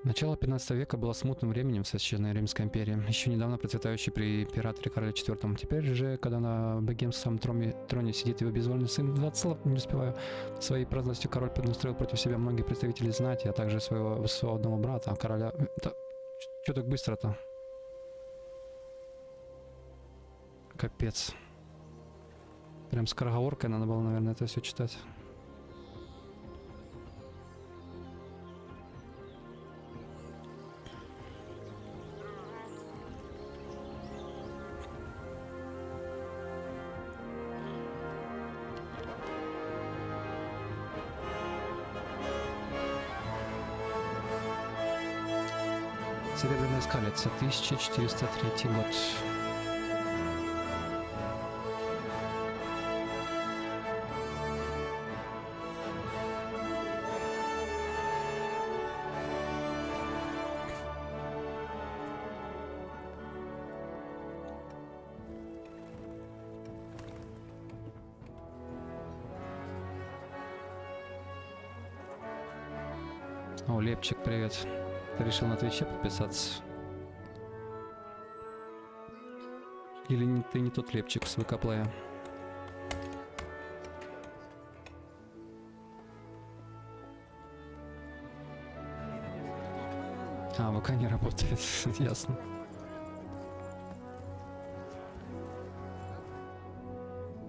Начало 15 века было смутным временем в Священной Римской империи, еще недавно процветающей при императоре Короле IV. Теперь же, когда на богемском троне сидит его безвольный сын, 20 слов не успеваю, своей праздностью король поднастроил против себя многих представителей знати, а также своего сводного брата, короля... Да, что так быстро-то? Капец. Прям скороговоркой надо было, наверное, это все читать. Серебряная скалица, 1403 год. О, Лепчик, привет. Ты решил на Твиче подписаться? Или ты не тот Лепчик с ВК-плея? А, ВК не работает, ясно.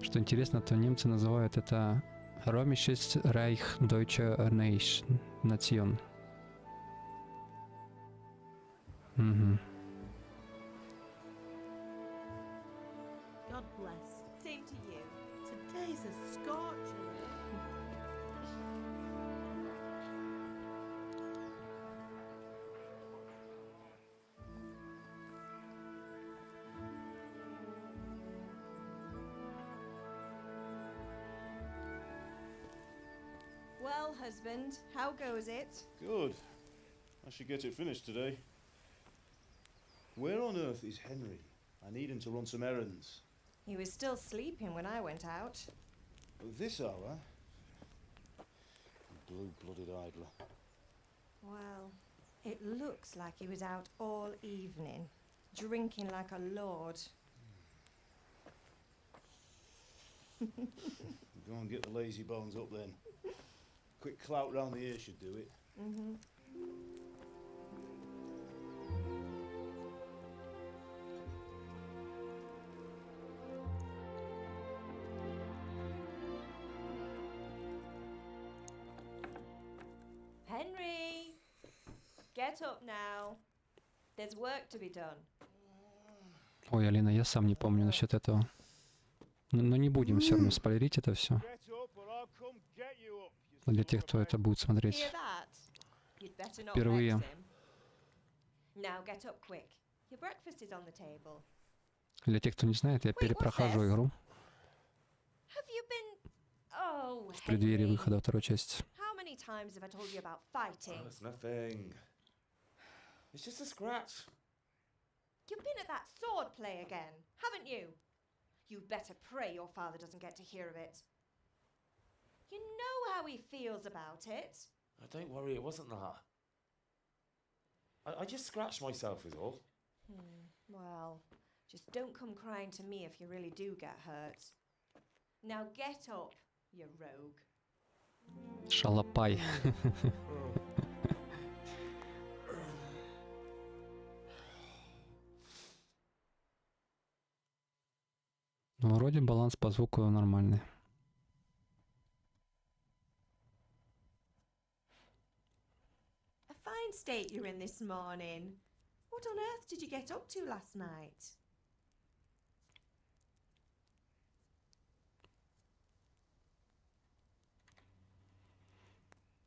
Что интересно, то немцы называют это Römisches Reich Deutscher Nation. Угу. God bless. Same to you. Today's a scorcher. Well, husband, how goes it? Good. I should get it finished today. Where on earth is Henry? I need him to run some errands. He was still sleeping when I went out. At this hour? Blue-blooded idler. Well, it looks like he was out all evening, drinking like a lord. Go and get the lazy bones up then. Quick clout round the ear should do it. Mm-hmm. Henry! Get up now. There's work to be done. Ой, Алина, я сам не помню насчет этого. Но не будем все равно спойлерить это все. Для тех, кто это будет смотреть впервые. Для тех, кто не знает, я перепрохожу игру в преддверии выхода второй части. It's just a scratch. You've been at that sword play again, haven't you? You'd better pray your father doesn't get to hear of it. You know how he feels about it. Oh, don't worry, it wasn't that. I just scratched myself is all. Well, just don't come crying to me if you really do get hurt. Now get up, you rogue. Шалопай. Ну, вроде баланс по звуку нормальный. A fine state you're in this morning. What on earth did you get up to last night?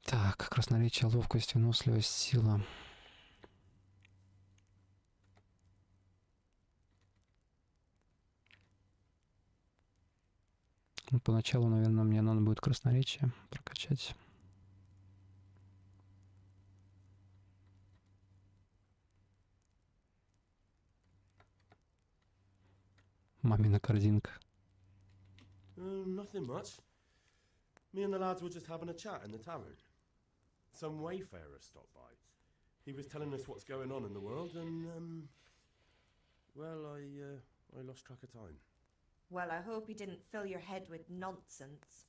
Так, красноречие, ловкость, выносливость, сила. Ну, поначалу, наверное, мне надо будет красноречие прокачать. Мамина корзинка. Nothing much. Me and the lads were just having a chat in the tavern. Some wayfarers stopped by. He was telling us what's going on in the world, and well, I lost track of time. Well, I hope he didn't fill your head with nonsense.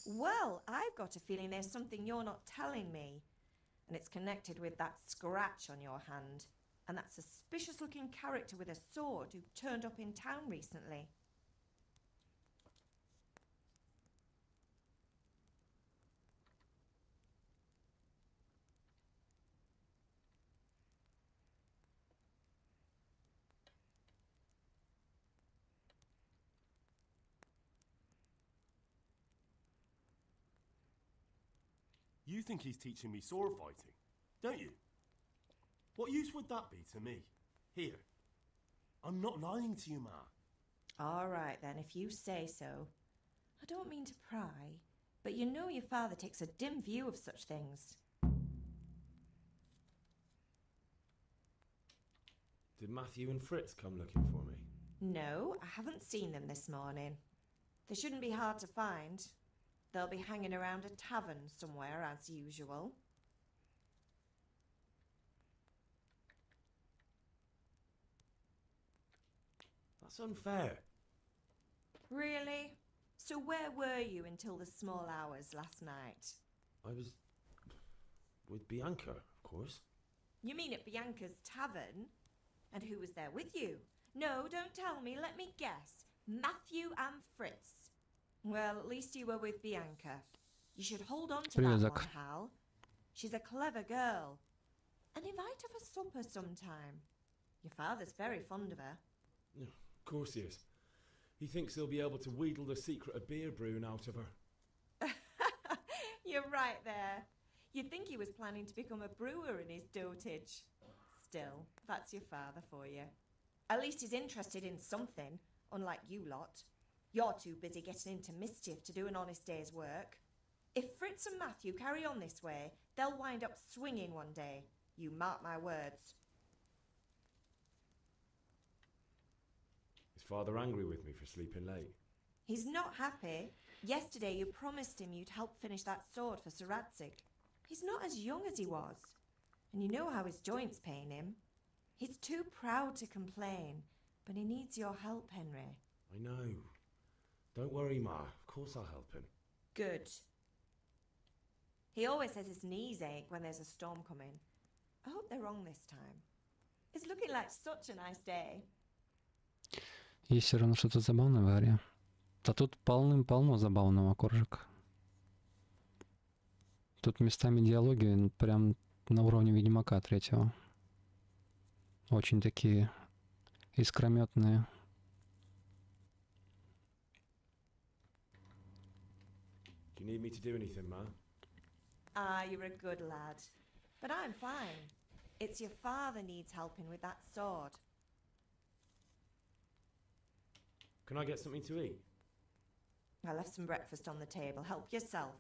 Well, I've got a feeling there's something you're not telling me. And it's connected with that scratch on your hand. And that suspicious-looking character with a sword who turned up in town recently. You think he's teaching me sword fighting, don't you? What use would that be to me? Here. I'm not lying to you, Ma. All right, then, if you say so. I don't mean to pry, but you know your father takes a dim view of such things. Did Matthew and Fritz come looking for me? No, I haven't seen them this morning. They shouldn't be hard to find. They'll be hanging around a tavern somewhere, as usual. That's unfair. Really? So where were you until the small hours last night? I was with Bianca, of course. You mean at Bianca's tavern? And who was there with you? No, don't tell me, let me guess. Matthew and Fritz. Well, at least you were with Bianca. You should hold on to Привет, that Зак. one, Hal. She's a clever girl. And invite her for supper sometime. Your father's very fond of her. Yeah, of course he is. He thinks he'll be able to wheedle the secret of beer brewing out of her. You're right there. You'd think he was planning to become a brewer in his dotage. Still, that's your father for you. At least he's interested in something, unlike you lot. You're too busy getting into mischief to do an honest day's work. If Fritz and Matthew carry on this way, they'll wind up swinging one day. You mark my words. Is father angry with me for sleeping late? He's not happy. Yesterday you promised him you'd help finish that sword for Sir Radzig. He's not as young as he was. And you know how his joints pain him. He's too proud to complain, but he needs your help, Henry. I know. Don't worry, Ma. Of course I'll help him. Good. He always says his knees ache when there's a storm coming. I hope they're wrong this time. It's looking like such a nice day. Есть все равно что-то забавное в игре. Да тут полным-полно забавного, Коржик. Тут местами диалоги прям на уровне Ведьмака 3. Очень такие искрометные. Do you need me to do anything, Ma? Ah, you're a good lad. But I'm fine. It's your father needs helping with that sword. Can I get something to eat? I left some breakfast on the table. Help yourself.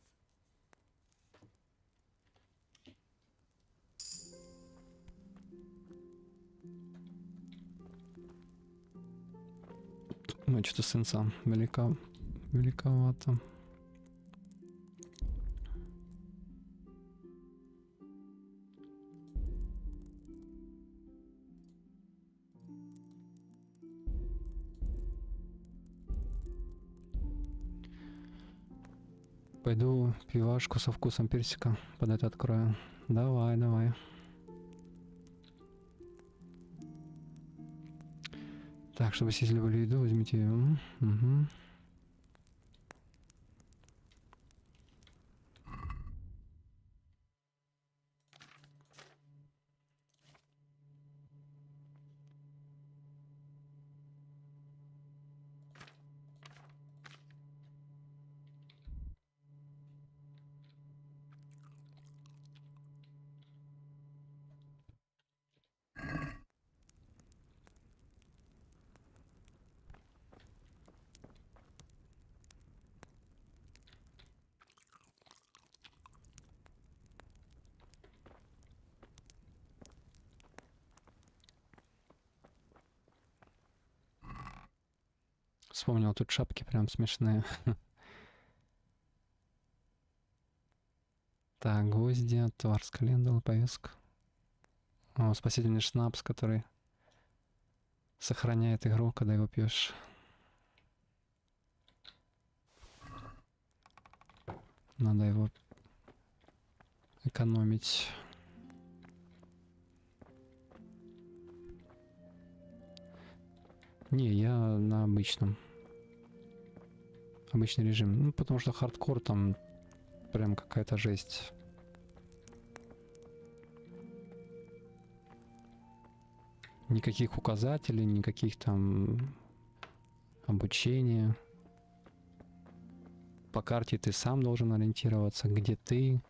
Ну, что-то сенса великовато. Пойду пивашку со вкусом персика под это открою. Давай, давай. Так, чтобы все любили еду, возьмите ее. Угу. Вспомнил, тут шапки прям смешные. Так, гвозди, товар с календулы, повестка. О, спасительный шнапс, который сохраняет игру, когда его пьешь. Надо его экономить. Не, я на обычном. Обычный режим. Ну, потому что хардкор там прям какая-то жесть. Никаких указателей, никаких там обучения. По карте ты сам должен ориентироваться, где ты.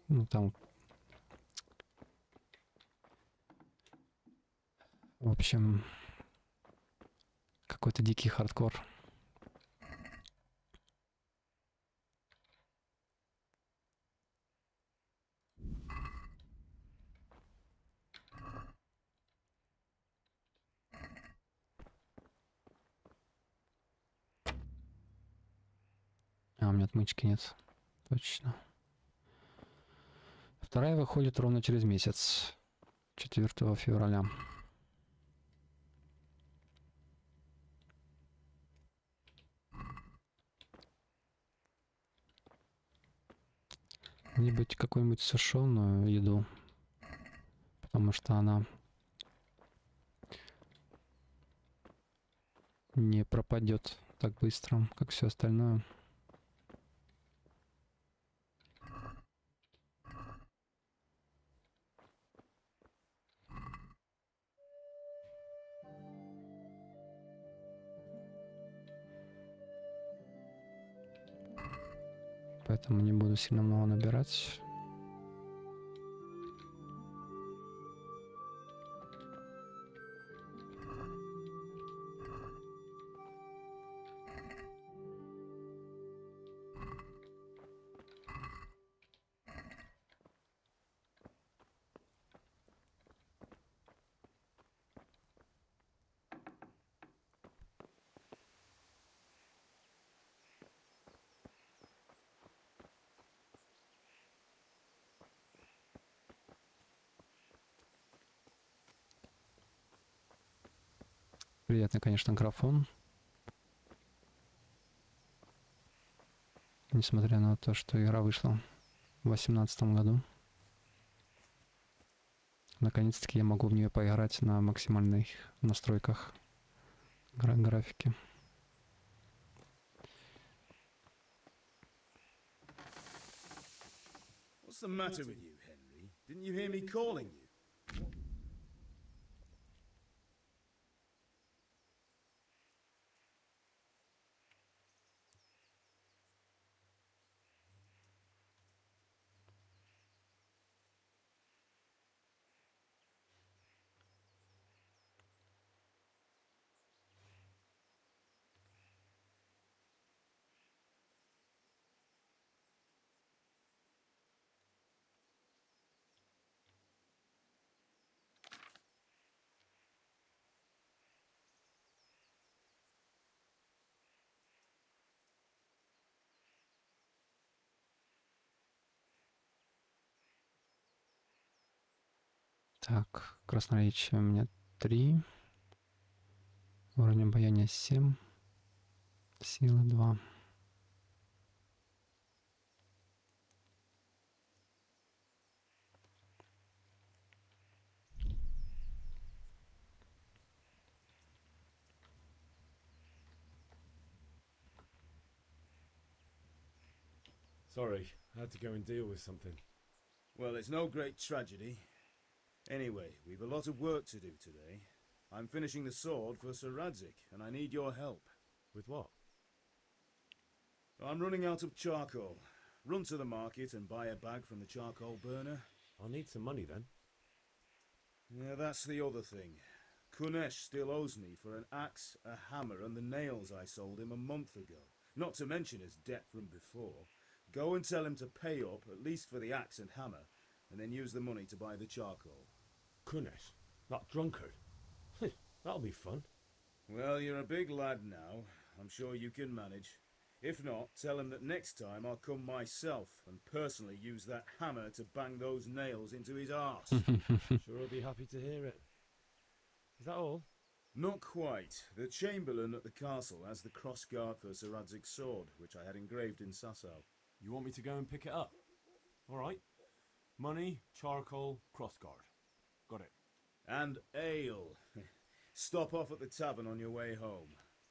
Ну, там... В общем, какой-то дикий хардкор. А, у меня отмычки нет. Точно. Вторая выходит ровно через месяц. 4 февраля. Где-нибудь какую-нибудь сушеную еду. Потому что она не пропадет так быстро, как все остальное. Поэтому не буду сильно много набирать. Приятный, конечно, графон. Несмотря на то, что игра вышла в 2018 году. Наконец-таки я могу в нее поиграть на максимальных настройках графики. What's the matter with you, Henry? Didn't you hear me calling you? Так, красноречие у меня 3. Уровень обаяния 7. Сила 2. Sorry, I had to go and deal with something. Well, it's no great tragedy. Anyway, we've a lot of work to do today. I'm finishing the sword for Sir Radzik, and I need your help. With what? I'm running out of charcoal. Run to the market and buy a bag from the charcoal burner. I'll need some money then. Yeah, that's the other thing. Kunesh still owes me for an axe, a hammer, and the nails I sold him a month ago. Not to mention his debt from before. Go and tell him to pay up, at least for the axe and hammer, and then use the money to buy the charcoal. Kunesh, that drunkard. That'll be fun. Well, you're a big lad now. I'm sure you can manage. If not, tell him that next time I'll come myself and personally use that hammer to bang those nails into his arse. Sure he'll be happy to hear it. Is that all? Not quite. The Chamberlain at the castle has the crossguard for Sir Radzig's sword, which I had engraved in Sasau. You want me to go and pick it up? All right. Money, charcoal, crossguard. Got it. And ale. Stop off at the tavern on your way home.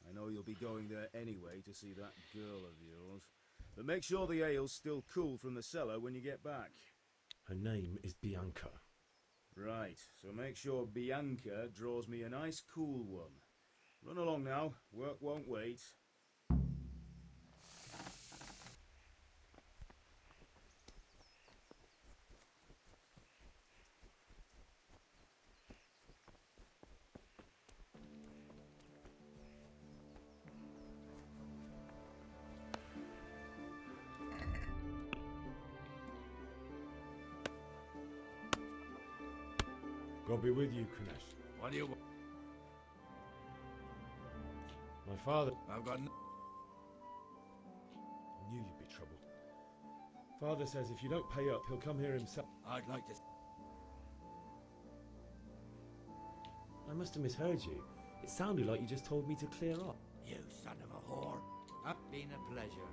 I know you'll be going there anyway to see that girl of yours. But make sure the ale's still cool from the cellar when you get back. Her name is Bianca. Right, so make sure Bianca draws me a nice cool one. Run along now, work won't wait. God be with you, Kunesh. What do you want? My father... I've got knew you'd be trouble. Father says if you don't pay up, he'll come here himself. I'd like to... I must have misheard you. It sounded like you just told me to clear up. You son of a whore. It's been a pleasure.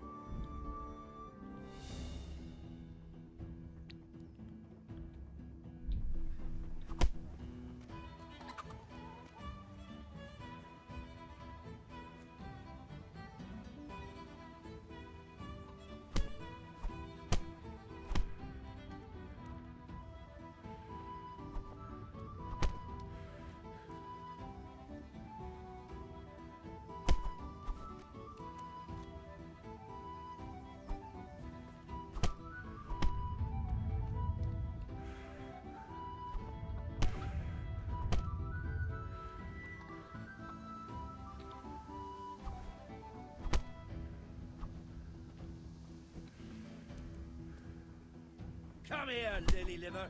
Come here, lily liver.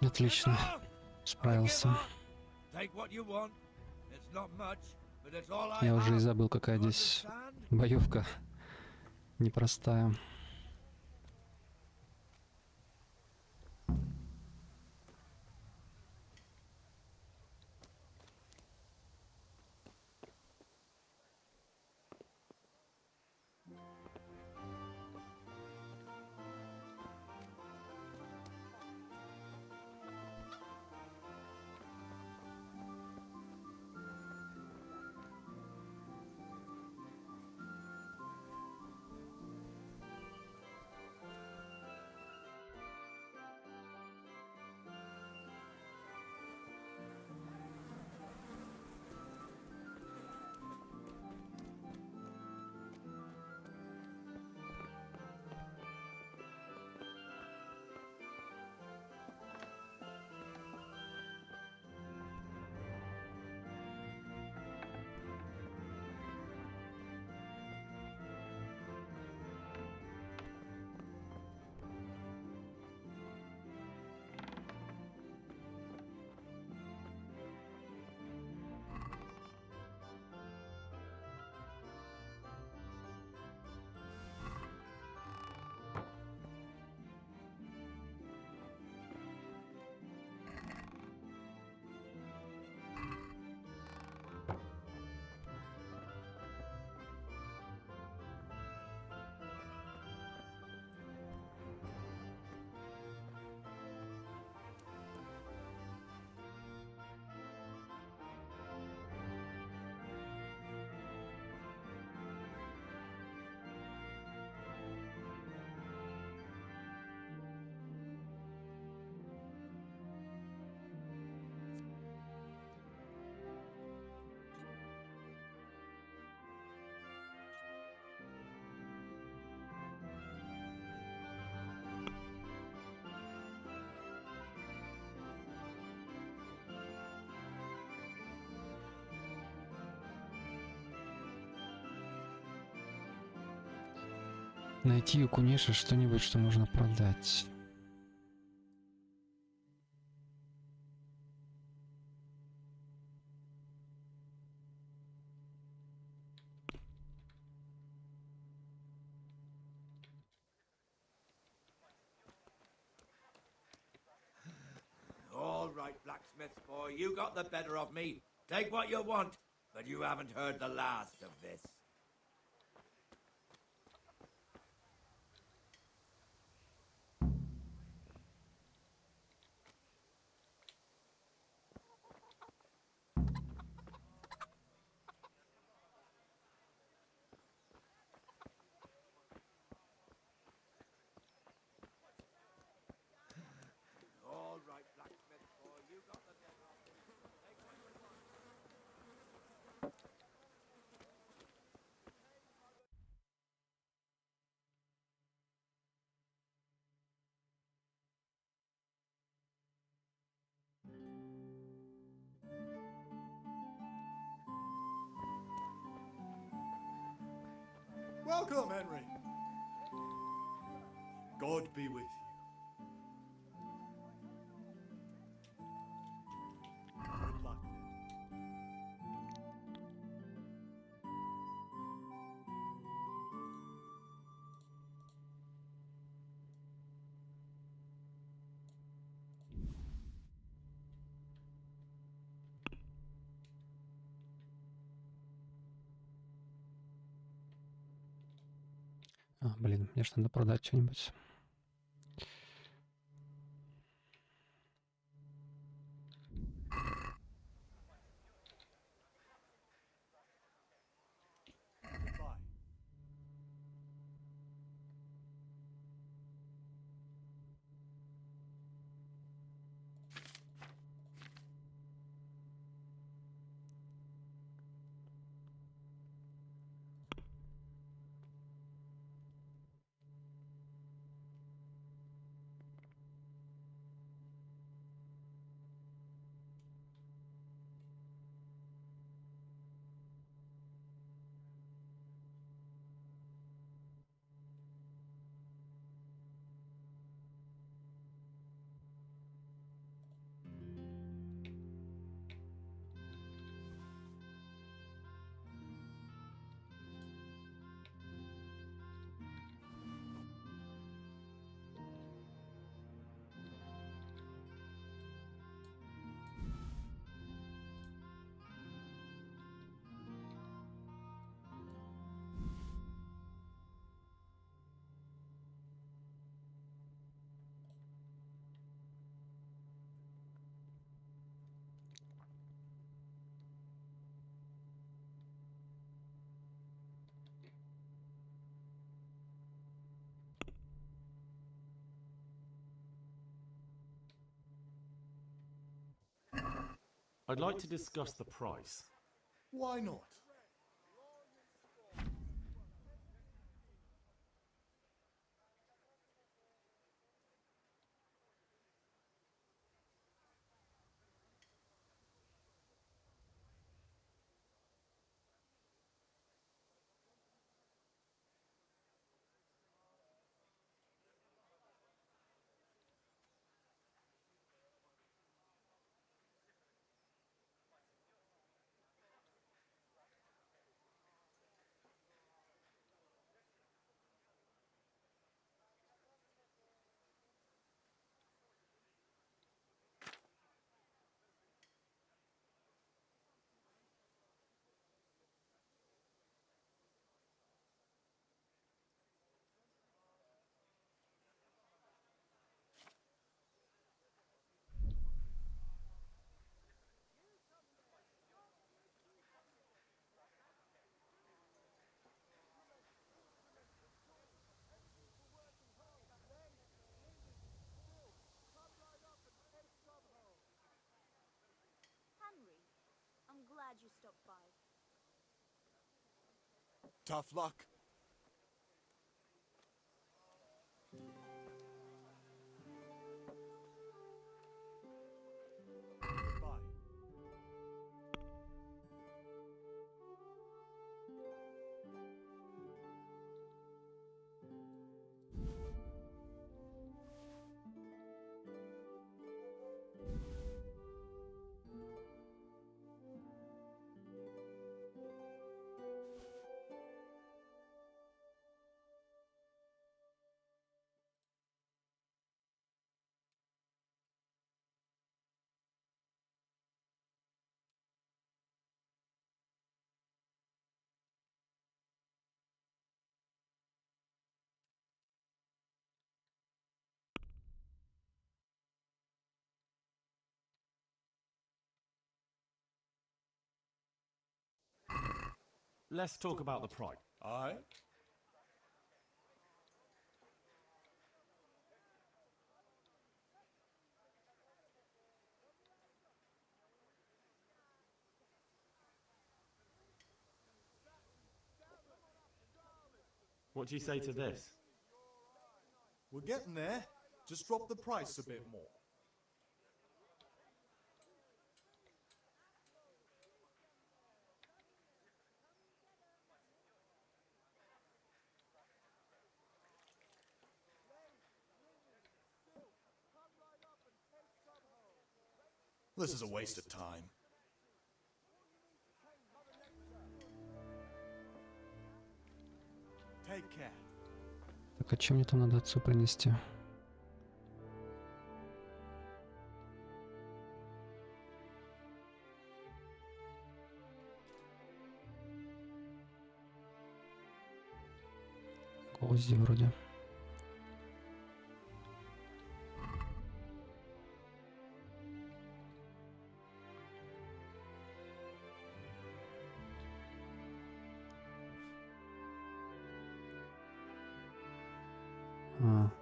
Отлично. Справился. Take what you want. It's not much, but it's all I Я уже и have. забыл, какая здесь Understand? боевка непростая. Найти у Куниши что-нибудь, что можно продать. All right, blacksmith boy, you got the better of me. Take what you want, but you haven't heard the last of this. All right, blacksmith boy, you got the better of me. Take what you want. Welcome, Henry. God be with you. Good luck. Блин, мне ж надо продать что-нибудь. Goodbye. I'd like to discuss the price. Why not? Henry, I'm glad you stopped by. Tough luck. Goodbye. let's talk about the price. Aye? What do you say to this? We're getting there. Just drop the price a bit more. This is a waste of time. Take care. Так, а чем мне там надо отцу принести? Гвозди вроде.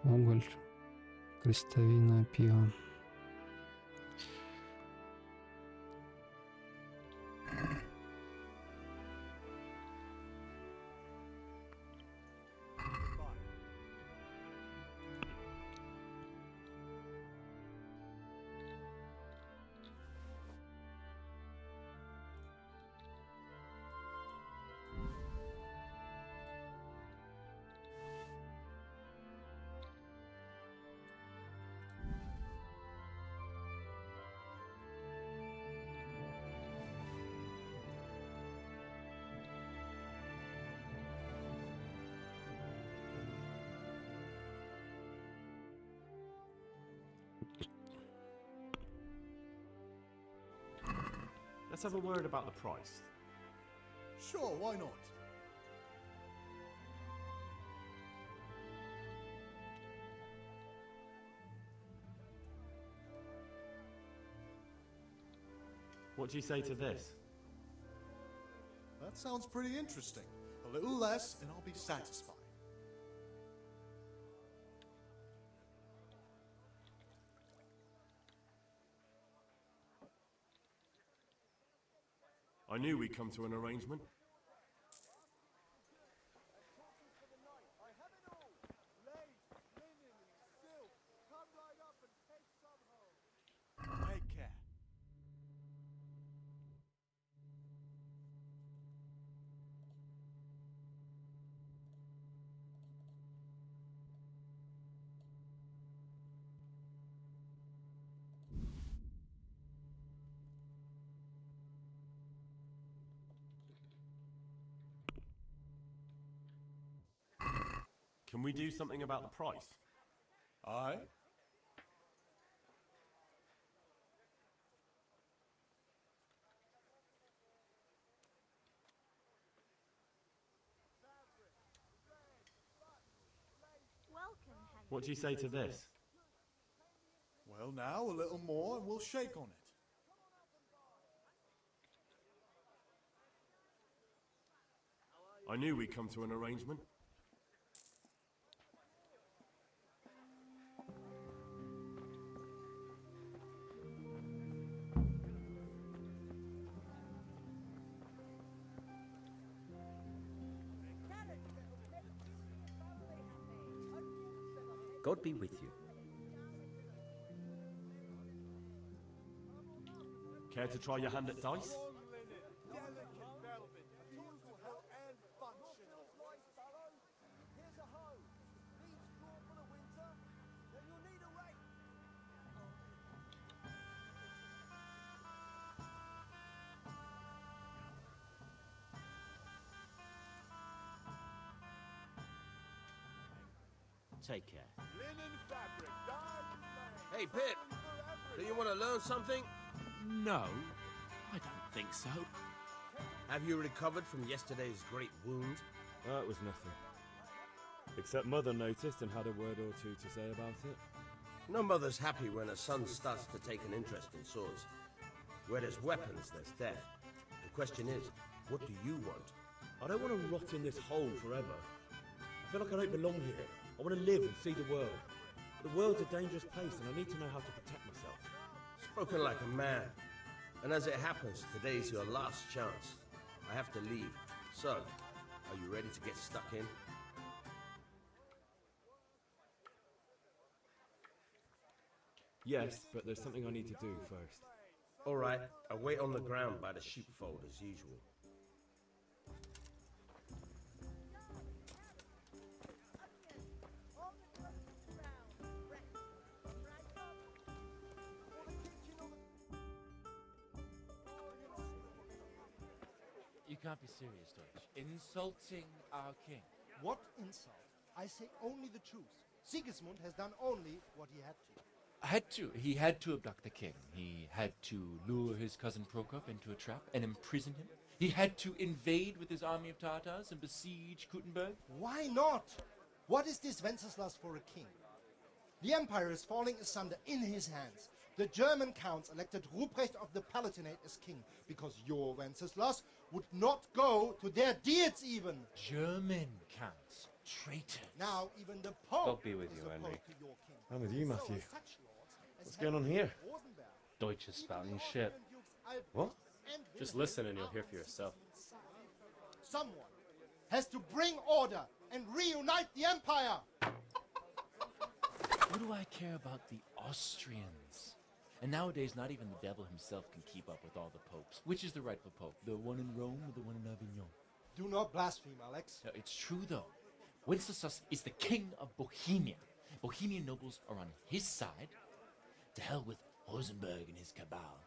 Уголь, крестовина, пиво. Let's have a word about the price. Sure, why not? What do you say to this? That sounds pretty interesting. A little less and I'll be satisfied. I knew we'd come to an arrangement. Take care. Can we do something about the price? Aye? Welcome, Henry. What do you say to this? Well, now a little more and we'll shake on it. I knew we'd come to an arrangement. God be with you. Care to try your hand at dice? Take care. Hey, Pip, do you want to learn something? No, I don't think so. Have you recovered from yesterday's great wound? That was nothing. Except Mother noticed and had a word or two to say about it. No mother's happy when her son starts to take an interest in swords. Where there's weapons, there's death. The question is, what do you want? I don't want to rot in this hole forever. I feel like I don't belong here. I want to live and see the world. The world's a dangerous place and I need to know how to protect myself. Spoken like a man. And as it happens, today's your last chance. I have to leave. So, are you ready to get stuck in? Yes, but there's something I need to do first. All right, I'll wait on the ground by the sheepfold as usual. You can't be serious, Deutsch. Insulting our king. What insult? I say only the truth. Sigismund has done only what he had to. He had to abduct the king. He had to lure his cousin Prokop into a trap and imprison him. He had to invade with his army of Tatars and besiege Kuttenberg. Why not? What is this Wenceslas for a king? The empire is falling asunder in his hands. The German counts elected Ruprecht of the Palatinate as king because your Wenceslas would not go to their deeds even. German counts. Traitor. Now even the Pope God be with you, is Henry. opposed to your king. I'm with you, Matthew. So such lords as What's going on Henry here? Rosenberg, Deutsch is spouting shit. What? and Just Wilhelm listen and you'll hear for yourself. Someone has to bring order and reunite the empire. What do I care about the Austrians? And nowadays, not even the devil himself can keep up with all the popes. Which is the rightful pope? The one in Rome or the one in Avignon? Do not blaspheme, Alex. No, it's true, though. Wenceslas is the king of Bohemia. Bohemian nobles are on his side. To hell with Rosenberg and his cabal.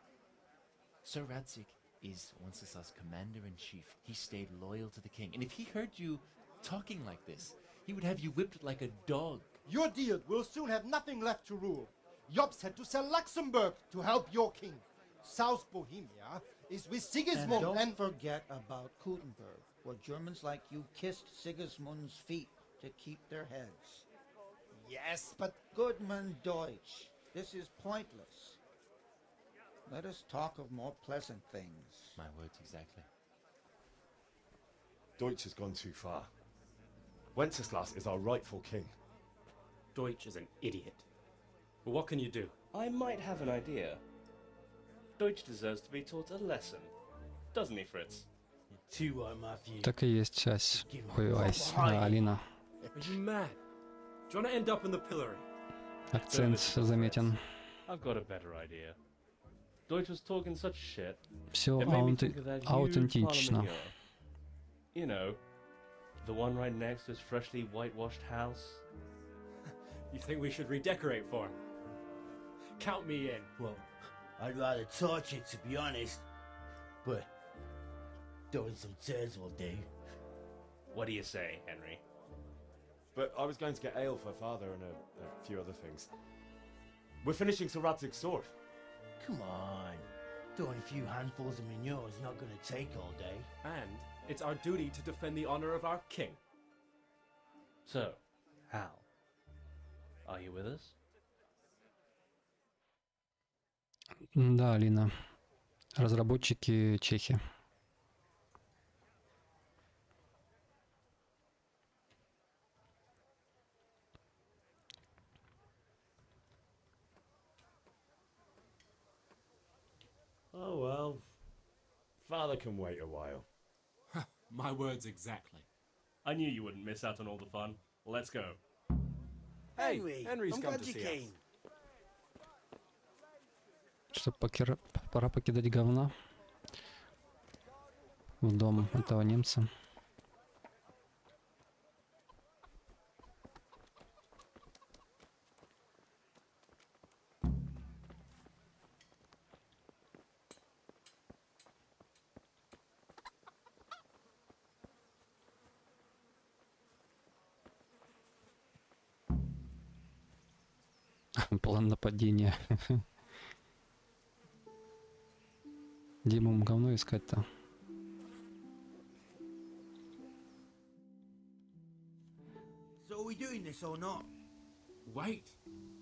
Sir Radzik is Wenceslas' commander-in-chief. He stayed loyal to the king. And if he heard you talking like this, he would have you whipped like a dog. Your deal will soon have nothing left to rule. Jobst had to sell Luxembourg to help your king. South Bohemia is with Sigismund And don't forget about Kuttenberg, where Germans like you kissed Sigismund's feet to keep their heads. Yes, but Goodman Deutsch, this is pointless. Let us talk of more pleasant things. My words exactly. Deutsch has gone too far. Wenceslas is our rightful king. Deutsch is an idiot. But what can you do? I might have an idea. Deutsch deserves to be taught a lesson. Doesn't he, Fritz? Too right, Matthew. Так и есть, часть. Ой, Алина. Are you mad? Do you want to end up in the pillory? Акцент заметен. I've got a better idea. Deutsch was talking such shit. Все It made me think of that huge аутентично. parliament yard. You know, the one right next to his freshly whitewashed house. You think we should redecorate for him? Count me in. Well, I'd rather torch it, to be honest. But throwing some turds will do. What do you say, Henry? But I was going to get ale for father and a few other things. We're finishing Sir Radzig's sword. Come on. Throwing a few handfuls of manure is not going to take all day. And it's our duty to defend the honor of our king. So, Hal, are you with us? Да, Алина. Разработчики чехи. Oh well. Father can wait a while. My words exactly. I knew you wouldn't miss out on all the fun. Let's go. Henry, Henry's I'm come glad to you see came. Что, пора покидать говна в дом этого немца. План нападения. Где будем говно искать-то? So are we doing this or not? Wait.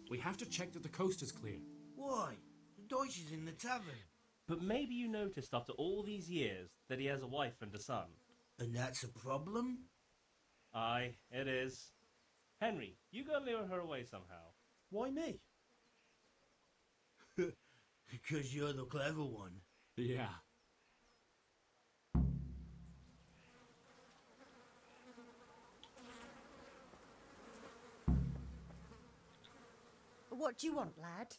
We have to check that the coast is clear. Why? The Deutsch is in the tavern. But maybe you noticed after all these years that he has a wife and a son. And that's a problem? Aye, it is. Henry, you gotta lure her away somehow. Why me? Because you're the clever one. Yeah. What do you want, lad?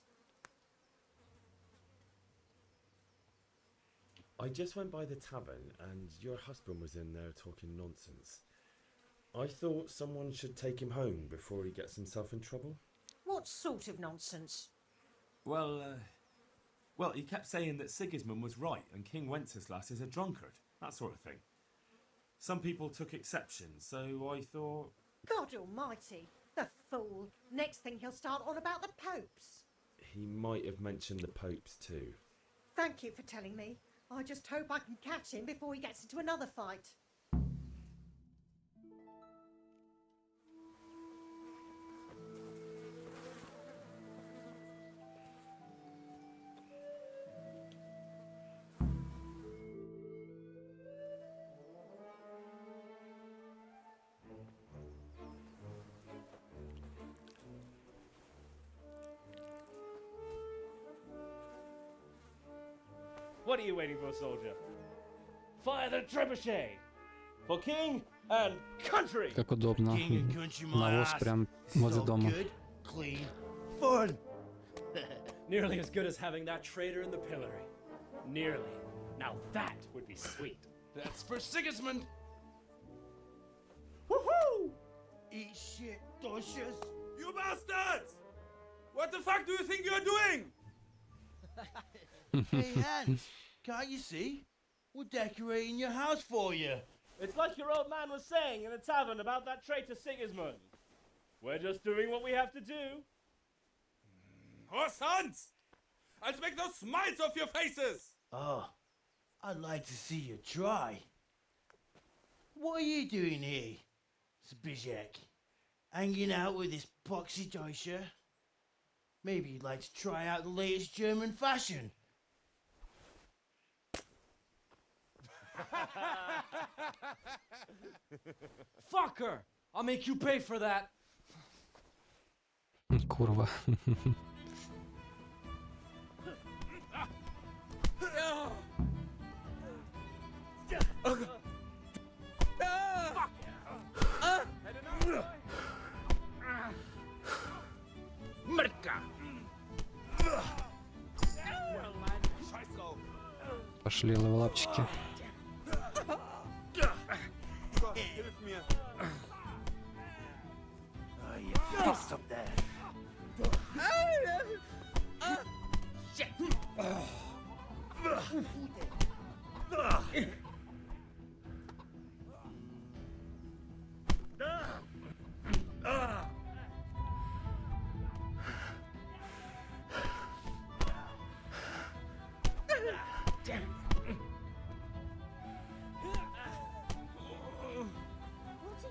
I just went by the tavern and your husband was in there talking nonsense. I thought someone should take him home before he gets himself in trouble. What sort of nonsense? Well, he kept saying that Sigismund was right and King Wenceslas is a drunkard, that sort of thing. Some people took exception, so I thought... God almighty, the fool. Next thing he'll start on about the popes. He might have mentioned the popes too. Thank you for telling me. I just hope I can catch him before he gets into another fight. What are you waiting for, soldier? Fire the trebuchet! For king and country! Как удобно. Навоз прям возле дома. Clean, fun. Nearly as good as having that traitor in the pillory. Nearly. Now that would be sweet. That's for Sigismund. Woohoo! Eat shit, docious. You bastards! What the fuck do you think you're doing? Hey, Hans, can't you see? We're decorating your house for you. It's like your old man was saying in the tavern about that traitor Sigismund. We're just doing what we have to do. Oh, sons! I'll make those smiles off your faces! Oh, I'd like to see you try. What are you doing here, Zbigniew? Hanging out with this boxy Deutscher? Maybe you'd like to try out the latest German fashion. Fuck her! I'll make you pay for that. Kurwa. Пошли лапчики. Fist up there. Shit. What are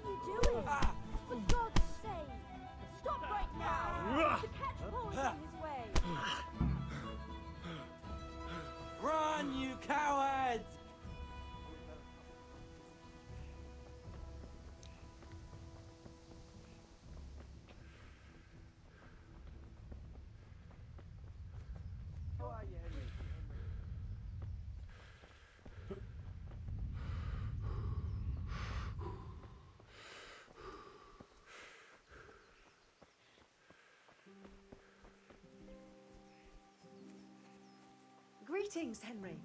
you doing? For God's sake! Stop right now! The catch pole is in his way! Run, you cowards! Greetings, Henry.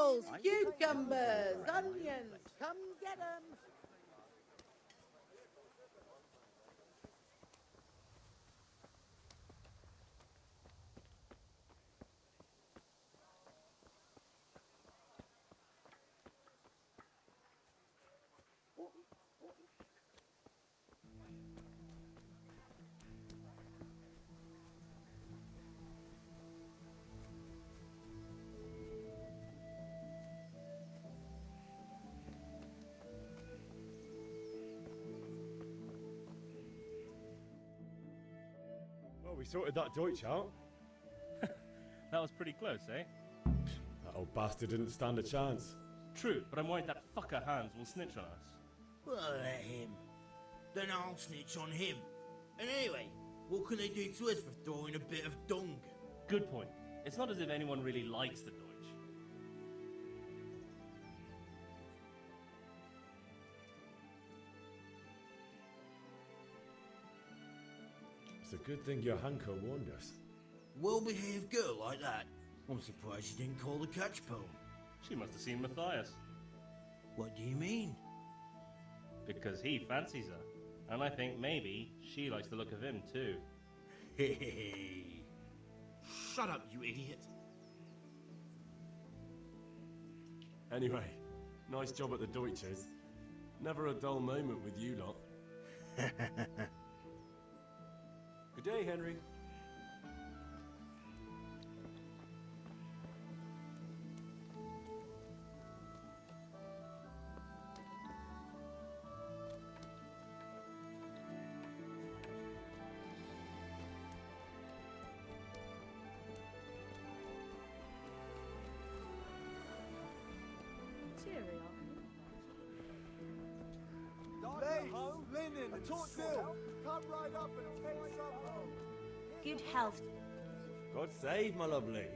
Apples, cucumbers, onions, come get 'em. Well, we sorted that Deutsch out. That was pretty close, eh? That old bastard didn't stand a chance. True, but I'm worried that fucker Hans will snitch on us. Well, let him. Then I'll snitch on him. And anyway, what can they do to us for throwing a bit of dung? Good point. It's not as if anyone really likes the Deutsch. It's a good thing your Hanko warned us. Well-behaved girl like that. I'm surprised she didn't call the catch pole. She must have seen Matthias. What do you mean? Because he fancies her. And I think maybe she likes the look of him too. Hey. Shut up, you idiot. Anyway, nice job at the Deutsches. Never a dull moment with you lot. Good day, Henry. Linen, and still, come right up and take some home. Good health. God save, my lovely.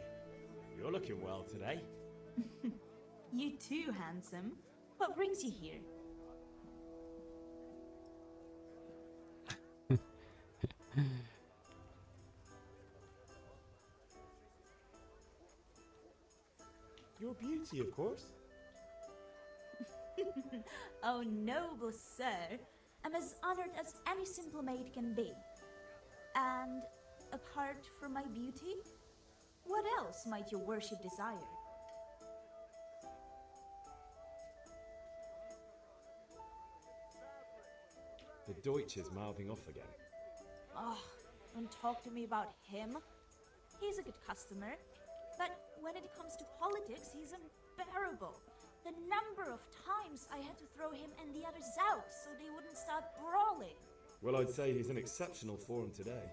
You're looking well today. You too, handsome. What brings you here? Your beauty, of course. Oh, noble sir. I'm as honored as any simple maid can be. And apart from my beauty, what else might your worship desire? The Deutsch is mouthing off again. Oh, don't talk to me about him. He's a good customer. But when it comes to politics, he's unbearable. The number of times I had to throw him and the others out so they wouldn't start brawling. Well, I'd say he's in exceptional form today.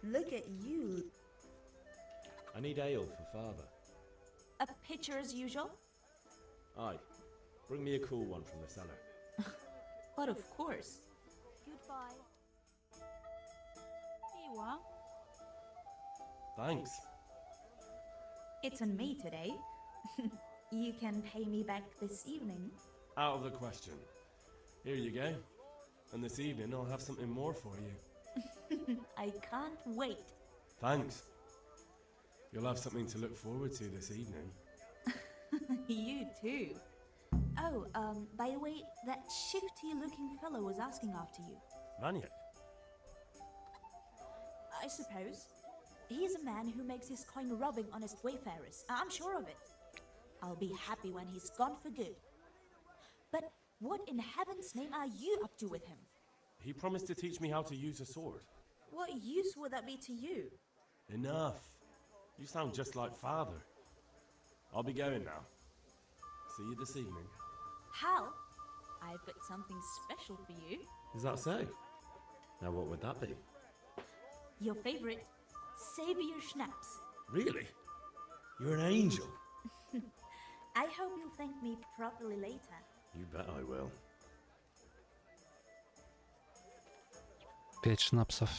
Look at you. I need ale for father. A pitcher as usual? Aye. Bring me a cool one from the cellar. But of course. Goodbye. Here you are. Thanks. It's on me today. You can pay me back this evening. Out of the question. Here you go. And this evening I'll have something more for you. I can't wait. Thanks. You'll have something to look forward to this evening. You too. Oh, by the way, that shifty-looking fellow was asking after you. Maniac? I suppose. He's a man who makes his coin robbing honest wayfarers. I'm sure of it. I'll be happy when he's gone for good. But what in heaven's name are you up to with him? He promised to teach me how to use a sword. What use would that be to you? Enough. You sound just like father. I'll be going now. See you this evening. Hal, I've got something special for you. Is that so? Now what would that be? Your favorite, Savior Schnapps. Really? You're an angel. I hope you'll thank me properly later. You bet I will. 5 шнапсов.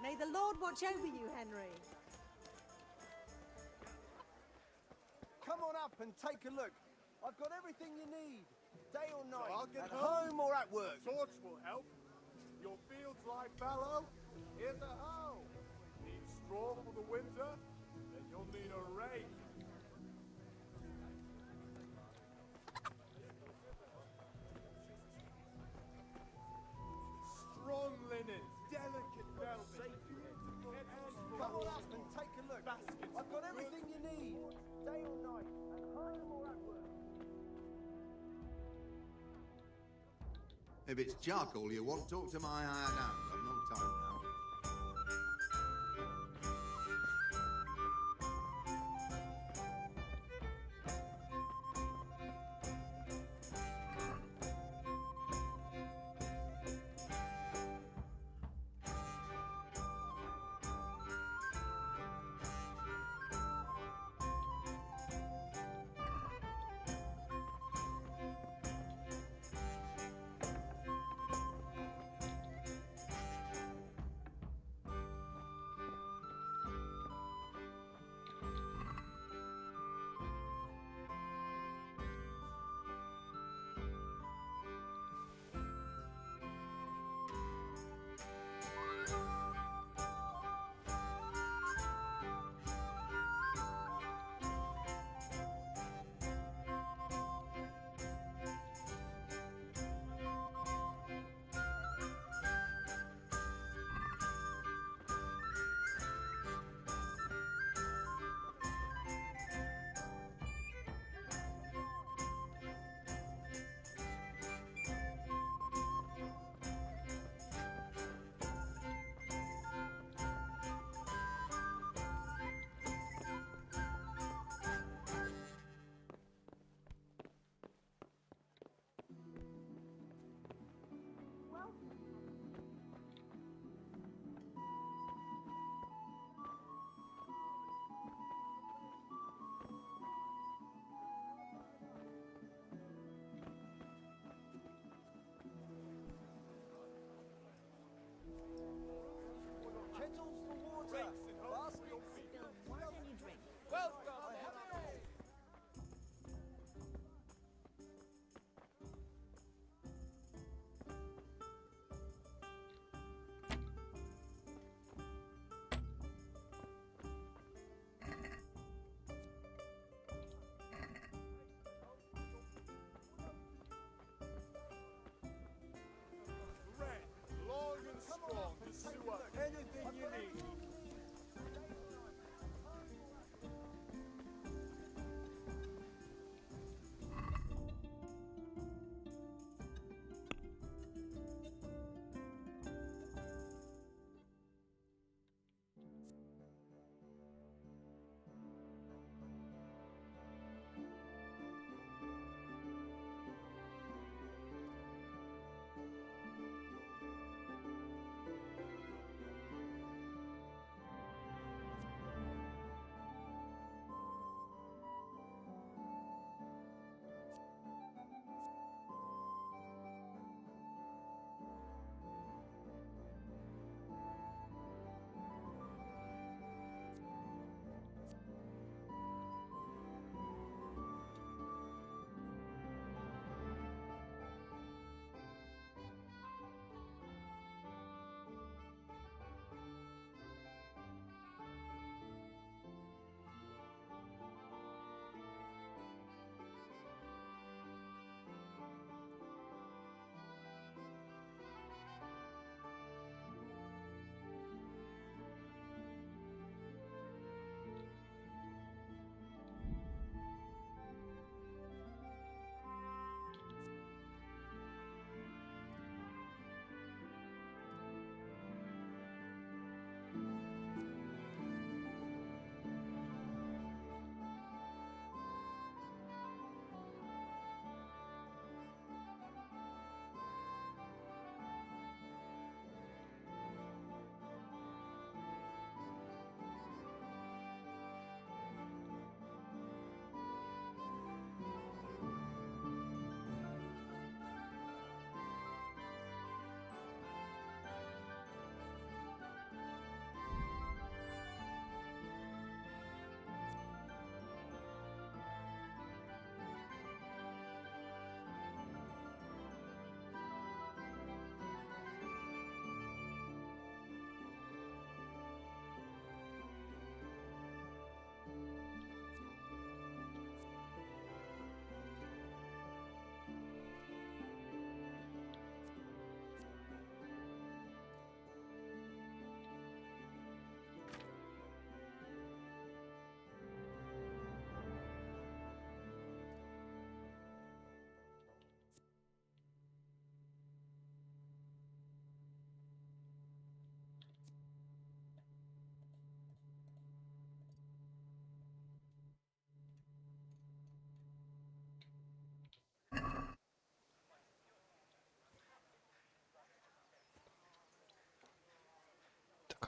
May the Lord watch over you, Henry. Come on up and take a look. I've got everything you need. Day or night, I'll get at home or at work. The torch will help. Your fields lie fallow. Here's a hoe. Need straw for the winter? Then you'll need a rake. Strong linen, delicate velvet. Come on up and take a look. I've got everything you need. Day or night, at home or at work. If it's charcoal you want, talk to my hired hand. I've no time now. Kettles for water. Baskets. Want any drink? Welcome, Henry. Thread, long and strong, to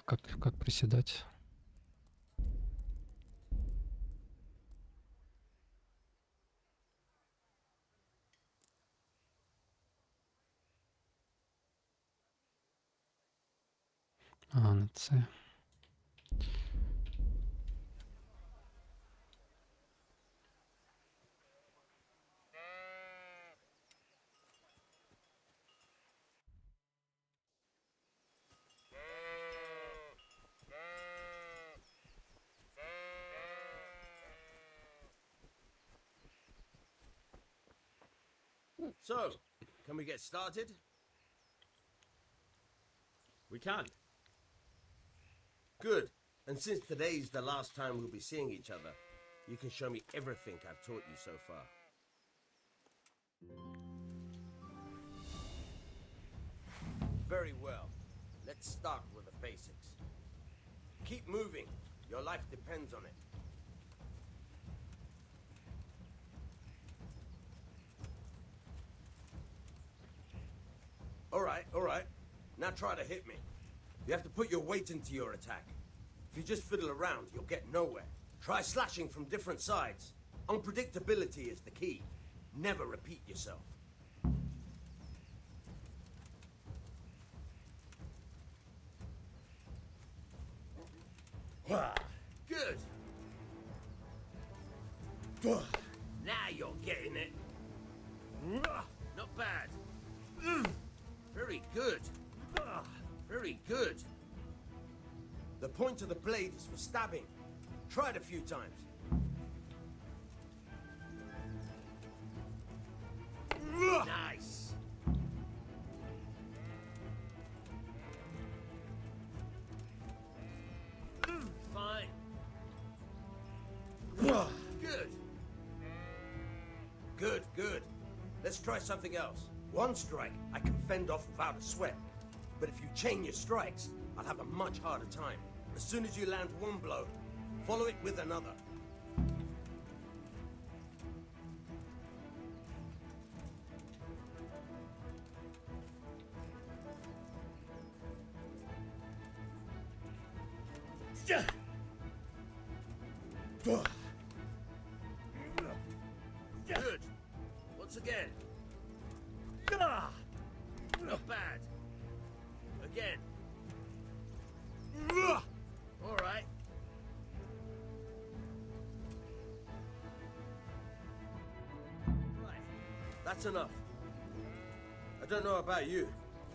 Как приседать? На С. So, can we get started? We can. Good. And since today's the last time we'll be seeing each other, you can show me everything I've taught you so far. Very well. Let's start with the basics. Keep moving. Your life depends on it. All right. Now try to hit me. You have to put your weight into your attack. If you just fiddle around, you'll get nowhere. Try slashing from different sides. Unpredictability is the key. Never repeat yourself. Good. Now you're getting it. Not bad. Very good. Very good. The point of the blade is for stabbing. Try it a few times. Nice. Fine. Good. Good. Let's try something else. One strike I can fend off without a sweat. But if you chain your strikes, I'll have a much harder time. As soon as you land one blow, follow it with another. Good. Once again. Not bad. Again. All right. Right. That's enough. I don't know about you,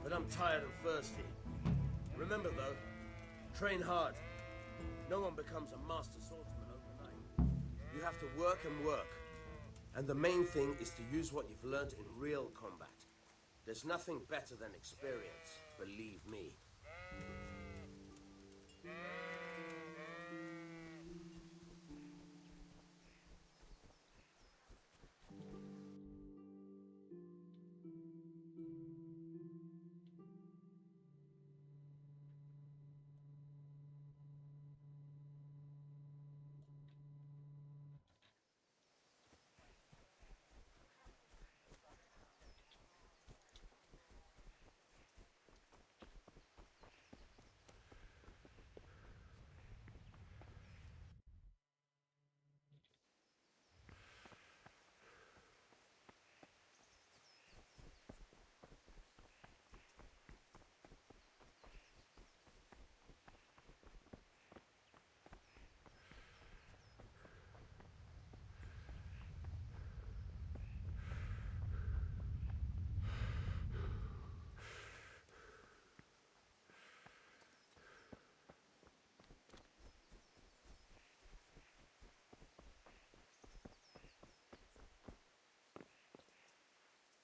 but I'm tired and thirsty. Remember though, train hard. No one becomes a master swordsman overnight. You have to work and work. And the main thing is to use what you've learned in real combat. There's nothing better than experience, believe me.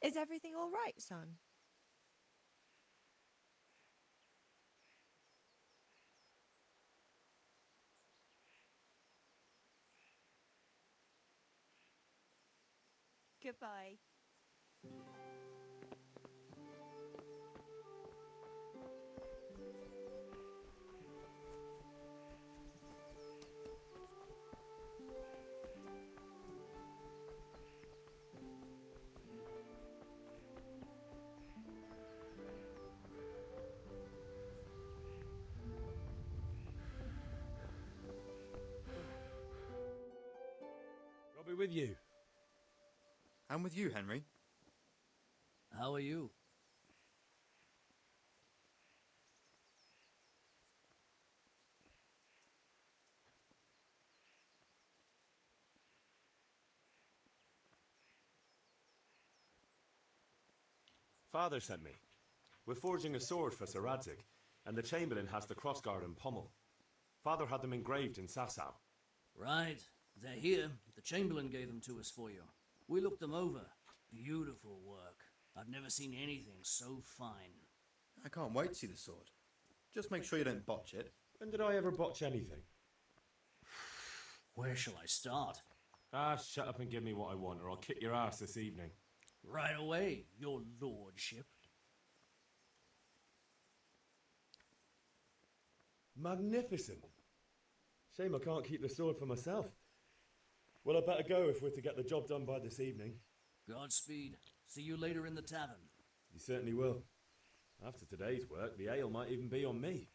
Is everything all right, son? Goodbye. We're with you. And with you, Henry. How are you? Father sent me. We're forging a sword for Sir Radzig, and the Chamberlain has the crossguard and pommel. Father had them engraved in Sasau. Right. They're here. The Chamberlain gave them to us for you. We looked them over. Beautiful work. I've never seen anything so fine. I can't wait to see the sword. Just make sure you don't botch it. When did I ever botch anything? Where shall I start? Ah, shut up and give me what I want, or I'll kick your ass this evening. Right away, your lordship. Magnificent. Shame I can't keep the sword for myself. Well, I better go if we're to get the job done by this evening. Godspeed. See you later in the tavern. You certainly will. After today's work, the ale might even be on me.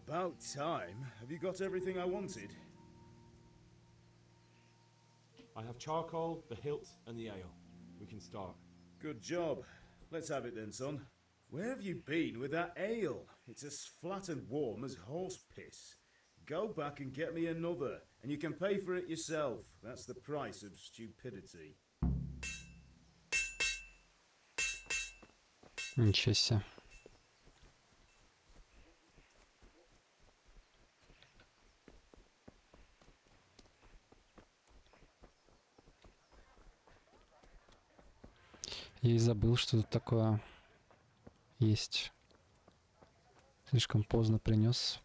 About time. Have you got everything I wanted? I have charcoal, the hilt, and the ale. We can start. Good job. Let's have it then, son. Where have you been with that ale? It's as flat and warm as horse piss. Go back and get me another, and you can pay for it yourself. That's the price of stupidity. Ничего себе. Я и забыл, что тут такое есть. Слишком поздно принес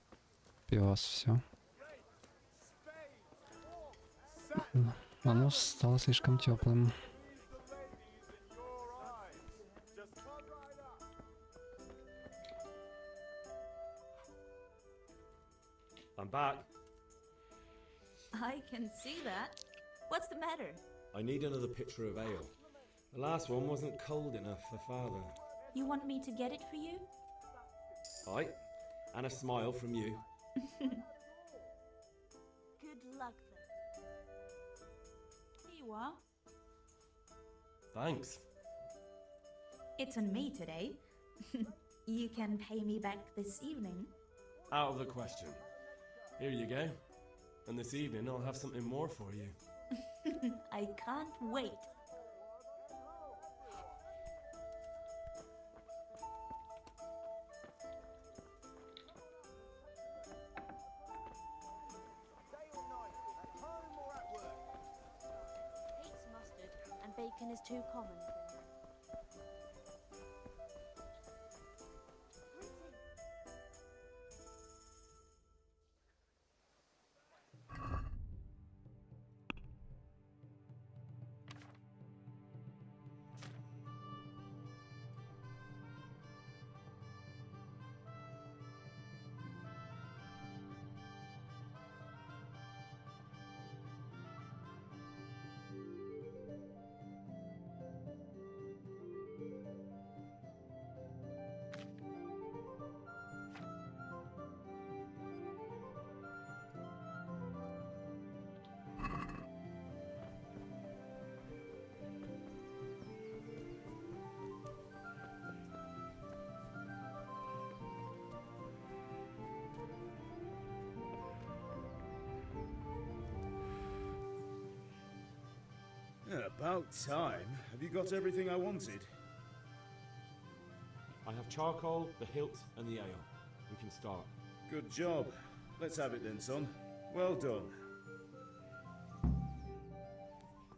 пивас, все. Оно стало слишком теплым. I'm back. I can see that. What's the matter? I need another pitcher of ale. The last one wasn't cold enough for Father. You want me to get it for you? Aye, and a smile from you. Good luck then. Here you are. Thanks. It's on me today. You can pay me back this evening. Out of the question. Here you go. And this evening I'll have something more for you. I can't wait. Hates mustard, and bacon is too common for him. About time. Have you got everything I wanted? I have charcoal, the hilt, and the ale. We can start. Good job. Let's have it then, son. Well done.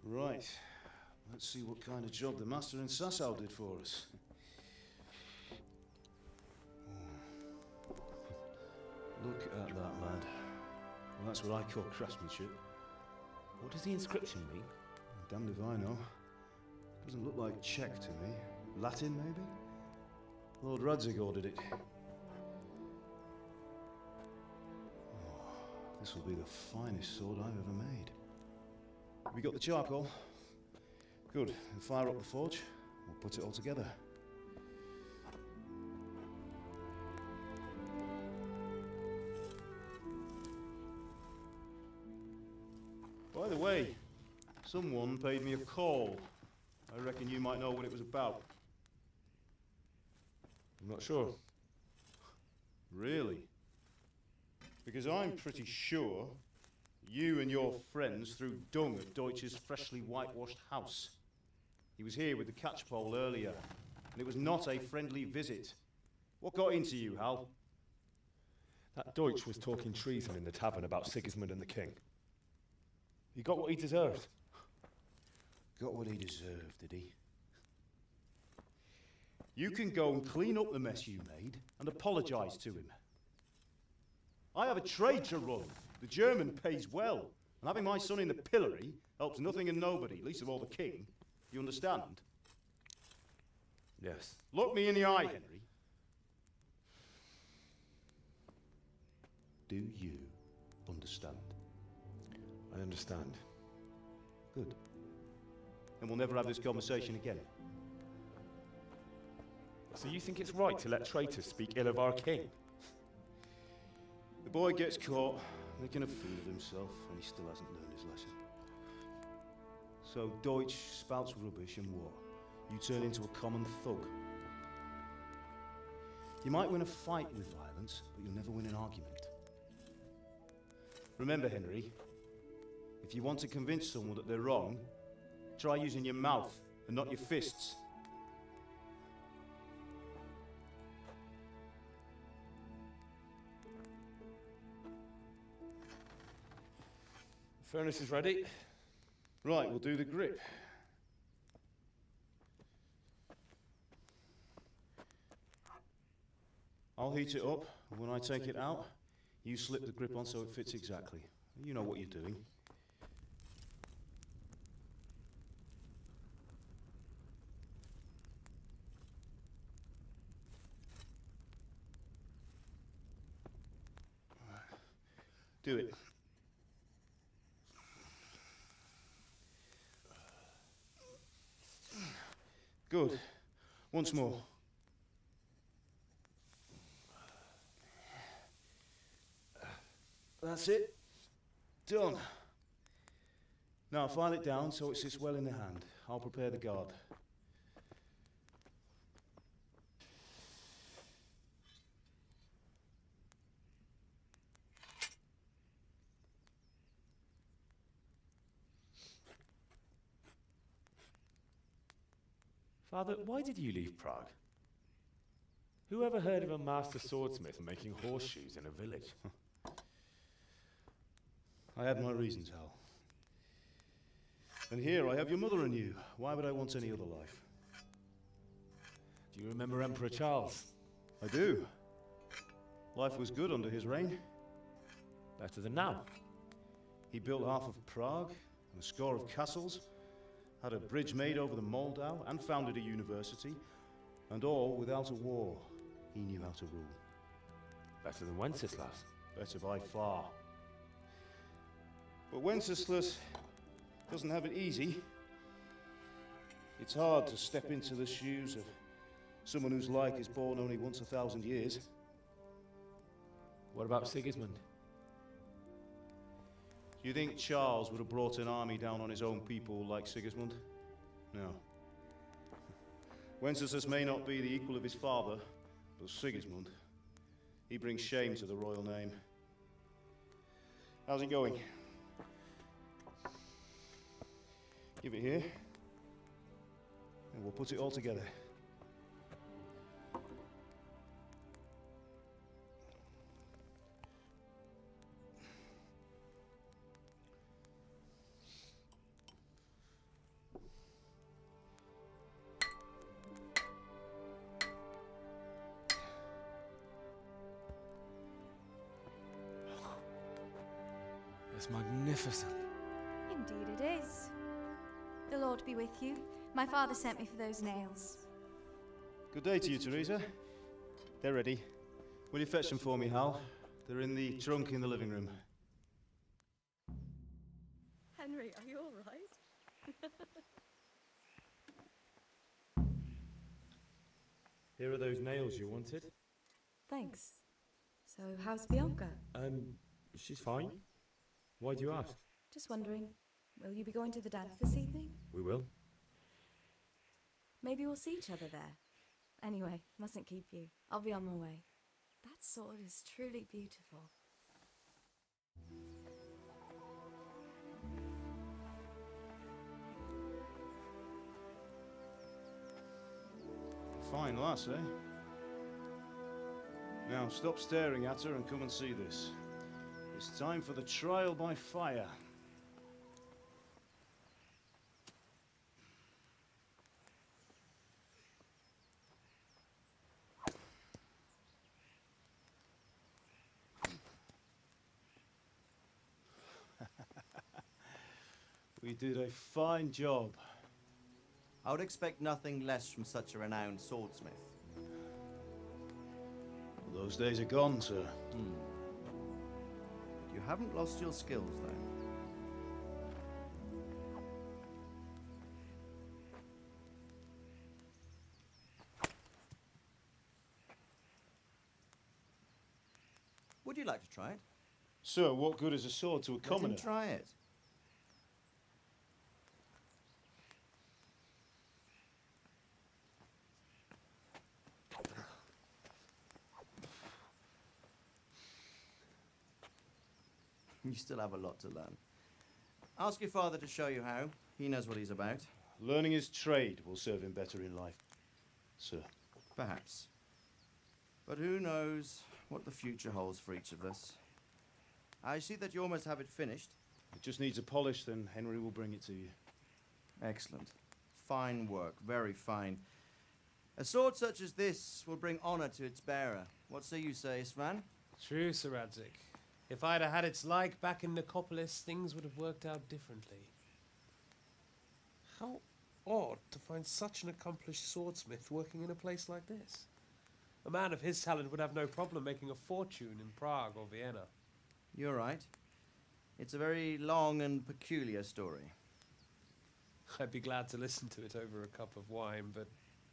Right. Let's see what kind of job the master in Sasau did for us. Look at that, lad. Well, that's what I call craftsmanship. What does the inscription mean? Damned if I know. Doesn't look like Czech to me. Latin, maybe? Lord Radzig ordered it. Oh, This will be the finest sword I've ever made. Have you got the charcoal? Good. Then fire up the forge. We'll put it all together. By the way, someone paid me a call. I reckon you might know what it was about. I'm not sure. Really? Because I'm pretty sure you and your friends threw dung at Deutsch's freshly whitewashed house. He was here with the catchpole earlier, and it was not a friendly visit. What got into you, Hal? That Deutsch was talking treason in the tavern about Sigismund and the king. He got what he deserved. Got what he deserved, did he? You can go and clean up the mess you made and apologise to him. I have a trade to run. The German pays well, and having my son in the pillory helps nothing and nobody, least of all the king. You understand? Yes. Look me in the eye, Henry. Do you understand? I understand. Good. And we'll never have this conversation again. So you think it's right to let traitors speak ill of our king? The boy gets caught, making a fool of himself, and he still hasn't learned his lesson. So Deutsch spouts rubbish, and what? You turn into a common thug. You might win a fight with violence, but you'll never win an argument. Remember, Henry, if you want to convince someone that they're wrong, try using your mouth and not your fists. Furnace is ready. Right, we'll do the grip. I'll heat it up, and when I take it out, you slip the grip on so it fits exactly. You know what you're doing. Do it. Good. Once more. That's it. Done. Now file it down so it sits well in the hand. I'll prepare the guard. Father, why did you leave Prague? Who ever heard of a master swordsmith making horseshoes in a village? I had my reasons, Hal. And here I have your mother and you. Why would I want any other life? Do you remember Emperor Charles? I do. Life was good under his reign. Better than now. He built half of Prague and a score of castles, had a bridge made over the Moldau, and founded a university, and all without a war. He knew how to rule. Better than Wenceslas. Better by far. But Wenceslas doesn't have it easy. It's hard to step into the shoes of someone whose like is born only once 1,000 years. What about Sigismund? Do you think Charles would have brought an army down on his own people like Sigismund? No. Wenceslas may not be the equal of his father, but Sigismund, he brings shame to the royal name. How's it going? Give it here, and we'll put it all together. It's magnificent. Indeed it is. The Lord be with you. My father sent me for those nails. Good day to you, Teresa. They're ready. Will you fetch them for me, Hal? They're in the trunk in the living room. Henry, are you all right? Here are those nails you wanted. Thanks. So, how's Bianca? She's fine. Why do you ask? Just wondering, will you be going to the dance this evening? We will. Maybe we'll see each other there. Anyway, mustn't keep you. I'll be on my way. That sword is truly beautiful. Fine lass, eh? Now stop staring at her and come and see this. It's time for the trial by fire. We did a fine job. I would expect nothing less from such a renowned swordsmith. Well, those days are gone, sir. You haven't lost your skills, though. Would you like to try it? Sir, what good is a sword to a commoner? Let him try it. You still have a lot to learn. Ask your father to show you how. He knows what he's about. Learning his trade will serve him better in life, sir. Perhaps. But who knows what the future holds for each of us. I see that you almost have it finished. It just needs a polish, then Henry will bring it to you. Excellent. Fine work, very fine. A sword such as this will bring honor to its bearer. What say you, Svan? True, Sir Radzik. If I'd have had its like back in Nicopolis, things would have worked out differently. How odd to find such an accomplished swordsmith working in a place like this. A man of his talent would have no problem making a fortune in Prague or Vienna. You're right. It's a very long and peculiar story. I'd be glad to listen to it over a cup of wine, but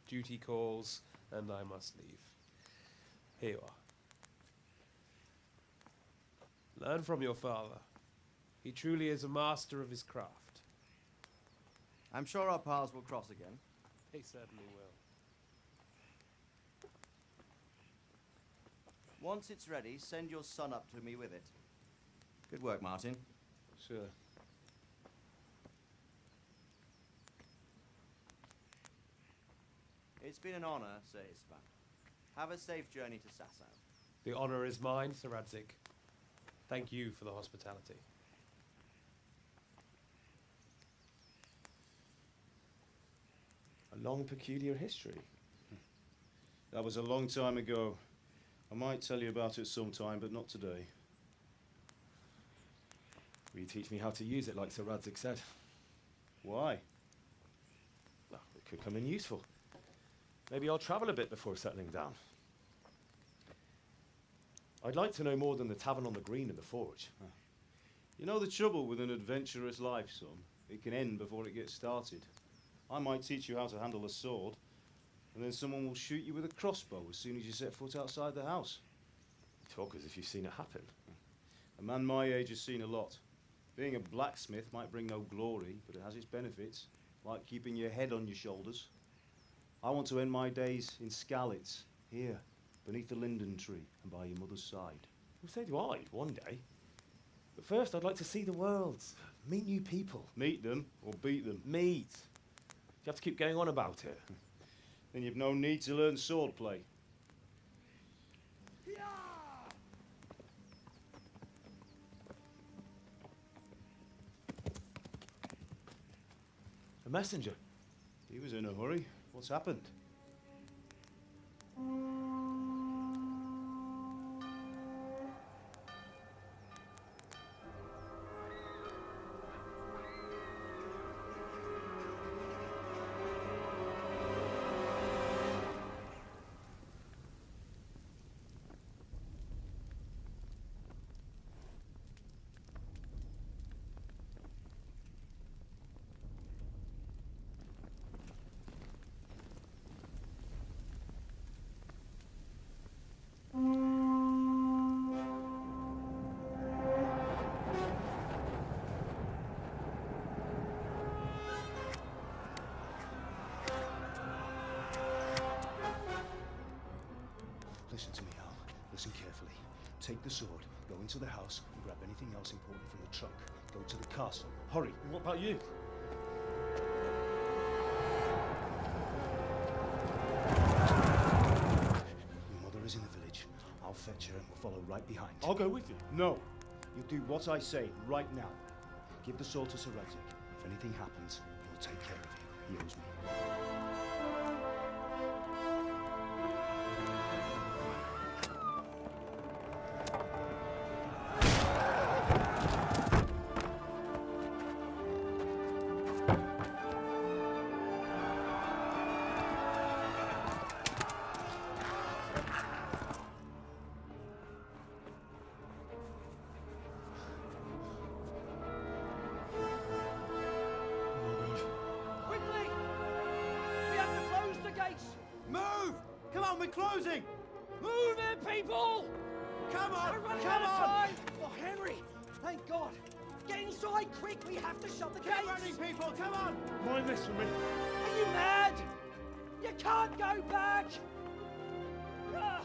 duty calls and I must leave. Here you are. Learn from your father. He truly is a master of his craft. I'm sure our paths will cross again. They certainly will. Once it's ready, send your son up to me with it. Good work, Martin. Sure. It's been an honor, Sir Isvan. Have a safe journey to Sasau. The honor is mine, Sir Radzik. Thank you for the hospitality. A long, peculiar history. That was a long time ago. I might tell you about it sometime, but not today. Will you teach me how to use it, like Sir Radzik said? Why? Well, it could come in useful. Maybe I'll travel a bit before settling down. I'd like to know more than the tavern on the green and the forge. You know the trouble with an adventurous life, son? It can end before it gets started. I might teach you how to handle a sword, and then someone will shoot you with a crossbow as soon as you set foot outside the house. You talk as if you've seen it happen. A man my age has seen a lot. Being a blacksmith might bring no glory, but it has its benefits, like keeping your head on your shoulders. I want to end my days in Skalitz, here, beneath the linden tree and by your mother's side. Well, so do I, one day. But first, I'd like to see the world, meet new people. Meet them or beat them? Meet. You have to keep going on about it. Then you've no need to learn swordplay. A messenger. He was in a hurry. What's happened? to me, Al. Listen carefully. Take the sword, go into the house, and grab anything else important from the trunk. Go to the castle. Hurry. What about you? Your mother is in the village. I'll fetch her and we'll follow right behind. I'll go with you. No. You do what I say right now. Give the sword to Sir Radzik. If anything happens, he'll take care of you. He owes me. Quickly! We have to close the gates! Move! Come on, we're closing! Move it, people! Come on! We're running Come out of on! time! Oh, Henry! Thank God! Get inside quick! We have to shut the Get gates! running, people! Come on! Mind this for me. Are you mad? You can't go back! Ah.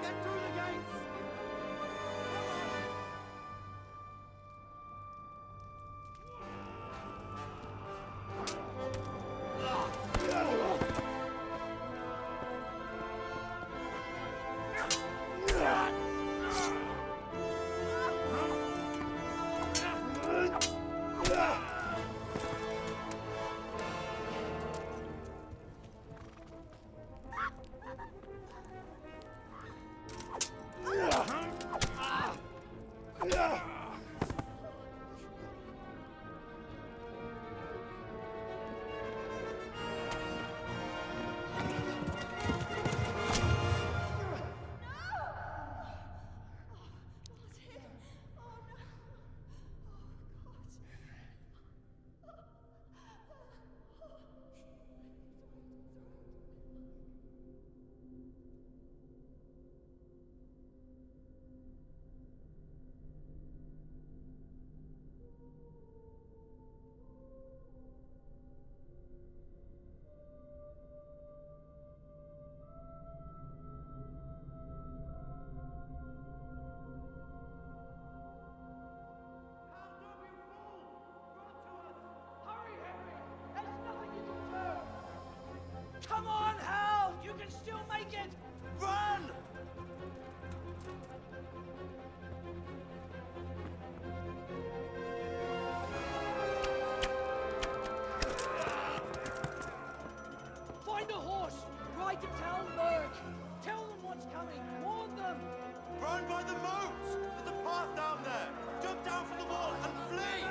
Get through the gates! Come on, Hal! You can still make it! Run! Find a horse! Ride to town, Merc! Tell them what's coming! Warn them! Run by the moat! There's a path down there! Jump down from the wall and flee!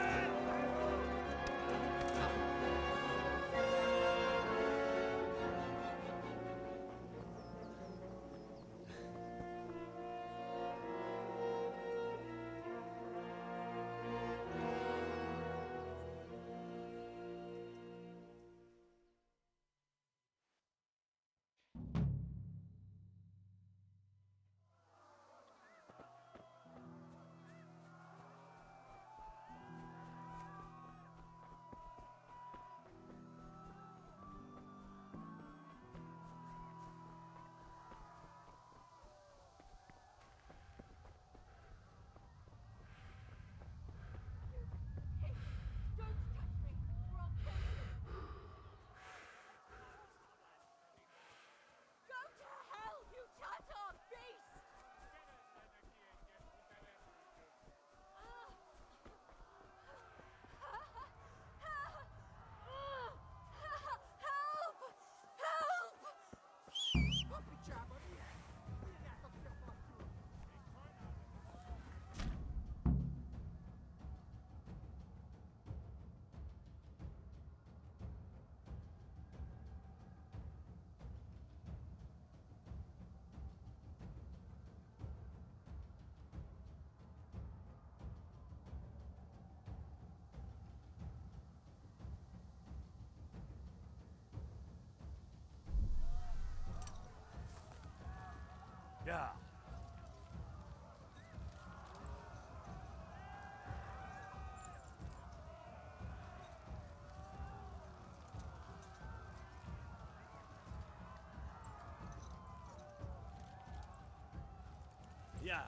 Yeah. Yeah.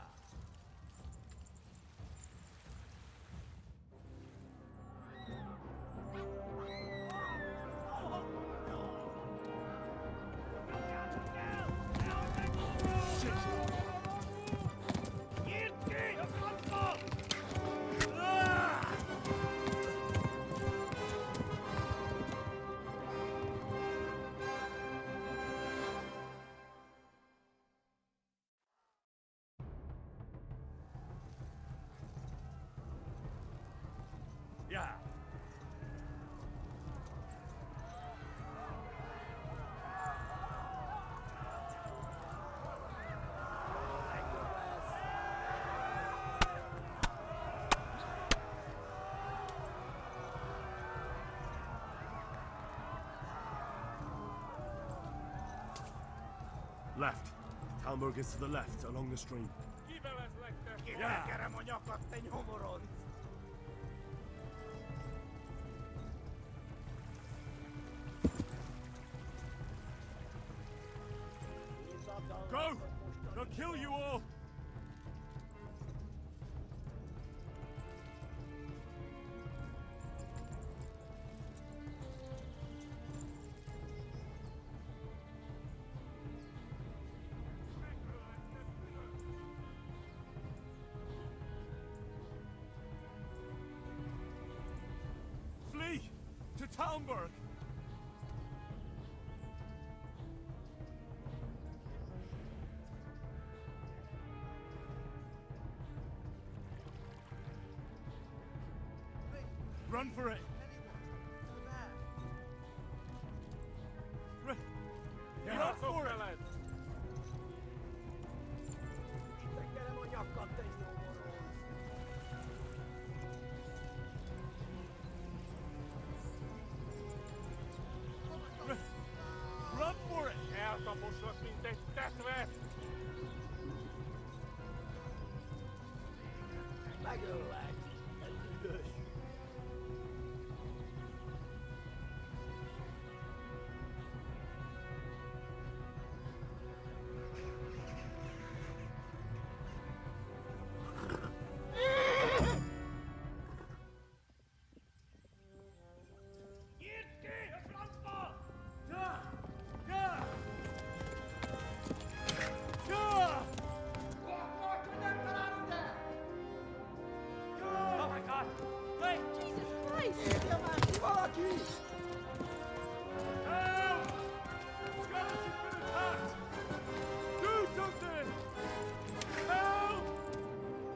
Yeah. Left. Talmberg is to the left, along the stream. Yeah. Go! They'll kill you all! Flee! To Talmberg! Run for it! Run for it! Run for it!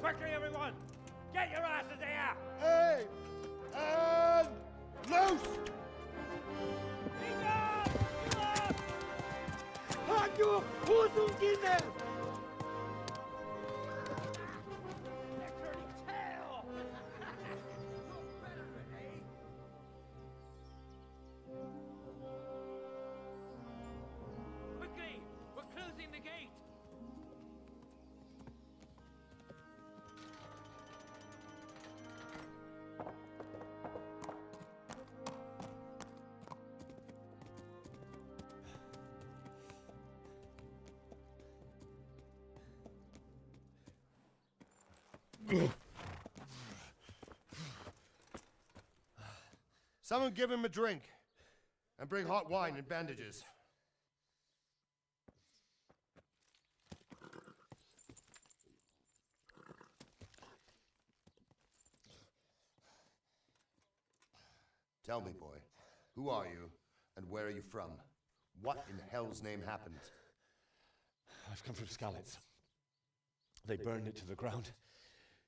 Quickly, everyone! Get your asses here! Hey! And loose! Hanyo! Huzungine! Quickly! We're closing the gate! Someone give him a drink. And bring hot wine and bandages. Tell me, boy, who are you and where are you from? What in hell's name happened? I've come from Skalitz. They burned it to the ground.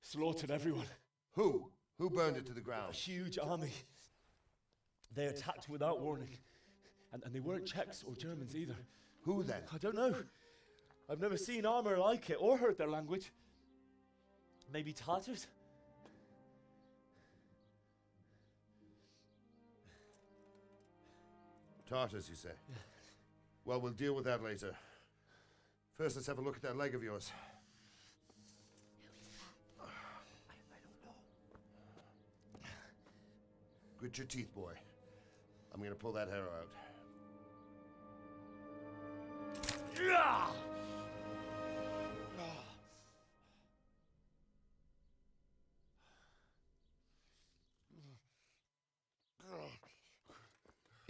Slaughtered everyone. Who? Who burned it to the ground? A huge army. They attacked without warning. And they weren't Czechs or Germans either. Who then? I don't know. I've never seen armor like it or heard their language. Maybe Tatars? Tartars, you say? Yeah. Well, we'll deal with that later. First, let's have a look at that leg of yours. Grit your teeth, boy. I'm gonna pull that arrow out.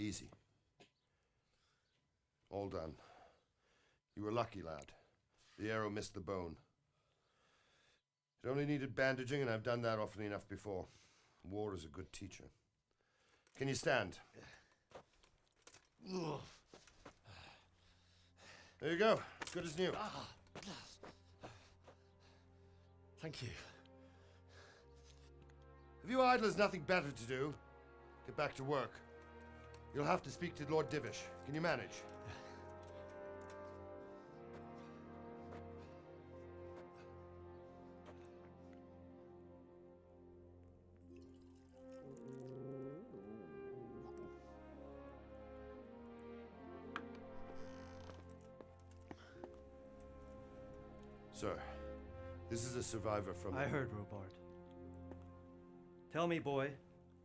Easy. All done. You were lucky, lad. The arrow missed the bone. It only needed bandaging, and I've done that often enough before. War is a good teacher. Can you stand? There you go. Good as new. Thank you. If you idlers nothing better to do, get back to work. You'll have to speak to Lord Divish. Can you manage? Sir, this is a survivor from... I heard, Robard. Tell me, boy,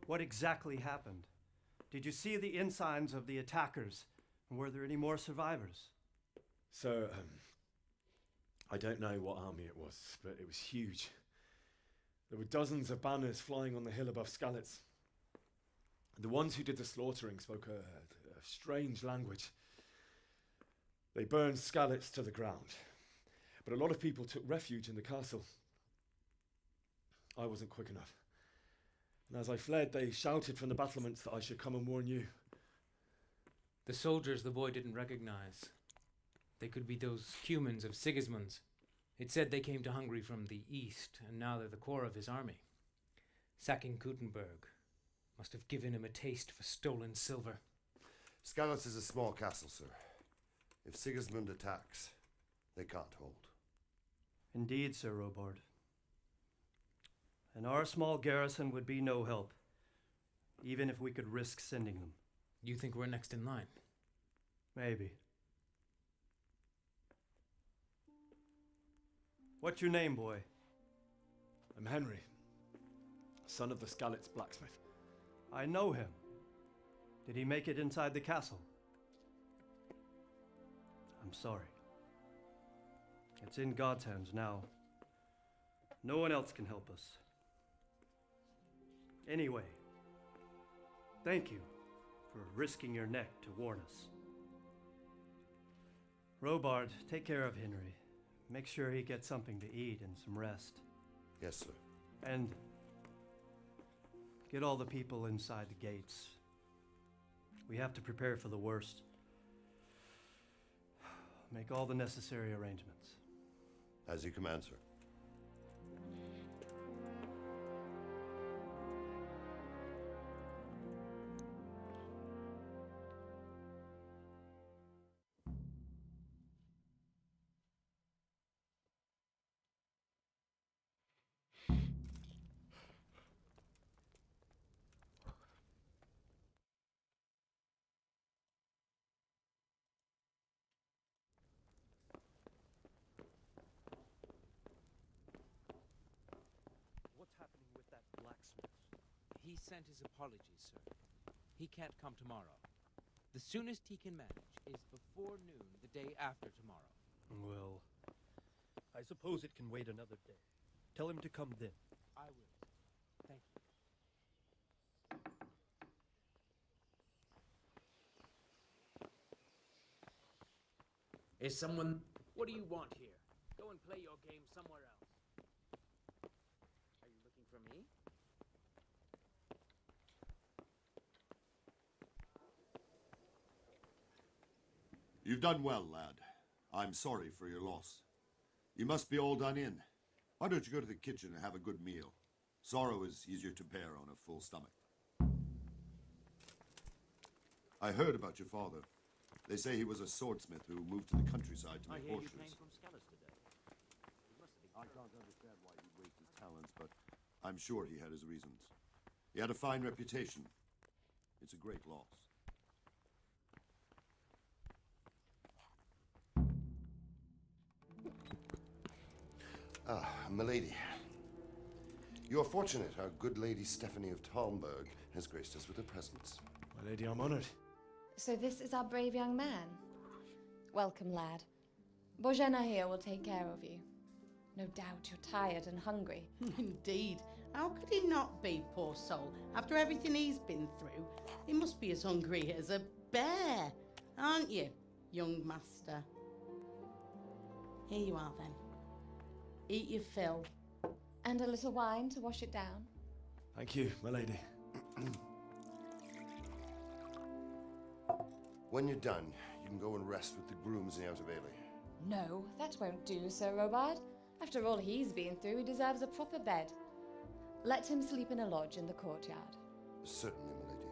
what exactly happened? Did you see the ensigns of the attackers? And were there any more survivors? So, I don't know what army it was, but it was huge. There were dozens of banners flying on the hill above Skalitz. The ones who did the slaughtering spoke a strange language. They burned Skalitz to the ground. But a lot of people took refuge in the castle. I wasn't quick enough. And as I fled, they shouted from the battlements that I should come and warn you. The soldiers the boy didn't recognize. They could be those humans of Sigismund's. It said they came to Hungary from the east, and now they're the core of his army. Sacking Gutenberg must have given him a taste for stolen silver. Skalitz is a small castle, sir. If Sigismund attacks, they can't hold. Indeed, Sir Robard. And our small garrison would be no help, even if we could risk sending them. You think we're next in line? Maybe. What's your name, boy? I'm Henry, son of the Skalitz blacksmith. I know him. Did he make it inside the castle? I'm sorry. It's in God's hands now. No one else can help us. Anyway, thank you for risking your neck to warn us. Robard, take care of Henry. Make sure he gets something to eat and some rest. Yes, sir. And get all the people inside the gates. We have to prepare for the worst. Make all the necessary arrangements. As you command, sir. He sent his apologies, sir. He can't come tomorrow. The soonest he can manage is before noon the day after tomorrow. Well, I suppose it can wait another day. Tell him to come then. I will. Thank you. Is someone... What do you want here? Go and play your game somewhere else. Are you looking for me? You've done well, lad. I'm sorry for your loss. You must be all done in. Why don't you go to the kitchen and have a good meal? Sorrow is easier to bear on a full stomach. I heard about your father. They say he was a swordsmith who moved to the countryside to make horseshoes. You came from Skalitz today. I can't understand why he'd waste his talents, but I'm sure he had his reasons. He had a fine reputation. It's a great loss. Ah, milady. You're fortunate our good lady Stephanie of Talmberg has graced us with her presence. My lady, I'm honored. So this is our brave young man. Welcome, lad. Bozhena here will take care of you. No doubt you're tired and hungry. Indeed. How could he not be, poor soul? After everything he's been through, he must be as hungry as a bear, aren't you, young master? Here you are, then. Eat your fill. And a little wine to wash it down. Thank you, my lady. When you're done, you can go and rest with the grooms in the Outer Bailey. No, that won't do, Sir Robard. After all he's been through, he deserves a proper bed. Let him sleep in a lodge in the courtyard. Certainly, my lady.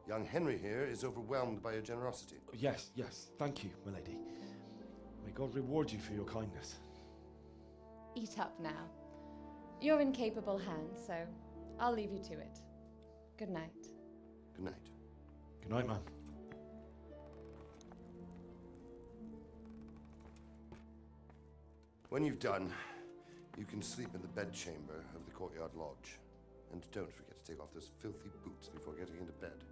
Young Henry here is overwhelmed by your generosity. Yes, yes, thank you, my lady. May God reward you for your kindness. Eat up now. You're in capable hands, so I'll leave you to it. Good night. Good night. Good night, ma'am. When you've done, you can sleep in the bedchamber of the courtyard lodge. And don't forget to take off those filthy boots before getting into bed.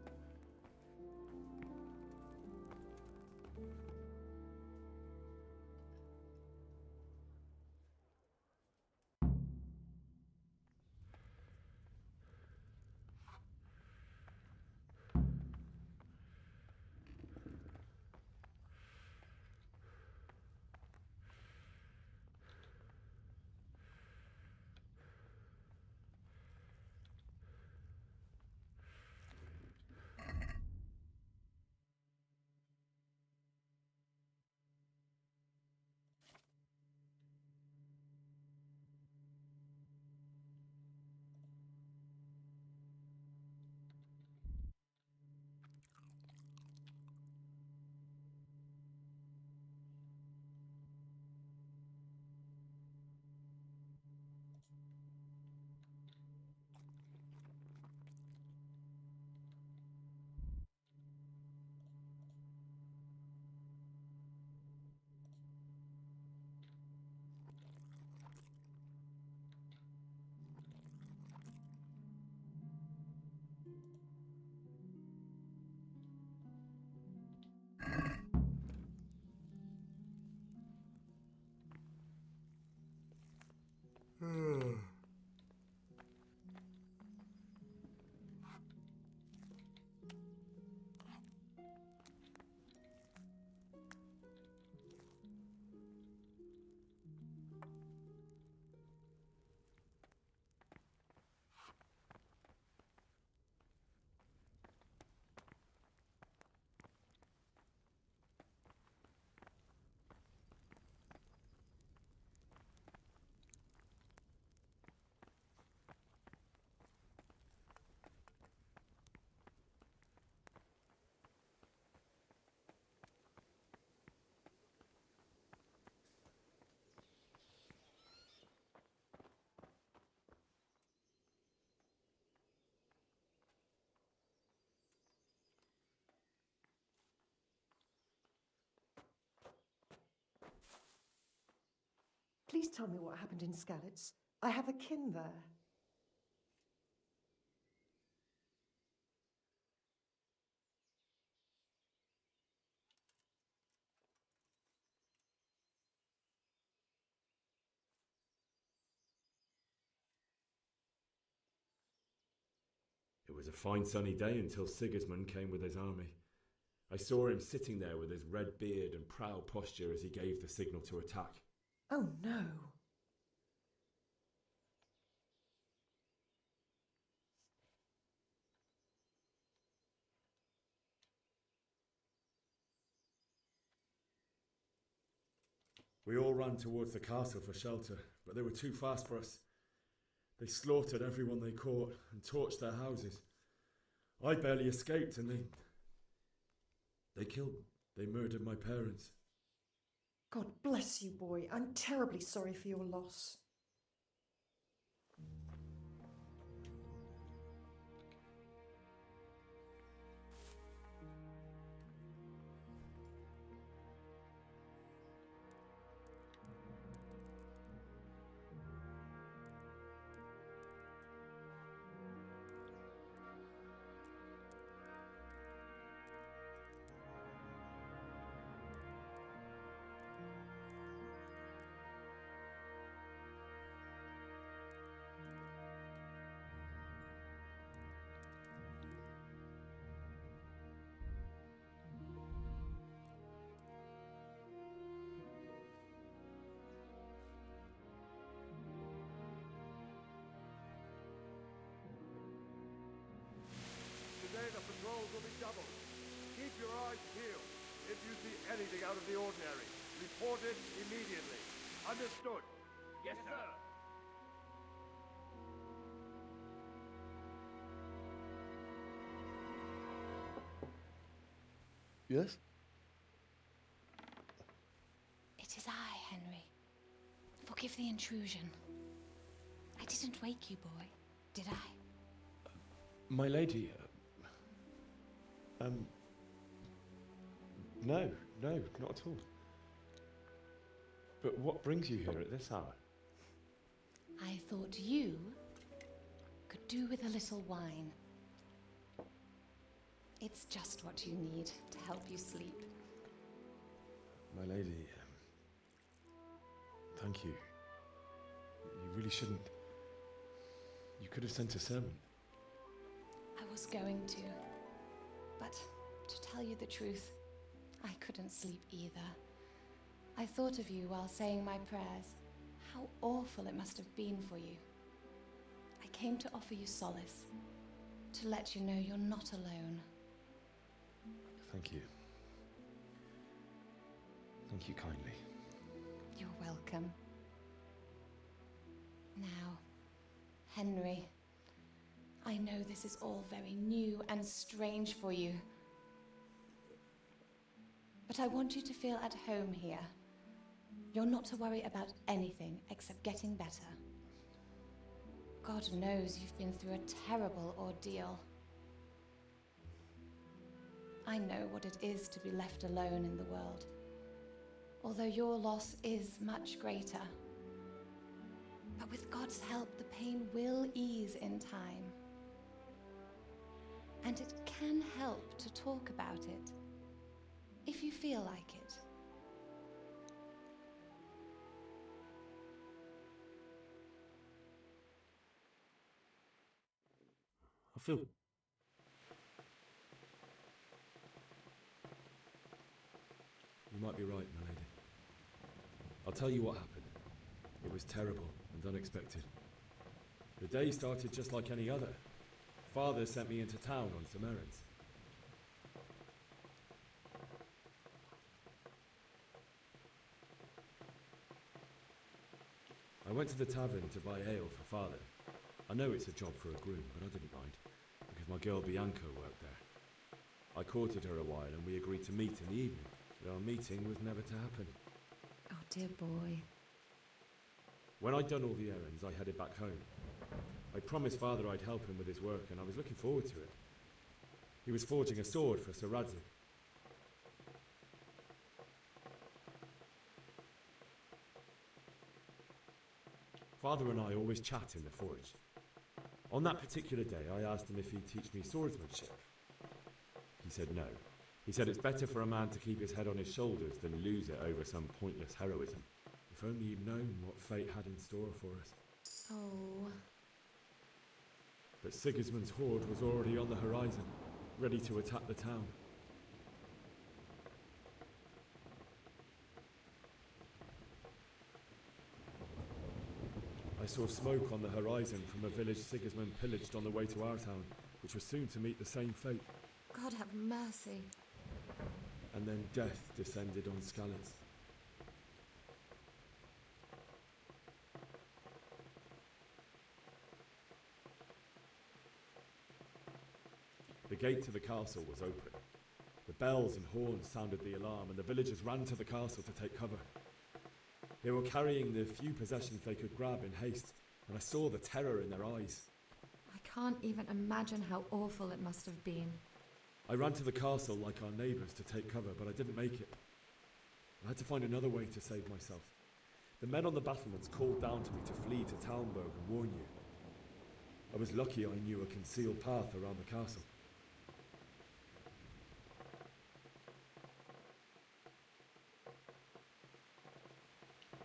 Please tell me what happened in Skalitz. I have a kin there. It was a fine sunny day until Sigismund came with his army. I saw him sitting there with his red beard and proud posture as he gave the signal to attack. Oh no. We all ran towards the castle for shelter, but they were too fast for us. They slaughtered everyone they caught and torched their houses. I barely escaped and they murdered my parents. God bless you, boy. I'm terribly sorry for your loss. shield. If you see anything out of the ordinary, report it immediately. Understood? Yes, sir. Yes? It is I, Henry. Forgive the intrusion. I didn't wake you, boy, did I? My lady, no, not at all. But what brings you here at this hour? I thought you could do with a little wine. It's just what you need to help you sleep. My lady, thank you. You really shouldn't. You could have sent a sermon. I was going to, but to tell you the truth, I couldn't sleep either. I thought of you while saying my prayers. How awful it must have been for you. I came to offer you solace, to let you know you're not alone. Thank you. Thank you kindly. You're welcome. Now, Henry, I know this is all very new and strange for you, but I want you to feel at home here. You're not to worry about anything except getting better. God knows you've been through a terrible ordeal. I know what it is to be left alone in the world, although your loss is much greater. But with God's help, the pain will ease in time. And it can help to talk about it, if you feel like it. I feel... You might be right, my lady. I'll tell you what happened. It was terrible and unexpected. The day started just like any other. Father sent me into town on some errands. I went to the tavern to buy ale for Father. I know it's a job for a groom, but I didn't mind, because my girl Bianca worked there. I courted her a while and we agreed to meet in the evening, but our meeting was never to happen. Oh, dear boy. When I'd done all the errands, I headed back home. I promised Father I'd help him with his work, and I was looking forward to it. He was forging a sword for Sir Radzig. Father and I always chat in the forge. On that particular day, I asked him if he'd teach me swordsmanship. He said no. He said it's better for a man to keep his head on his shoulders than lose it over some pointless heroism. If only he'd known what fate had in store for us. Oh. But Sigismund's horde was already on the horizon, ready to attack the town. I saw smoke on the horizon from a village Sigismund pillaged on the way to our town, which was soon to meet the same fate. God have mercy. And then death descended on Skalitz. The gate to the castle was open. The bells and horns sounded the alarm, and the villagers ran to the castle to take cover. They were carrying the few possessions they could grab in haste, and I saw the terror in their eyes. I can't even imagine how awful it must have been. I ran to the castle like our neighbours to take cover, but I didn't make it. I had to find another way to save myself. The men on the battlements called down to me to flee to Talmberg and warn you. I was lucky I knew a concealed path around the castle.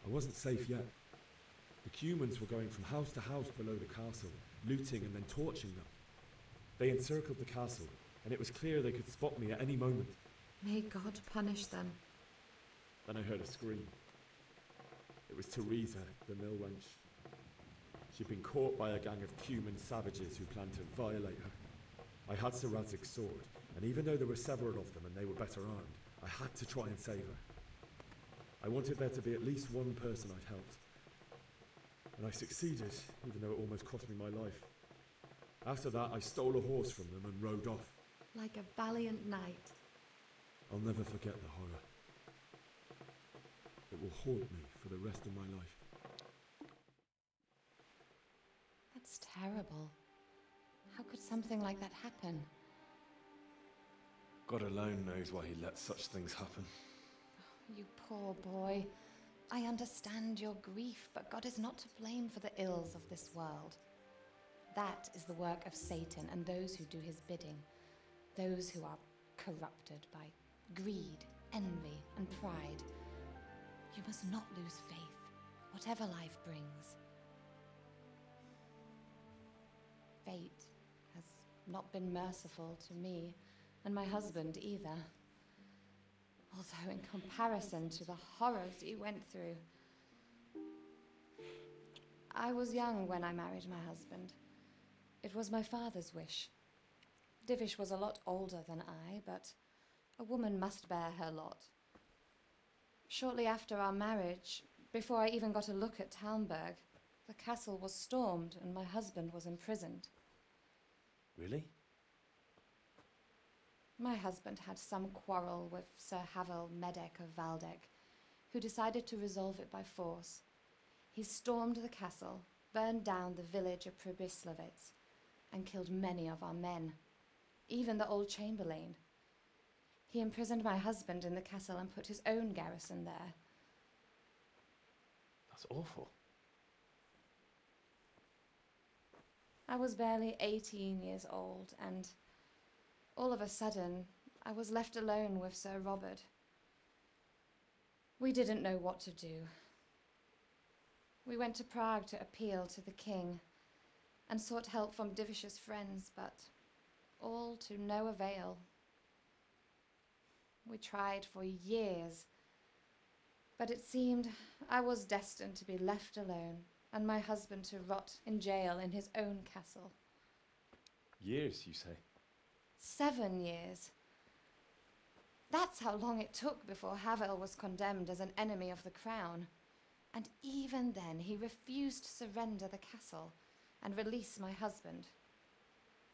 I wasn't safe yet. The Cumans were going from house to house below the castle, looting and then torching them. They encircled the castle, and it was clear they could spot me at any moment. May God punish them. Then I heard a scream. It was Teresa, the mill wench. She'd been caught by a gang of Cuman savages who planned to violate her. I had Sir Radzig's sword, And even though there were several of them and they were better armed, I had to try and save her. I wanted there to be at least one person I'd helped. And I succeeded, even though it almost cost me my life. After that, I stole a horse from them and rode off. Like a valiant knight. I'll never forget the horror. It will haunt me for the rest of my life. That's terrible. How could something like that happen? God alone knows why he lets such things happen. You poor boy. I understand your grief, but God is not to blame for the ills of this world. That is the work of Satan and those who do his bidding. Those who are corrupted by greed, envy, and pride. You must not lose faith, whatever life brings. Fate has not been merciful to me, and my husband either. Although in comparison to the horrors you went through. I was young when I married my husband. It was my father's wish. Divish was a lot older than I, but a woman must bear her lot. Shortly after our marriage, before I even got a look at Talmberg, the castle was stormed and my husband was imprisoned. Really? My husband had some quarrel with Sir Havel Medek of Valdek, who decided to resolve it by force. He stormed the castle, burned down the village of Pribyslavitz, and killed many of our men, even the old chamberlain. He imprisoned my husband in the castle and put his own garrison there. That's awful. I was barely 18 years old, and all of a sudden, I was left alone with Sir Robert. We didn't know what to do. We went to Prague to appeal to the king and sought help from Divish's friends, but all to no avail. We tried for years, but it seemed I was destined to be left alone and my husband to rot in jail in his own castle. Years, you say? 7 years. That's how long it took before Havel was condemned as an enemy of the crown. And even then, he refused to surrender the castle and release my husband.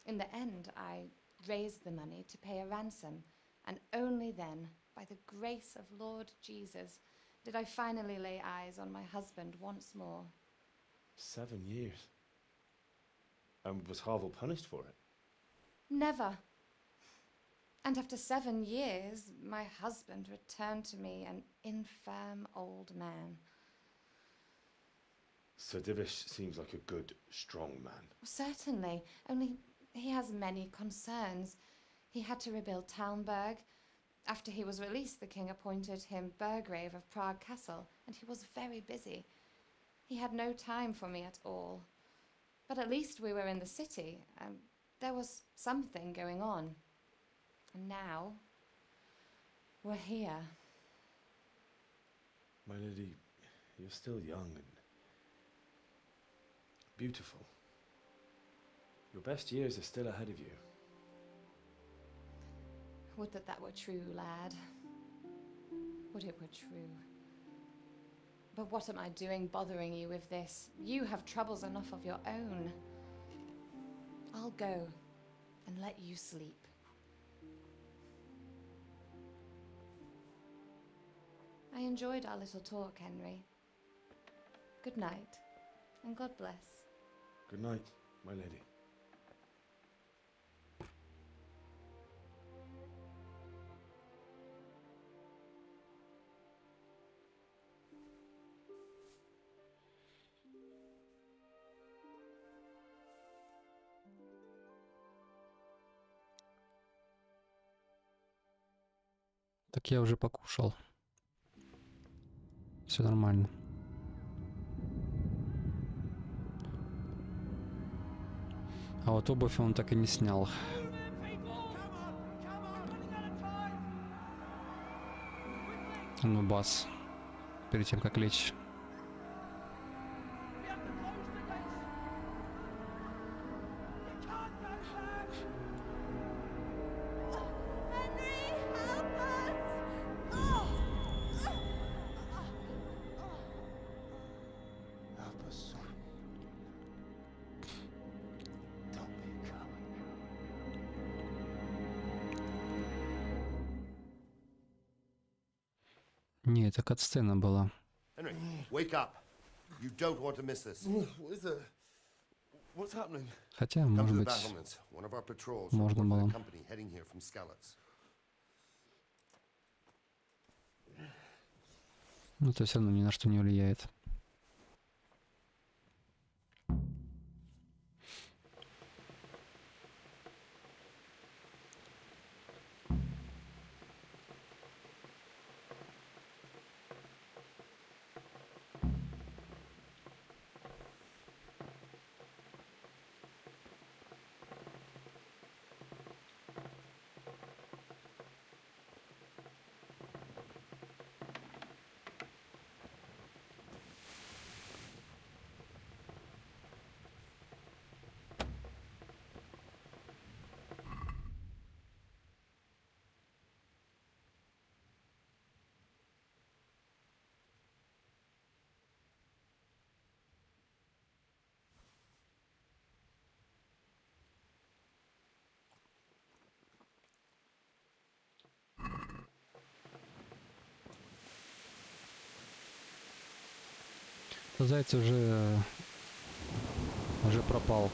In the end, I raised the money to pay a ransom, and only then, by the grace of Lord Jesus, did I finally lay eyes on my husband once more. 7 years? And was Havel punished for it? Never. And after 7 years, my husband returned to me an infirm old man. Sir Divish seems like a good, strong man. Certainly, only he has many concerns. He had to rebuild Talmberg. After he was released, the king appointed him Burgrave of Prague Castle, and he was very busy. He had no time for me at all. But at least we were in the city, and there was something going on. And now, we're here. My lady, you're still young and beautiful. Your best years are still ahead of you. Would that were true, lad. Would it were true. But what am I doing bothering you with this? You have troubles enough of your own. I'll go and let you sleep. I enjoyed our little talk, Henry. Good night, and God bless. Good night, my lady. Так я уже покушал. Все нормально. А вот обувь он так и не снял. Ну, бас. Перед тем, как лечь. Не, это катсцена была. Henry, wake up. You don't want to miss this. What is it? What's happening? Хотя, Come может to the быть, battlements. One of our patrols можно reported было. a company heading here from Skalitz. Ну, это все равно ни на что не влияет. Заяц уже пропал.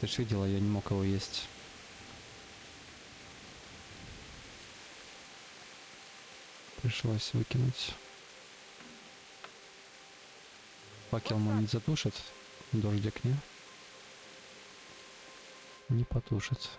Ты ж видела, я не мог его есть. Пришлось выкинуть. Факел мой не затушит. Дождик не потушит.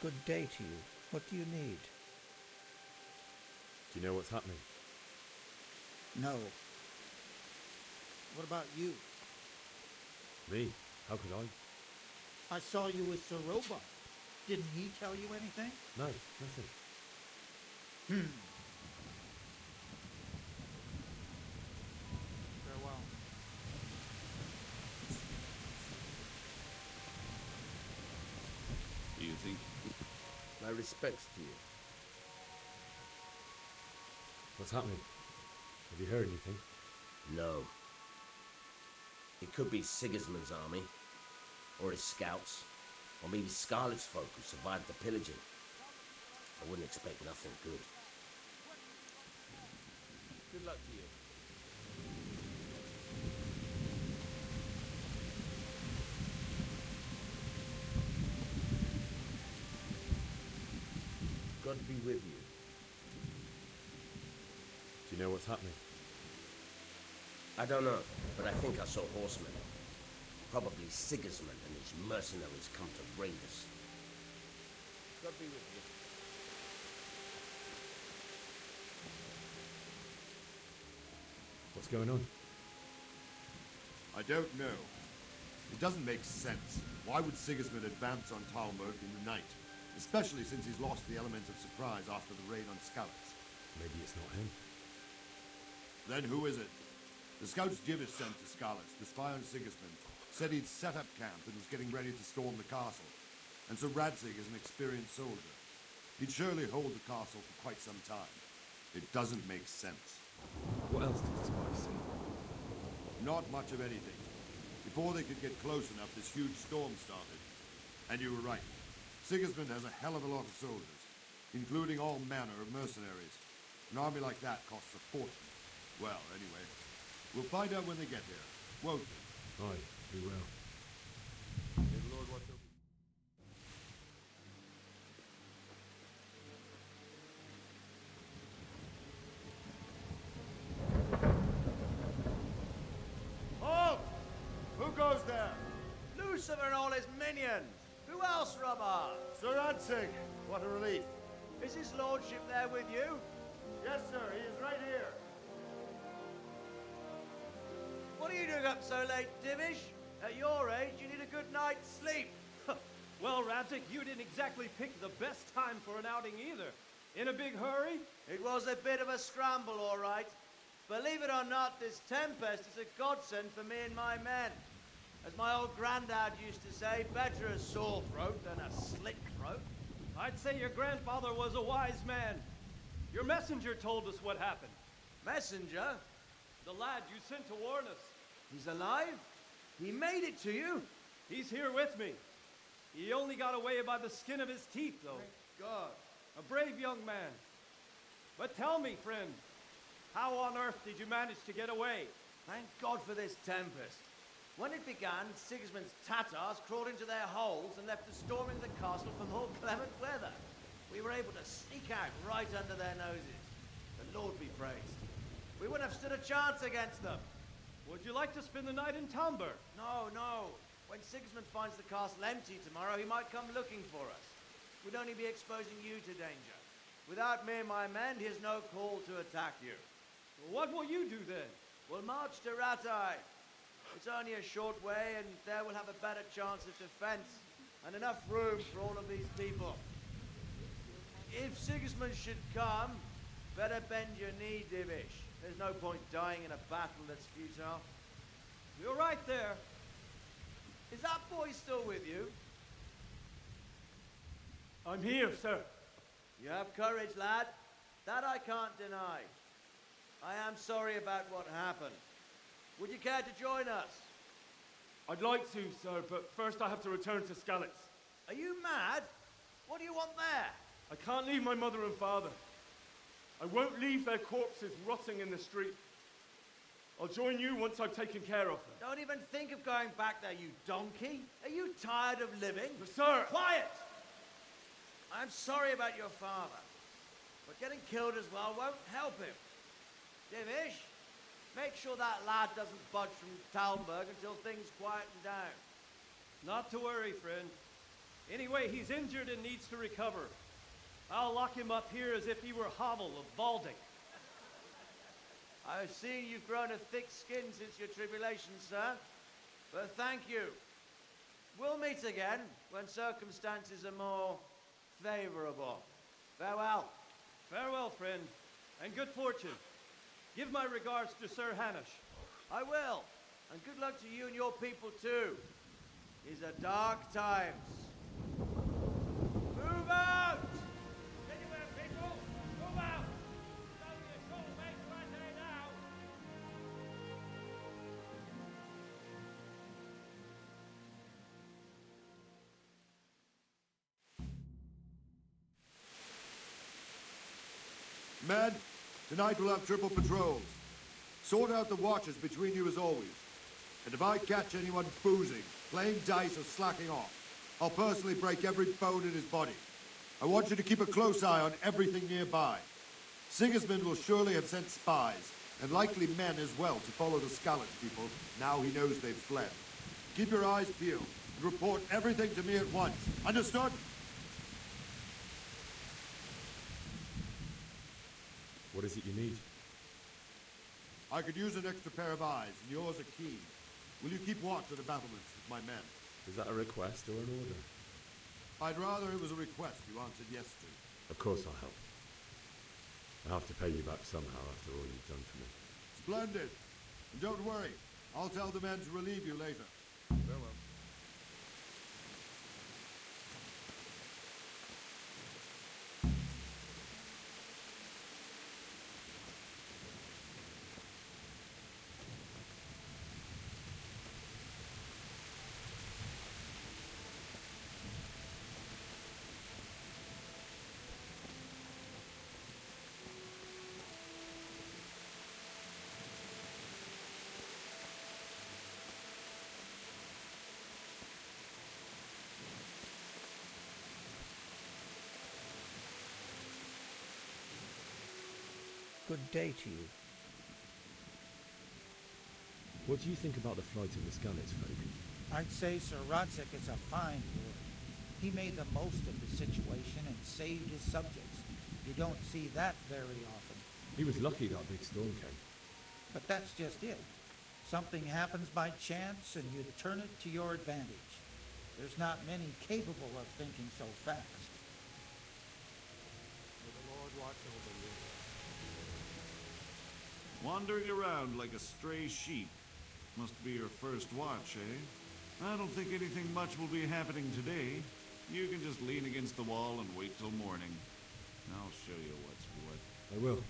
Good day to you. What do you need? Do you know what's happening? No. What about you? Me? How could I? I saw you with Sir Robot. Didn't he tell you anything? No, nothing. Farewell. Do you think? My respects to you. What's happening? Have you heard anything? No. It could be Sigismund's army, or his scouts, or maybe Scarlet's folk who survived the pillaging. I wouldn't expect nothing good. Good luck to you. God be with you. Do you know what's happening? I don't know, but I think I saw horsemen. Probably Sigismund and his mercenaries come to raid us. God be with you. What's going on? I don't know. It doesn't make sense. Why would Sigismund advance on Talmud in the night? Especially since he's lost the element of surprise after the raid on Skalitz. Maybe it's not him. Then who is it? The scouts Jivish sent to Skalitz to spy on Sigismund said he'd set up camp and was getting ready to storm the castle. And so Radzig is an experienced soldier. He'd surely hold the castle for quite some time. It doesn't make sense. What else did the spies see? Not much of anything. Before they could get close enough, this huge storm started. And you were right. Sigismund has a hell of a lot of soldiers, including all manner of mercenaries. An army like that costs a fortune. Well, anyway, we'll find out when they get here, won't we? Aye, we will. May the Lord watch over you. Halt! Who goes there? Lucifer and all his minions! Who else, Rubber? Sir Radzig! What a relief. Is his lordship there with you? Yes, sir, he is right here. What are you doing up so late, Divish? At your age, you need a good night's sleep. Well, Radzig, you didn't exactly pick the best time for an outing either. In a big hurry? It was a bit of a scramble, all right. Believe it or not, this tempest is a godsend for me and my men. As my old granddad used to say, better a sore throat than a slit throat. I'd say your grandfather was a wise man. Your messenger told us what happened. Messenger? The lad you sent to warn us. He's alive? He made it to you? He's here with me. He only got away by the skin of his teeth, though. Thank God. A brave young man. But tell me, friend, how on earth did you manage to get away? Thank God for this tempest. When it began, Sigismund's Tatars crawled into their holes and left us storming the castle for more clement weather. We were able to sneak out right under their noses. The Lord be praised. We wouldn't have stood a chance against them. Would you like to spend the night in Talmberg? No, no. When Sigismund finds the castle empty tomorrow, he might come looking for us. We'd only be exposing you to danger. Without me and my men, he has no call to attack you. What will you do then? We'll march to Ratai. It's only a short way, and there we'll have a better chance of defense and enough room for all of these people. If Sigismund should come, better bend your knee, Divish. There's no point dying in a battle that's futile. You're right there. Is that boy still with you? I'm here, sir. You have courage, lad. That I can't deny. I am sorry about what happened. Would you care to join us? I'd like to, sir, but first I have to return to Skalitz. Are you mad? What do you want there? I can't leave my mother and father. I won't leave their corpses rotting in the street. I'll join you once I've taken care of them. Don't even think of going back there, you donkey. Are you tired of living? But sir! Quiet! I'm sorry about your father, but getting killed as well won't help him. Divish, make sure that lad doesn't budge from Talmberg until things quieten down. Not to worry, friend. Anyway, he's injured and needs to recover. I'll lock him up here as if he were Hovel of Balding. I've seen you've grown a thick skin since your tribulation, sir. But thank you. We'll meet again when circumstances are more favorable. Farewell. Farewell, friend, and good fortune. Give my regards to Sir Hanush. I will. And good luck to you and your people, too. These are dark times. Move out! Anywhere, people! Move out! It's only a short way to Ratai now! Men, tonight we'll have triple patrols. Sort out the watches between you as always. And if I catch anyone boozing, playing dice or slacking off, I'll personally break every bone in his body. I want you to keep a close eye on everything nearby. Sigismund will surely have sent spies, and likely men as well, to follow the Skalitz people now he knows they've fled. Keep your eyes peeled and report everything to me at once. Understood? What is it you need? I could use an extra pair of eyes, and yours are keen. Will you keep watch of the battlements with my men? Is that a request or an order? I'd rather it was a request you answered yes to. Of course I'll help. I have to pay you back somehow after all you've done for me. Splendid. And don't worry, I'll tell the men to relieve you later. Farewell. Good day to you. What do you think about the flight of the Skalitz folk? I'd say Sir Rodzik is a fine lord. He made the most of the situation and saved his subjects. You don't see that very often. He was lucky that big storm came. But that's just it. Something happens by chance and you turn it to your advantage. There's not many capable of thinking so fast. May the Lord over you. Wandering around like a stray sheep. Must be your first watch, eh? I don't think anything much will be happening today. You can just lean against the wall and wait till morning. I'll show you what's what. I will.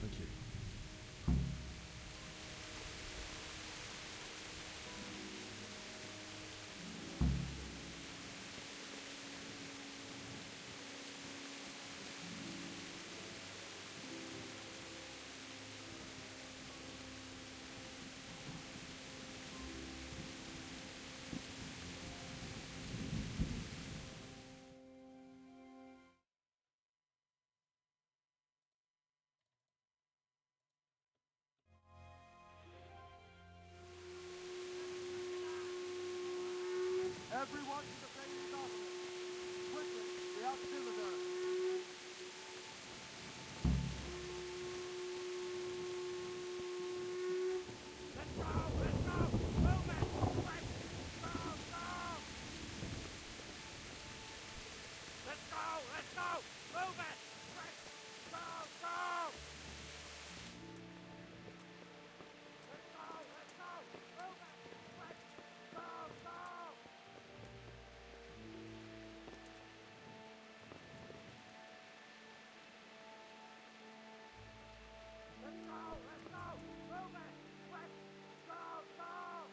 Thank you. Everyone to the training office. Quickly, we have Deliverance. Let's go! Let's go! Move it! Quick! Go! Go! Let's go! Let's go! Move it! Quick! Go! Go! Let's go! Let's go! Move it! Quick! Go! Go!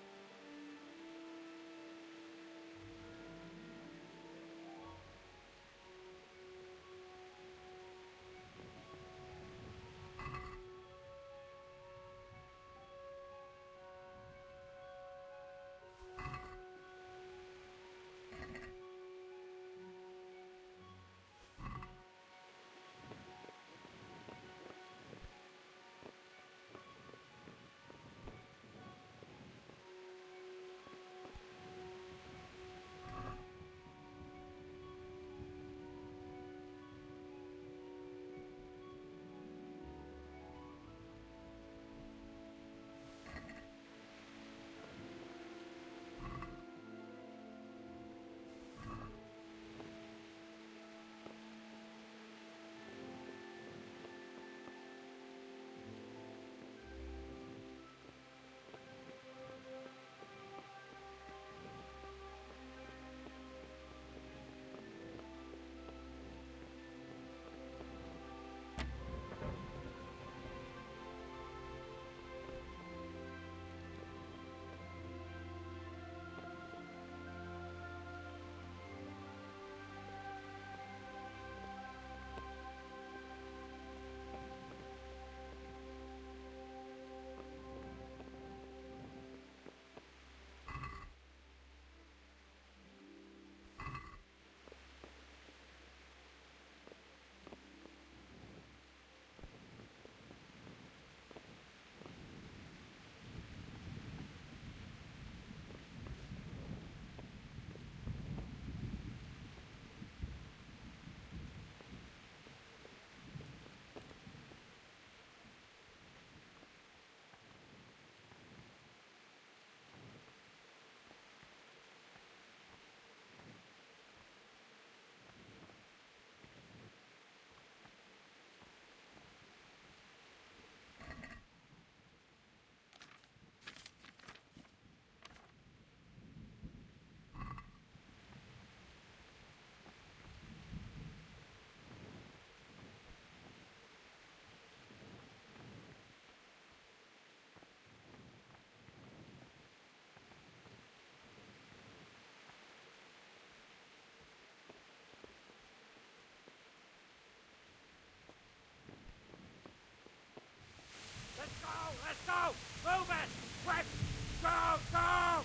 Let's go! Let's go! Move it! Quick! Go! Go! Let's go! Let's go! Move it! Quick! Go! Go!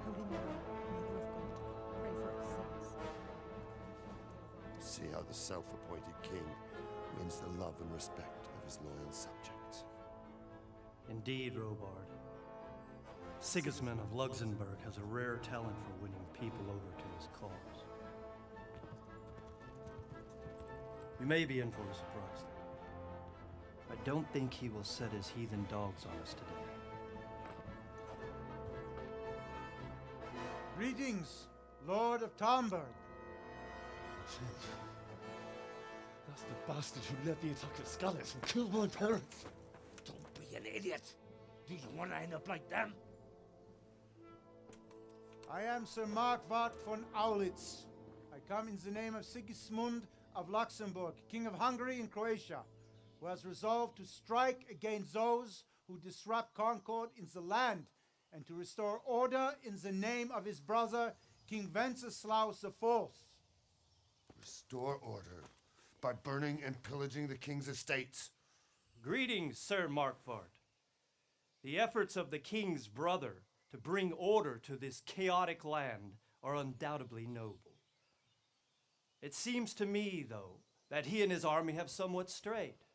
Holy Mary, Mother of God, see how the self-appointed king wins the love and respect of his loyal subjects. Indeed, Robard. Sigismund of Luxembourg has a rare talent for winning people over to his cause. You may be in for a surprise. I don't think he will set his heathen dogs on us today. Greetings, Lord of Talmberg. That's the bastard who led the attack at Skalitz and killed my parents. Don't be an idiot. Do you want to end up like them? I am Sir Markvart von Aulitz. I come in the name of Sigismund of Luxembourg, King of Hungary and Croatia, who has resolved to strike against those who disrupt concord in the land and to restore order in the name of his brother, King Wenceslaus IV. Restore order by burning and pillaging the king's estates. Greetings, Sir Markvart. The efforts of the king's brother to bring order to this chaotic land are undoubtedly noble. It seems to me, though, that he and his army have somewhat strayed.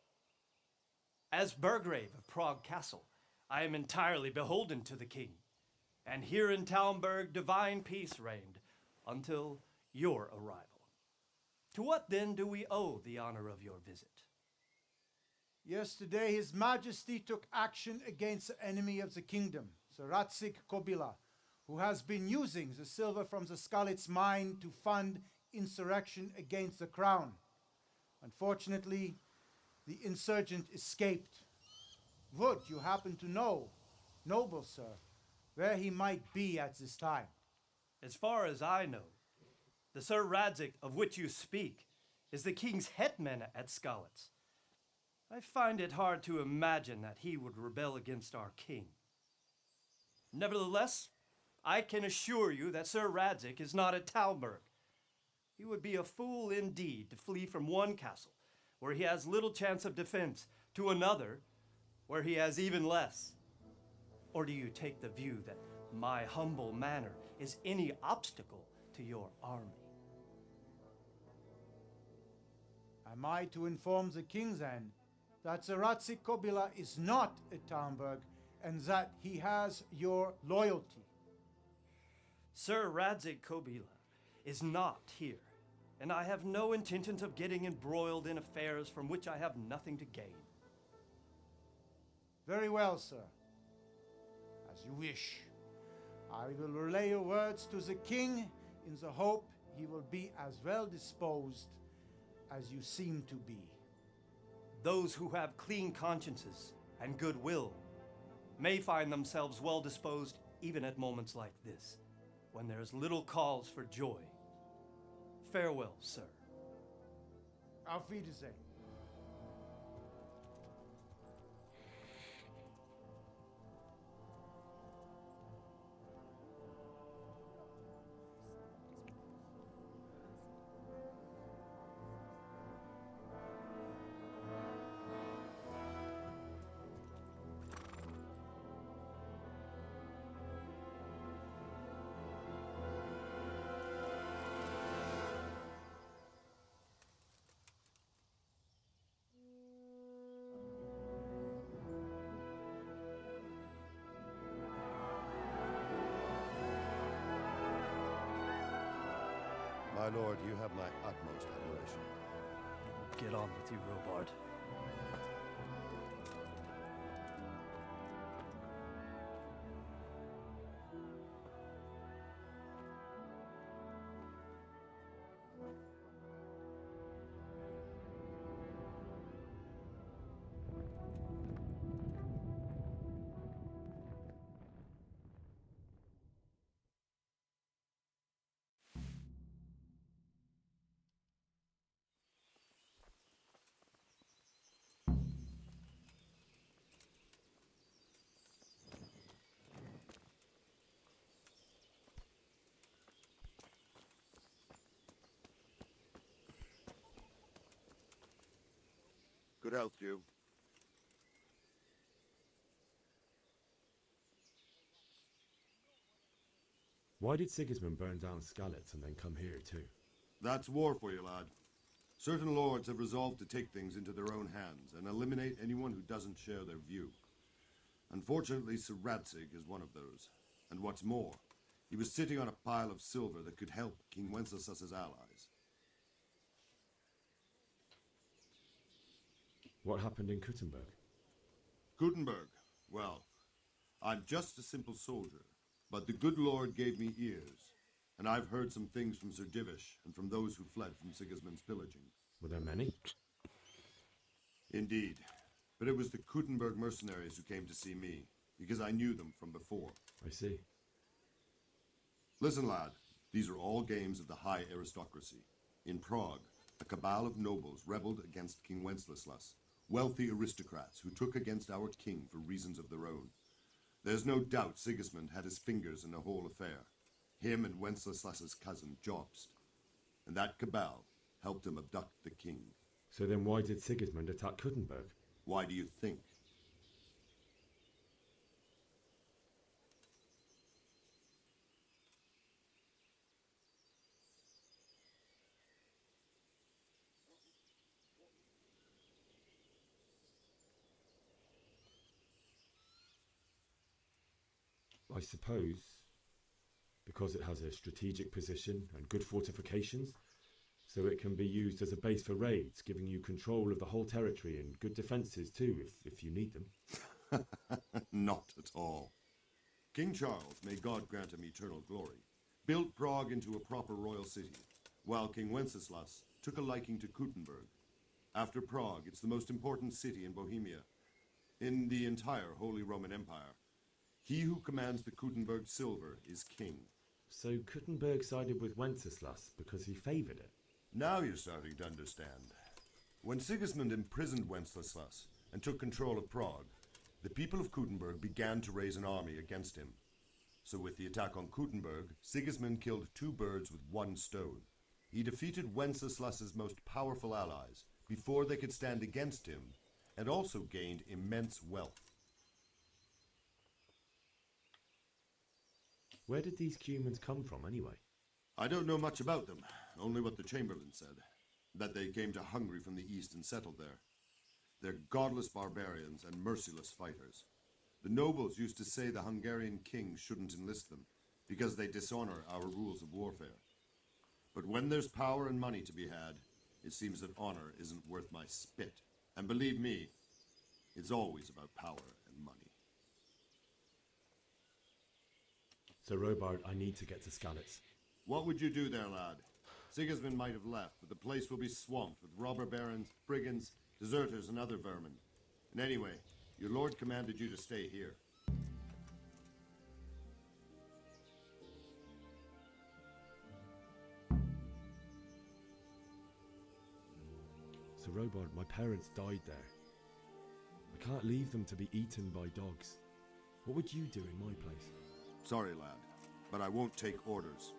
As Burgrave of Prague Castle, I am entirely beholden to the king, and here in Talmberg divine peace reigned until your arrival. To what then do we owe the honor of your visit? Yesterday, His Majesty took action against the enemy of the kingdom, Sir Ratzik Kobila, who has been using the silver from the Skalitz mine to fund insurrection against the crown. Unfortunately, the insurgent escaped. Would you happen to know, noble sir, where he might be at this time? As far as I know, the Sir Radzik of which you speak is the king's hetman at Skalitz. I find it hard to imagine that he would rebel against our king. Nevertheless, I can assure you that Sir Radzik is not at Talmberg. He would be a fool indeed to flee from one castle, where he has little chance of defense, to another, where he has even less. Or do you take the view that my humble manner is any obstacle to your army? Am I to inform the king then that Sir Ratzik Kobila is not at Talmberg and that he has your loyalty? Sir Radzik Kobila is not here, and I have no intentions of getting embroiled in affairs from which I have nothing to gain. Very well, sir. As you wish. I will relay your words to the king in the hope he will be as well disposed as you seem to be. Those who have clean consciences and goodwill may find themselves well disposed even at moments like this, when there is little cause for joy. Farewell, sir. Auf Wiedersehen. My lord, you have my utmost admiration. Get on with you, Robard. Good health to you. Why did Sigismund burn down Skalitz and then come here too? That's war for you, lad. Certain lords have resolved to take things into their own hands and eliminate anyone who doesn't share their view. Unfortunately, Sir Radzig is one of those. And what's more, he was sitting on a pile of silver that could help King Wenceslas's allies. What happened in Kuttenberg? Kuttenberg? Well, I'm just a simple soldier, but the good Lord gave me ears, and I've heard some things from Sir Divish and from those who fled from Sigismund's pillaging. Were there many? Indeed, but it was the Kuttenberg mercenaries who came to see me, because I knew them from before. I see. Listen, lad, these are all games of the high aristocracy. In Prague, a cabal of nobles rebelled against King Wenceslas, wealthy aristocrats who took against our king for reasons of their own. There's no doubt Sigismund had his fingers in the whole affair. Him and Wenceslas's cousin, Jobst. And that cabal helped him abduct the king. So then why did Sigismund attack Kuttenberg? Why do you think? I suppose because it has a strategic position and good fortifications, so it can be used as a base for raids, giving you control of the whole territory and good defences too, if you need them. Not at all. King Charles, may God grant him eternal glory, built Prague into a proper royal city, while King Wenceslas took a liking to Kuttenberg. After Prague, it's the most important city in Bohemia, in the entire Holy Roman Empire. He who commands the Kuttenberg silver is king. So Kuttenberg sided with Wenceslas because he favoured it? Now you're starting to understand. When Sigismund imprisoned Wenceslas and took control of Prague, the people of Kuttenberg began to raise an army against him. So with the attack on Kuttenberg, Sigismund killed 2 birds with 1 stone. He defeated Wenceslas's most powerful allies before they could stand against him, and also gained immense wealth. Where did these Cumans come from anyway? I don't know much about them, only what the Chamberlain said, that they came to Hungary from the east and settled there. They're godless barbarians and merciless fighters. The nobles used to say the Hungarian king shouldn't enlist them, because they dishonor our rules of warfare. But when there's power and money to be had, it seems that honor isn't worth my spit. And believe me, it's always about power and money. So Robard, I need to get to Skalitz. What would you do there, lad? Sigismund might have left, but the place will be swamped with robber barons, brigands, deserters, and other vermin. And anyway, your lord commanded you to stay here. So Robard, my parents died there. I can't leave them to be eaten by dogs. What would you do in my place? Sorry, lad, but I won't take orders.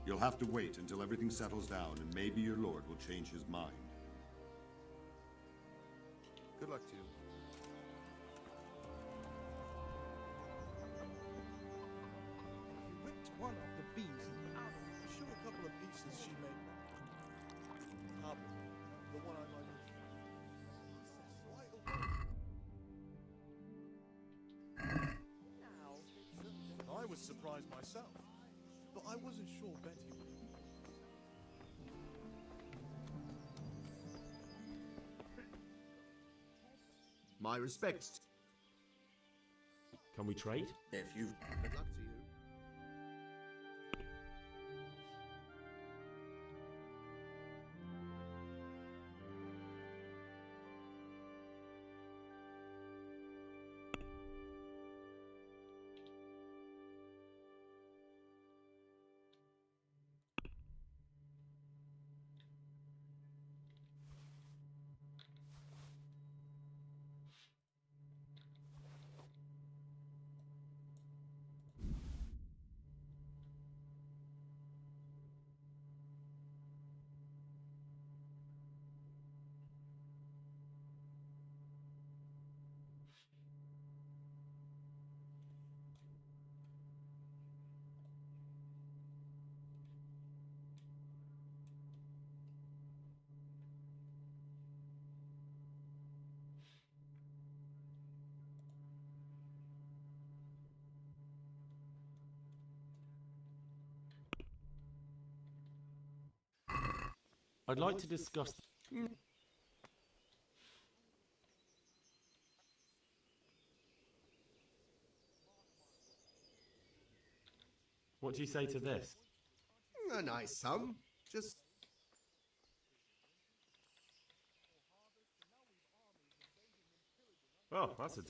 You'll have to wait until everything settles down, and maybe your lord will change his mind. Good luck to you. He ripped one of the bees out. Show a couple of pieces she made. The one I like. I was surprised myself, but I wasn't sure Betty would. My respects. Can we trade? If you've... Good luck to you. I'd like to discuss... What do you say to this? A nice sum. Just... Oh, that's a...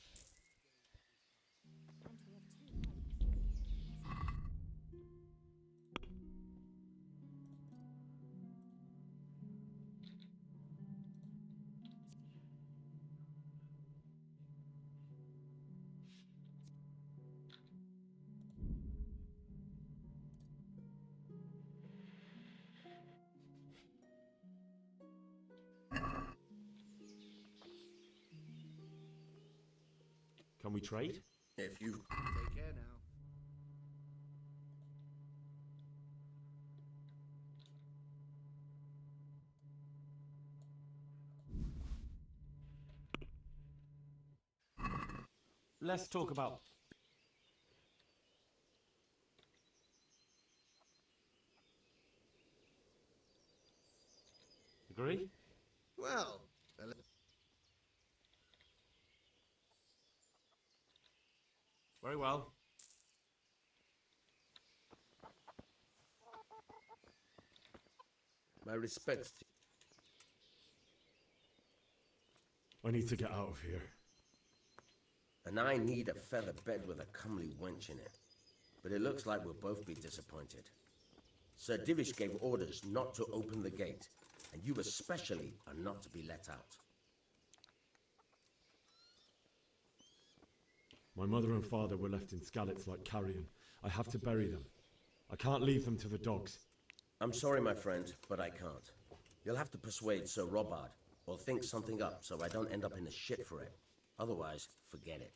Can we trade? If you... Take care now. Let's talk about... Agree? Well, very well. My respects to I need to get out of here. And I need a feather bed with a comely wench in it. But it looks like we'll both be disappointed. Sir Divish gave orders not to open the gate, and you especially are not to be let out. My mother and father were left in Skalitz like carrion. I have to bury them. I can't leave them to the dogs. I'm sorry, my friend, but I can't. You'll have to persuade Sir Robard, or think something up so I don't end up in the shit for it. Otherwise, forget it.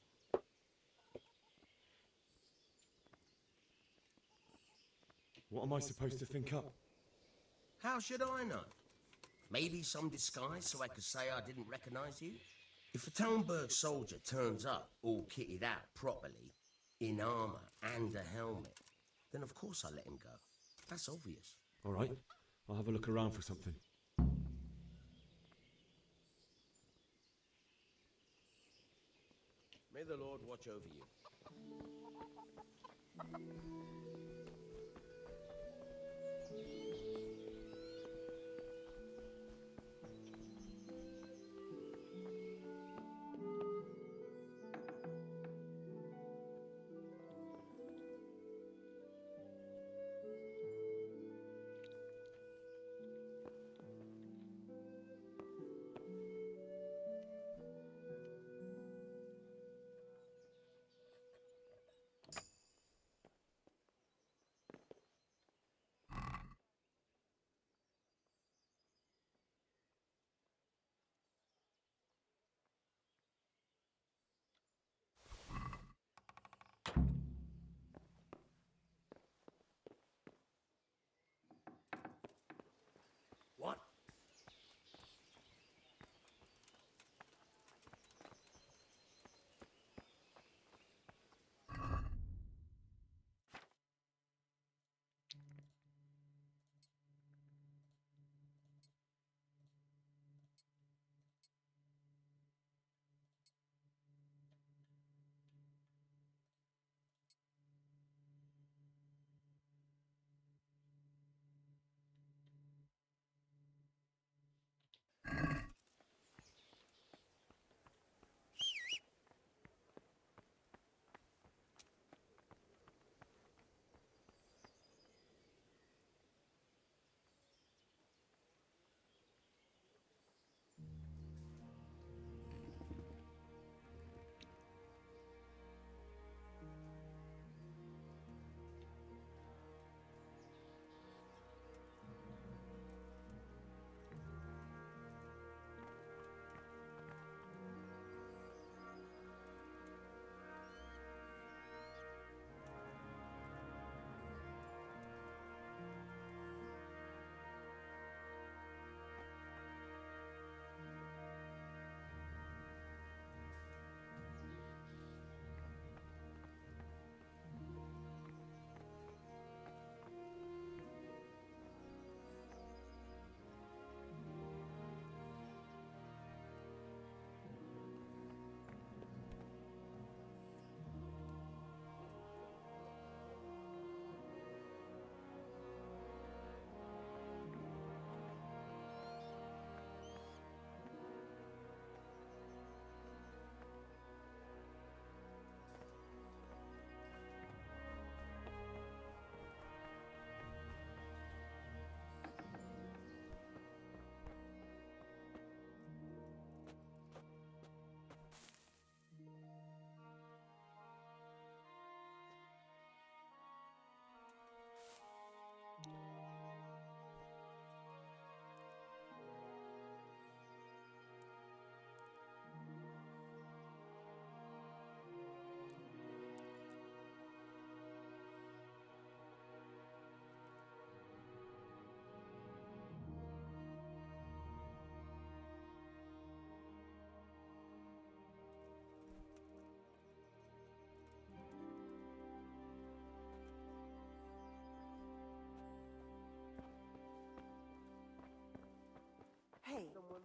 What am I supposed to think up? How should I know? Maybe some disguise so I could say I didn't recognize you? If a Talmberg soldier turns up all kitted out properly, in armor and a helmet, then of course I'll let him go. That's obvious. All right, I'll have a look around for something. May the Lord watch over you.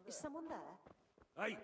Is someone there? Hey!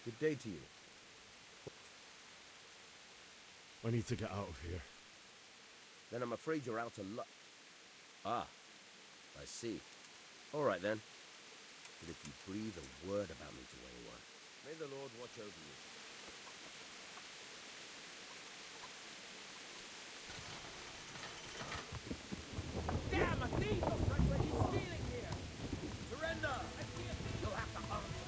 Good day to you. I need to get out of here. Then I'm afraid you're out of luck. Ah, I see. All right then. But if you breathe a word about me to anyone, may the Lord watch over you. Damn, a thief! He's stealing here! Surrender! You'll have to answer.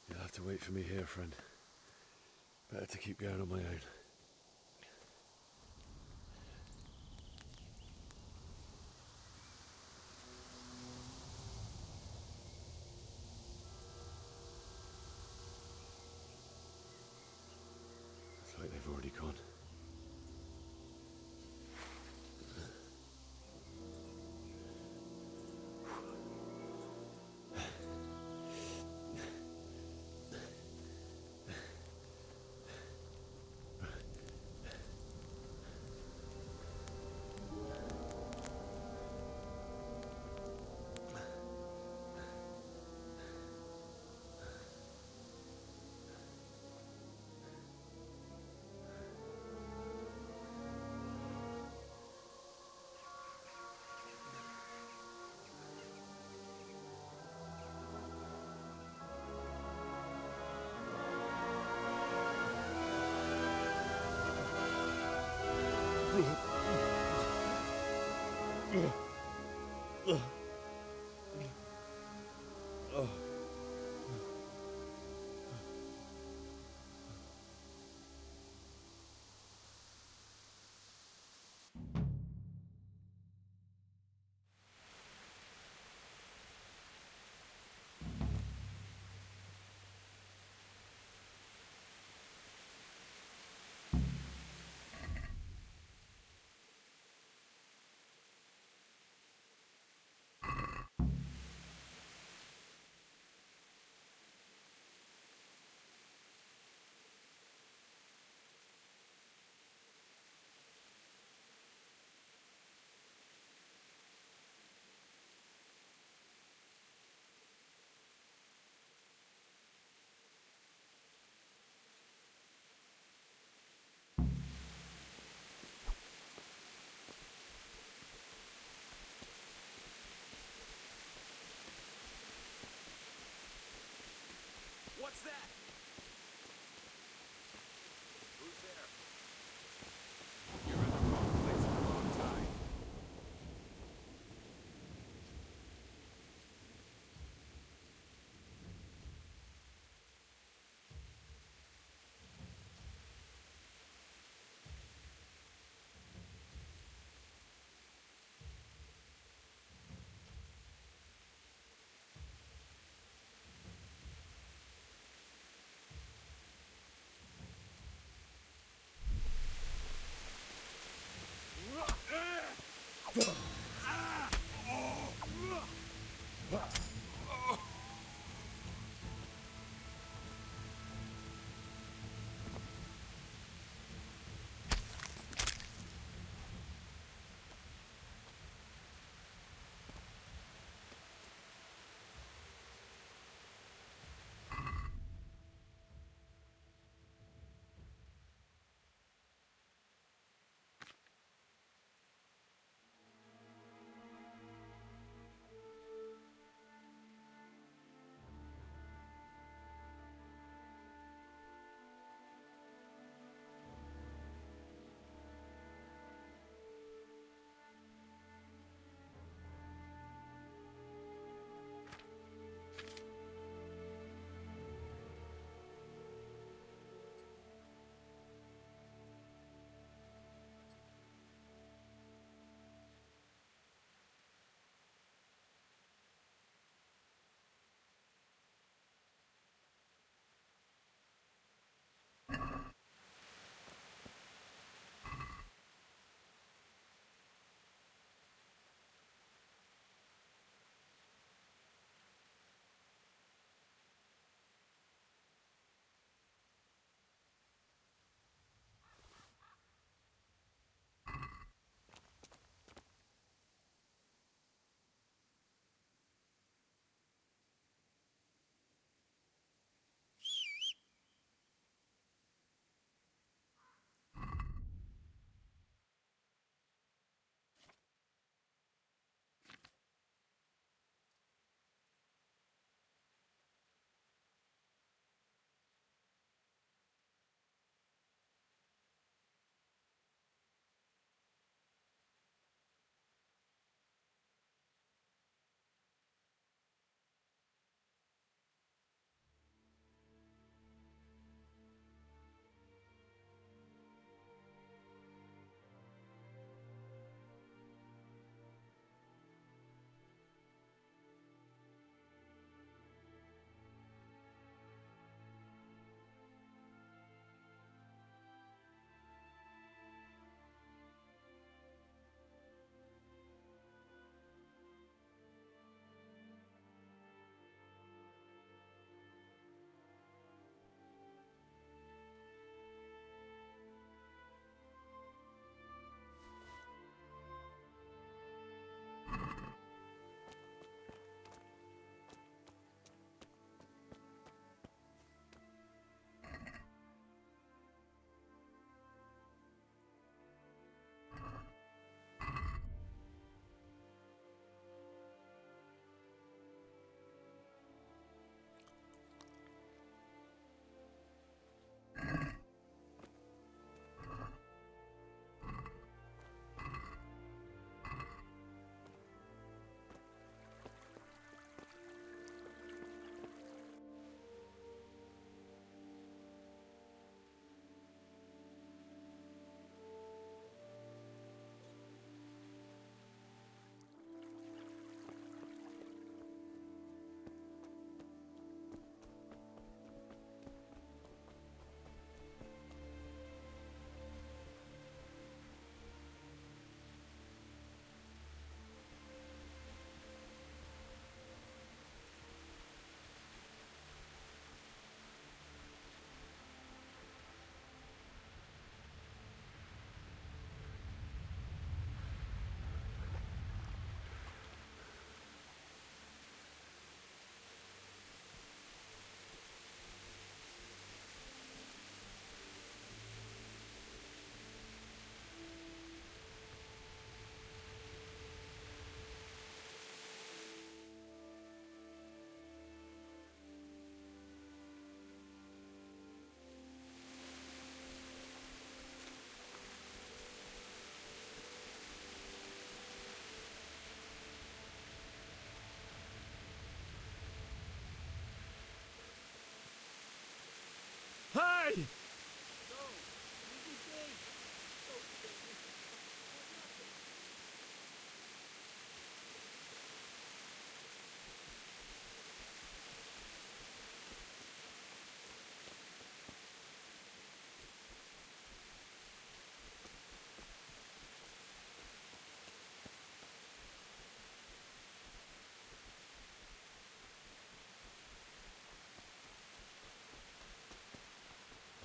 You'll have to wait for me here, friend. Better to keep going on my own. It's like they've already gone.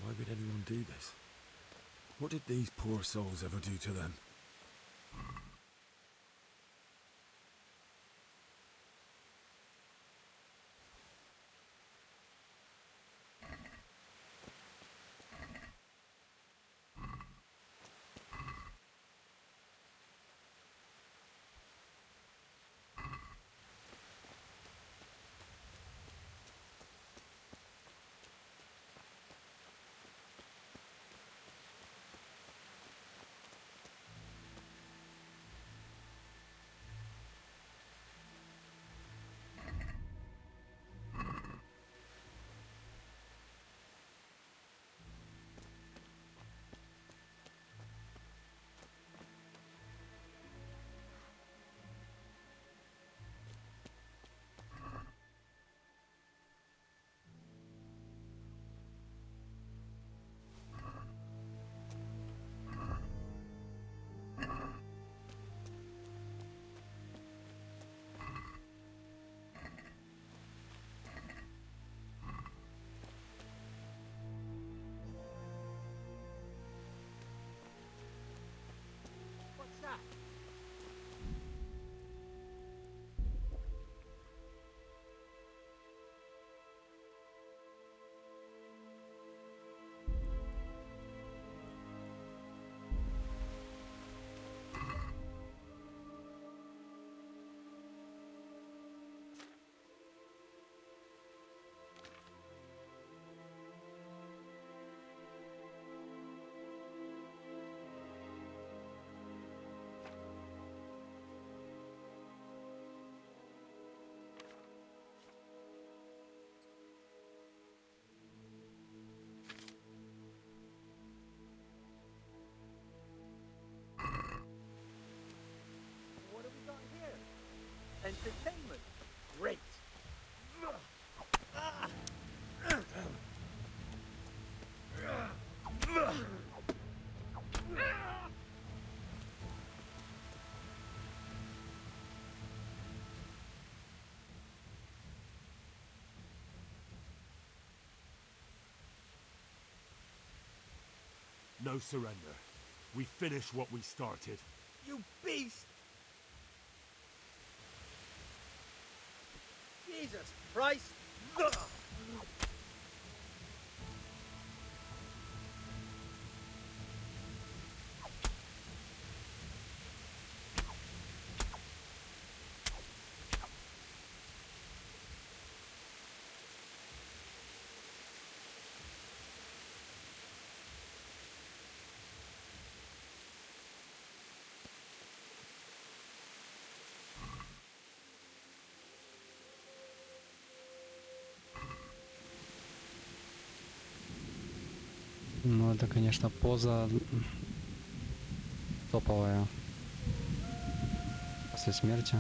Why would anyone do this? What did these poor souls ever do to them? What's that? What have we got here? Entertainment. Great. No surrender. We finish what we started. You beast! Jesus Christ! Ну, это, конечно, поза топовая. После смерти.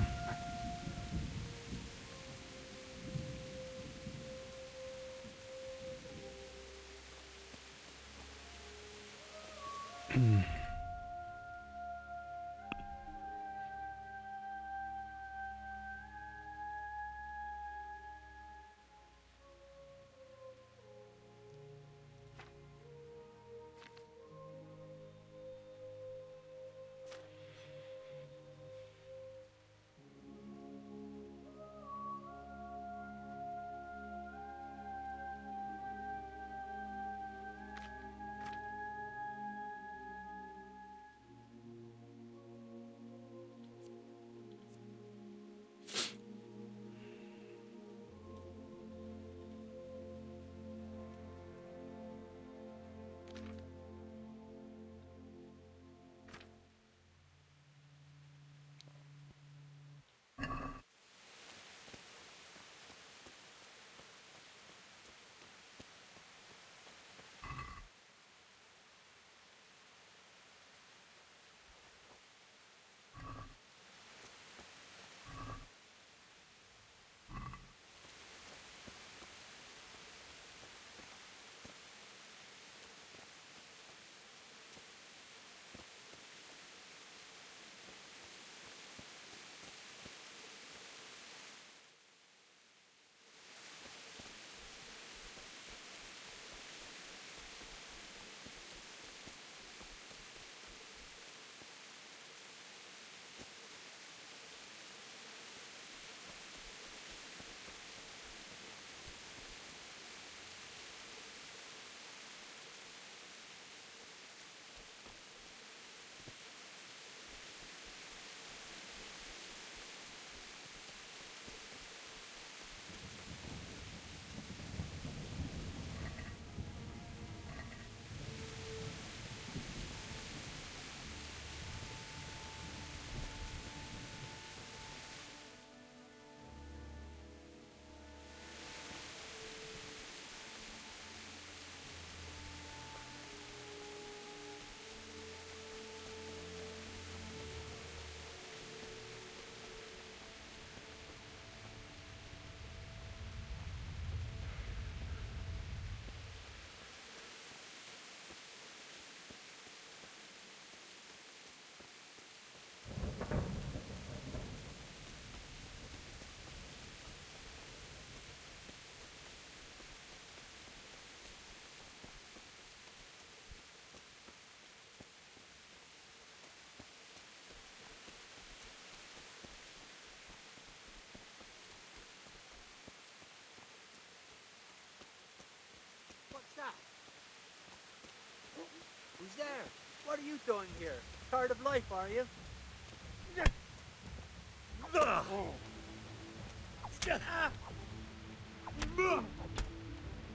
Who's there? What are you doing here? Tired of life, are you?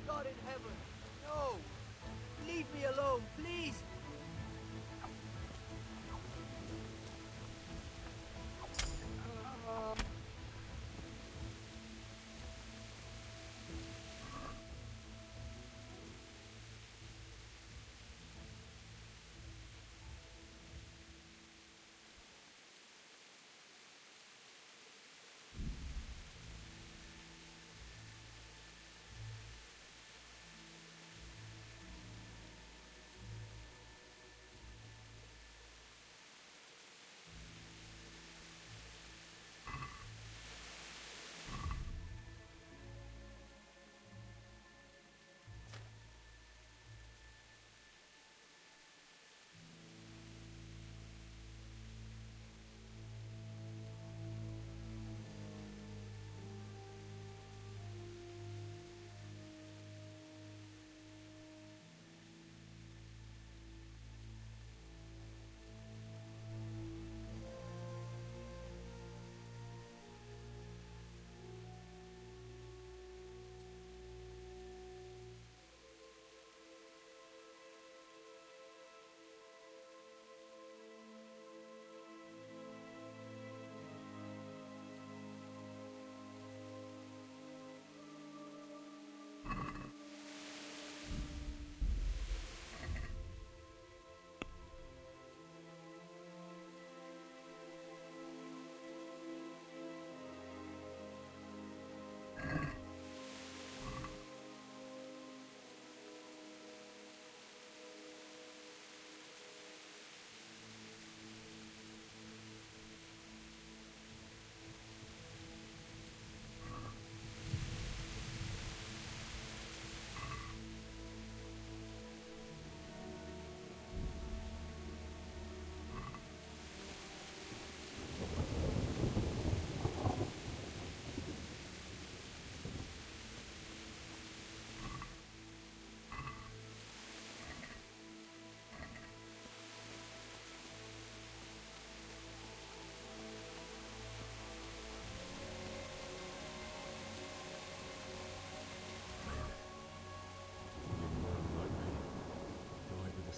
God in heaven, no! Leave me alone, please!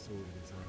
sword in his hand.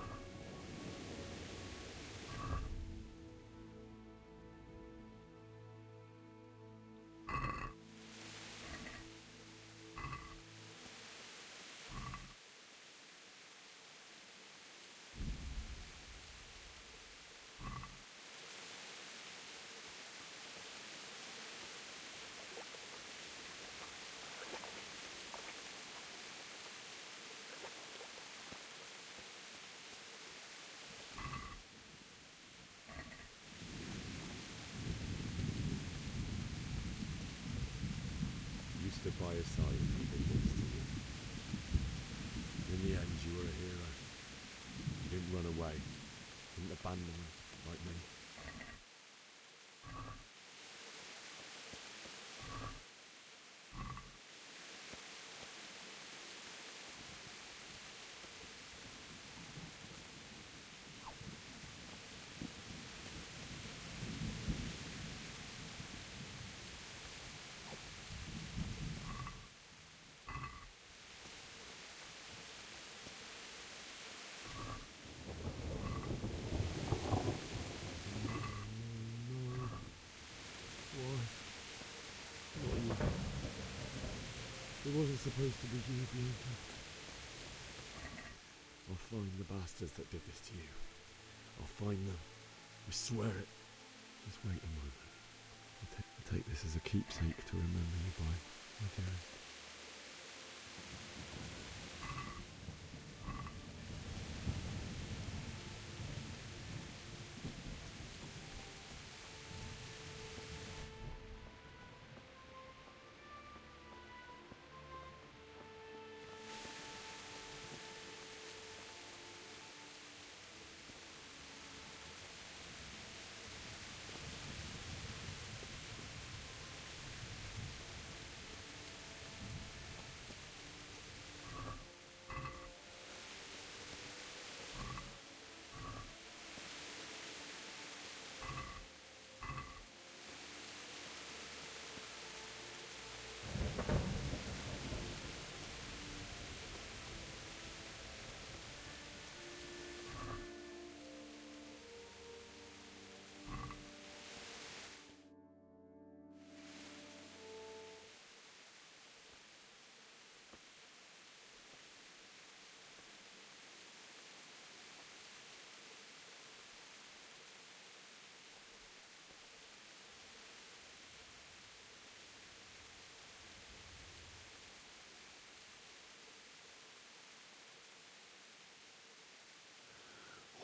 Stood by his side and he did this to you. In the end, you were a hero. You didn't run away. You didn't abandon him like me. It wasn't supposed to be you, Bianca. I'll find the bastards that did this to you. I'll find them. I swear it. Just wait a moment. I'll take this as a keepsake to remember you by, my dearest.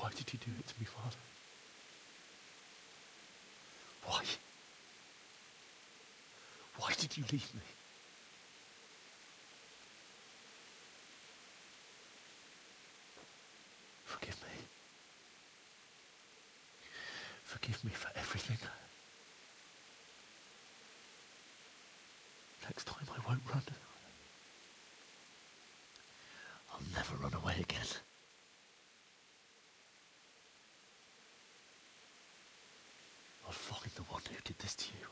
Why did you do it to me, Father? Why? Why did you leave me? Forgive me. Forgive me for everything. Next time I won't run. I'll never run away again. I'll find the one who did this to you.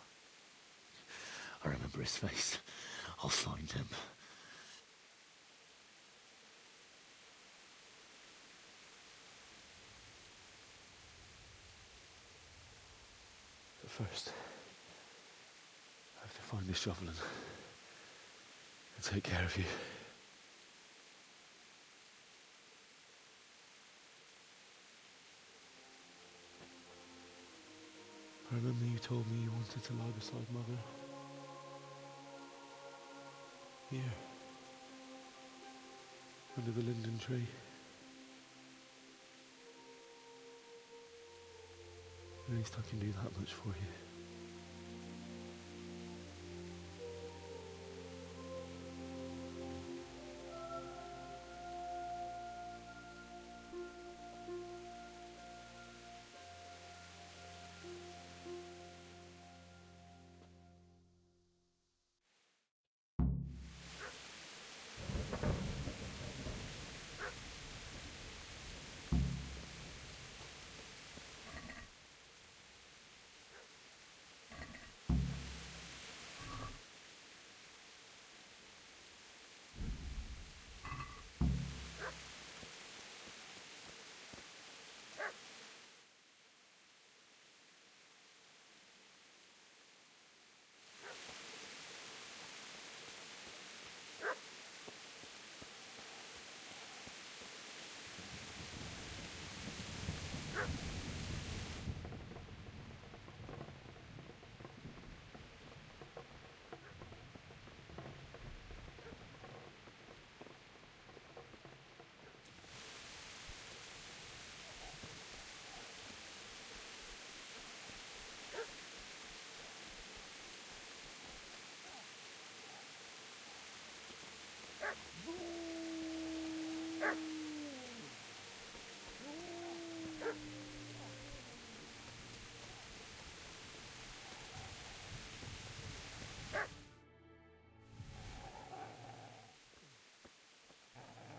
I remember his face. I'll find him. But first, I have to find this shovel and take care of you. I remember you told me you wanted to lie beside Mother. Here. Under the linden tree. At least I can do that much for you.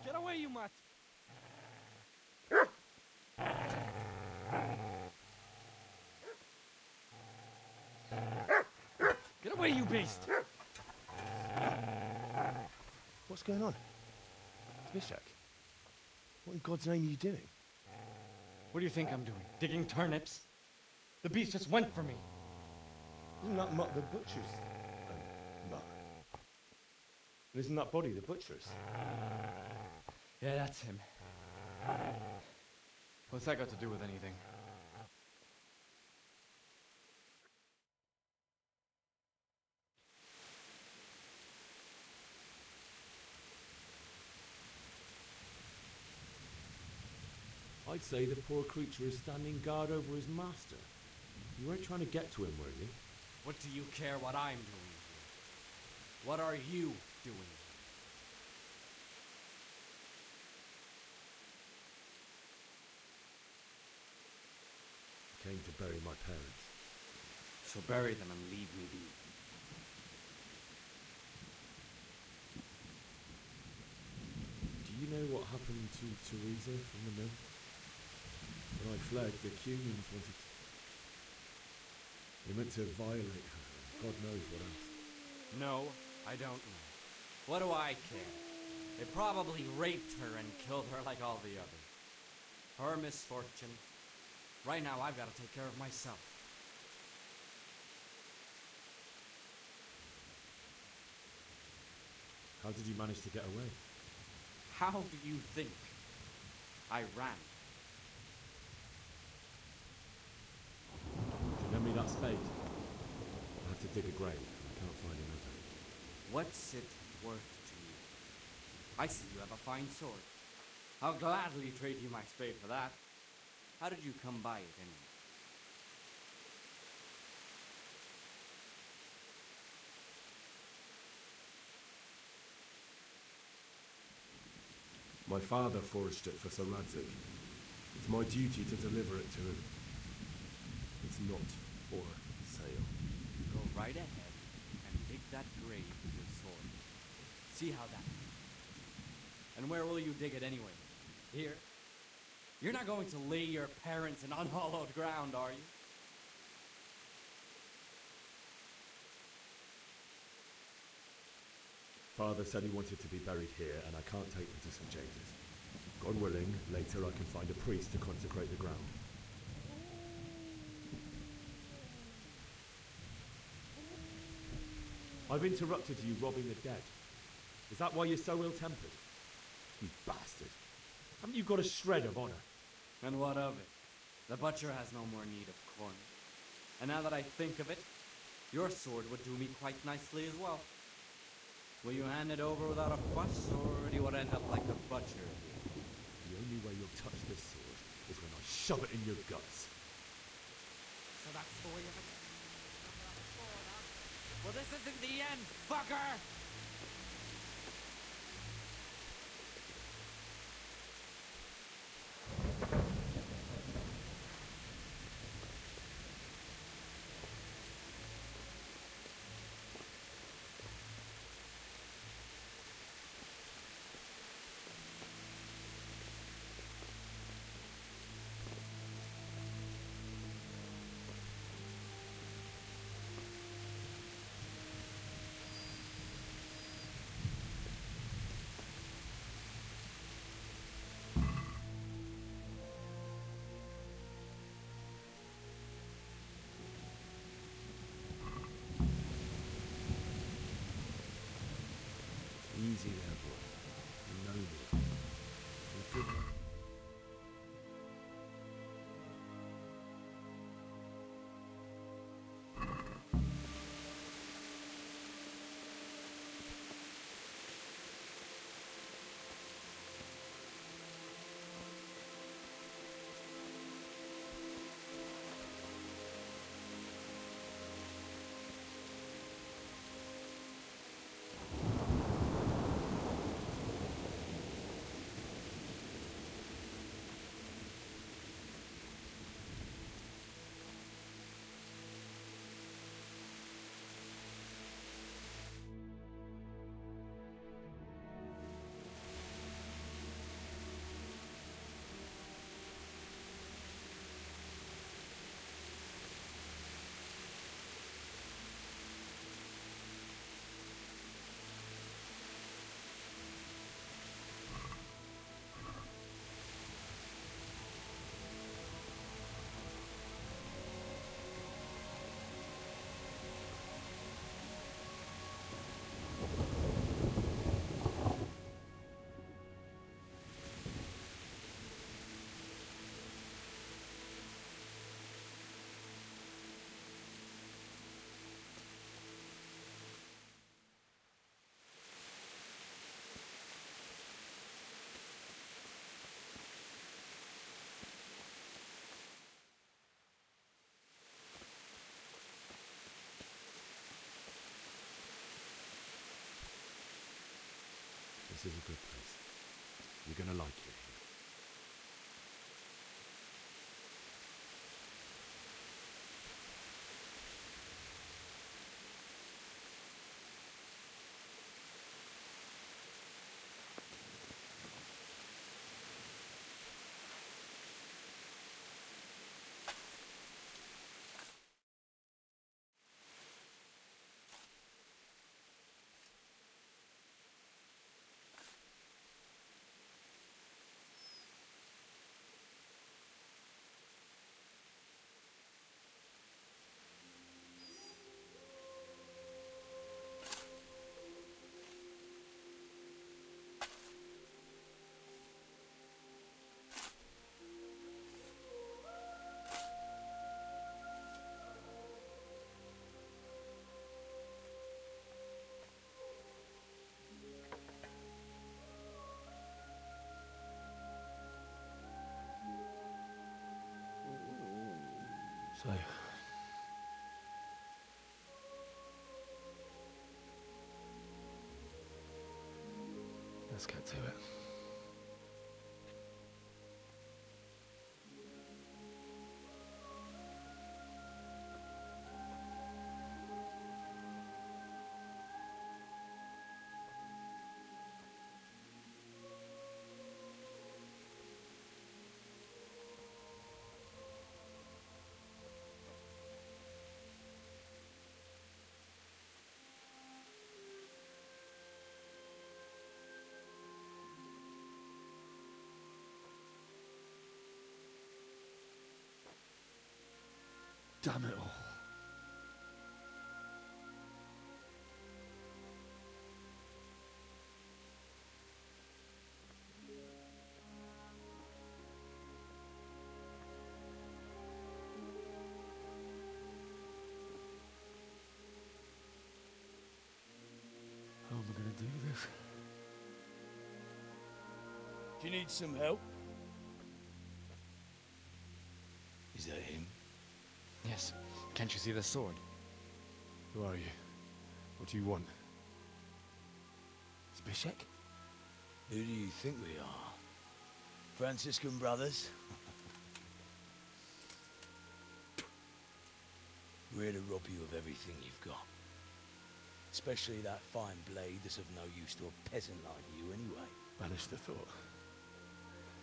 Get away, you mutt! Get away, you beast! What's going on? Bishak? What in God's name are you doing? What do you think I'm doing? Digging turnips? The beast just went for me. Isn't that the butcher's mother? And isn't that body the butcher's? Yeah, that's him. What's that got to do with anything? I'd say the poor creature is standing guard over his master. You weren't trying to get to him, were you? What do you care what I'm doing here? What are you doing here? I came to bury my parents. So bury them and leave me be. Do you know what happened to Teresa from the mill? When I fled, the Cumans wanted to... They meant to violate her, and God knows what else. No, I don't know. What do I care? They probably raped her and killed her like all the others. Her misfortune. Right now, I've got to take care of myself. How did you manage to get away? How do you think? I ran. Lend me that spade. I have to dig a grave. I can't find another. What's it worth to you? I see you have a fine sword. I'll gladly trade you my spade for that. How did you come by it anyway? My father forged it for Sir Radzig. It's my duty to deliver it to him. It's not for sale. Go right ahead and dig that grave with your sword. See how that goes. And where will you dig it anyway? Here? You're not going to lay your parents in unhallowed ground, are you? Father said he wanted to be buried here, and I can't take him to St. James's. God willing, later I can find a priest to consecrate the ground. I've interrupted you robbing the dead. Is that why you're so ill-tempered? You bastard. Haven't you got a shred of honor? And what of it? The butcher has no more need of corn. And now that I think of it, your sword would do me quite nicely as well. Will you hand it over without a fuss, or do you want to end up like the butcher? The only way you'll touch this sword is when I shove it in your guts. So that's the way of it? Well, this isn't the end, fucker! Easy there, boy. You know me. You're a good man. This is a good place. You're gonna like it here. So, let's get to it. Damn it all. How am I going to do this? Do you need some help? Is that him? Yes. Can't you see the sword? Who are you? What do you want? Zbyszek? Who do you think we are? Franciscan brothers? We're here to rob you of everything you've got. Especially that fine blade that's of no use to a peasant like you anyway. Banish the thought.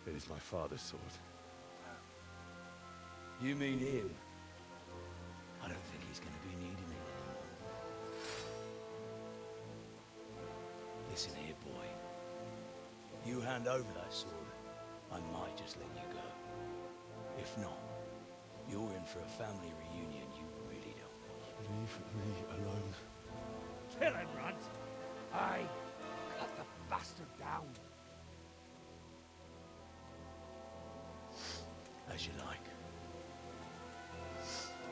It is my father's sword. You mean him? I don't think he's going to be needing it anymore. Listen here, boy. You hand over that sword, I might just let you go. If not, you're in for a family reunion you really don't want. Leave me alone. Kill him, Runt! Aye, cut the bastard down. As you like.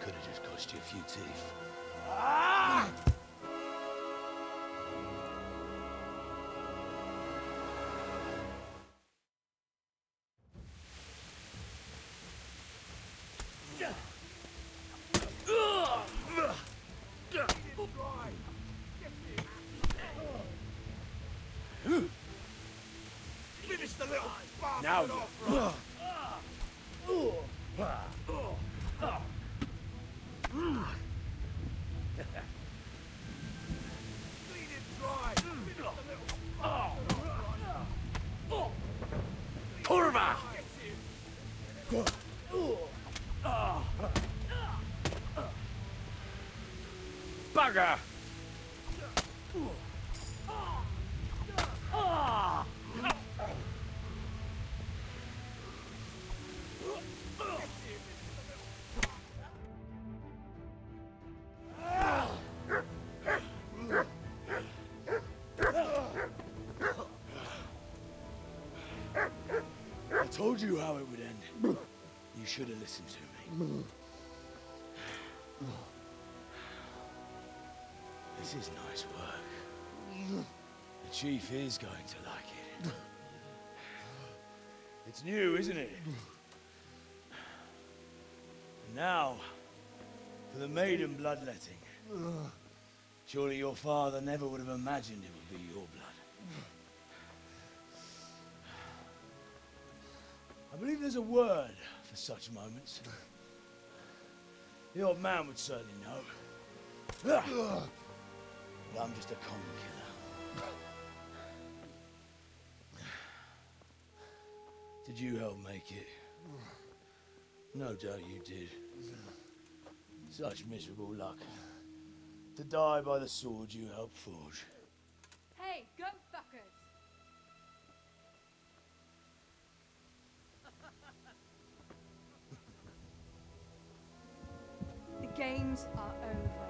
Could have just cost you a few teeth. Ah! Finish the little bastard now off, Kurva! Bugger! I told you how it would end. You should have listened to me. This is nice work. The chief is going to like it. It's new, isn't it? And now, for the maiden bloodletting. Surely your father never would have imagined it would be your blood. I believe there's a word for such moments. The old man would certainly know. But I'm just a common killer. Did you help make it? No doubt you did. Such miserable luck. To die by the sword you helped forge. Hey, go fuckers! The games are over.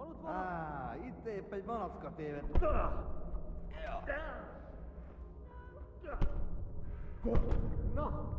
И ты пельмоновска ты. No,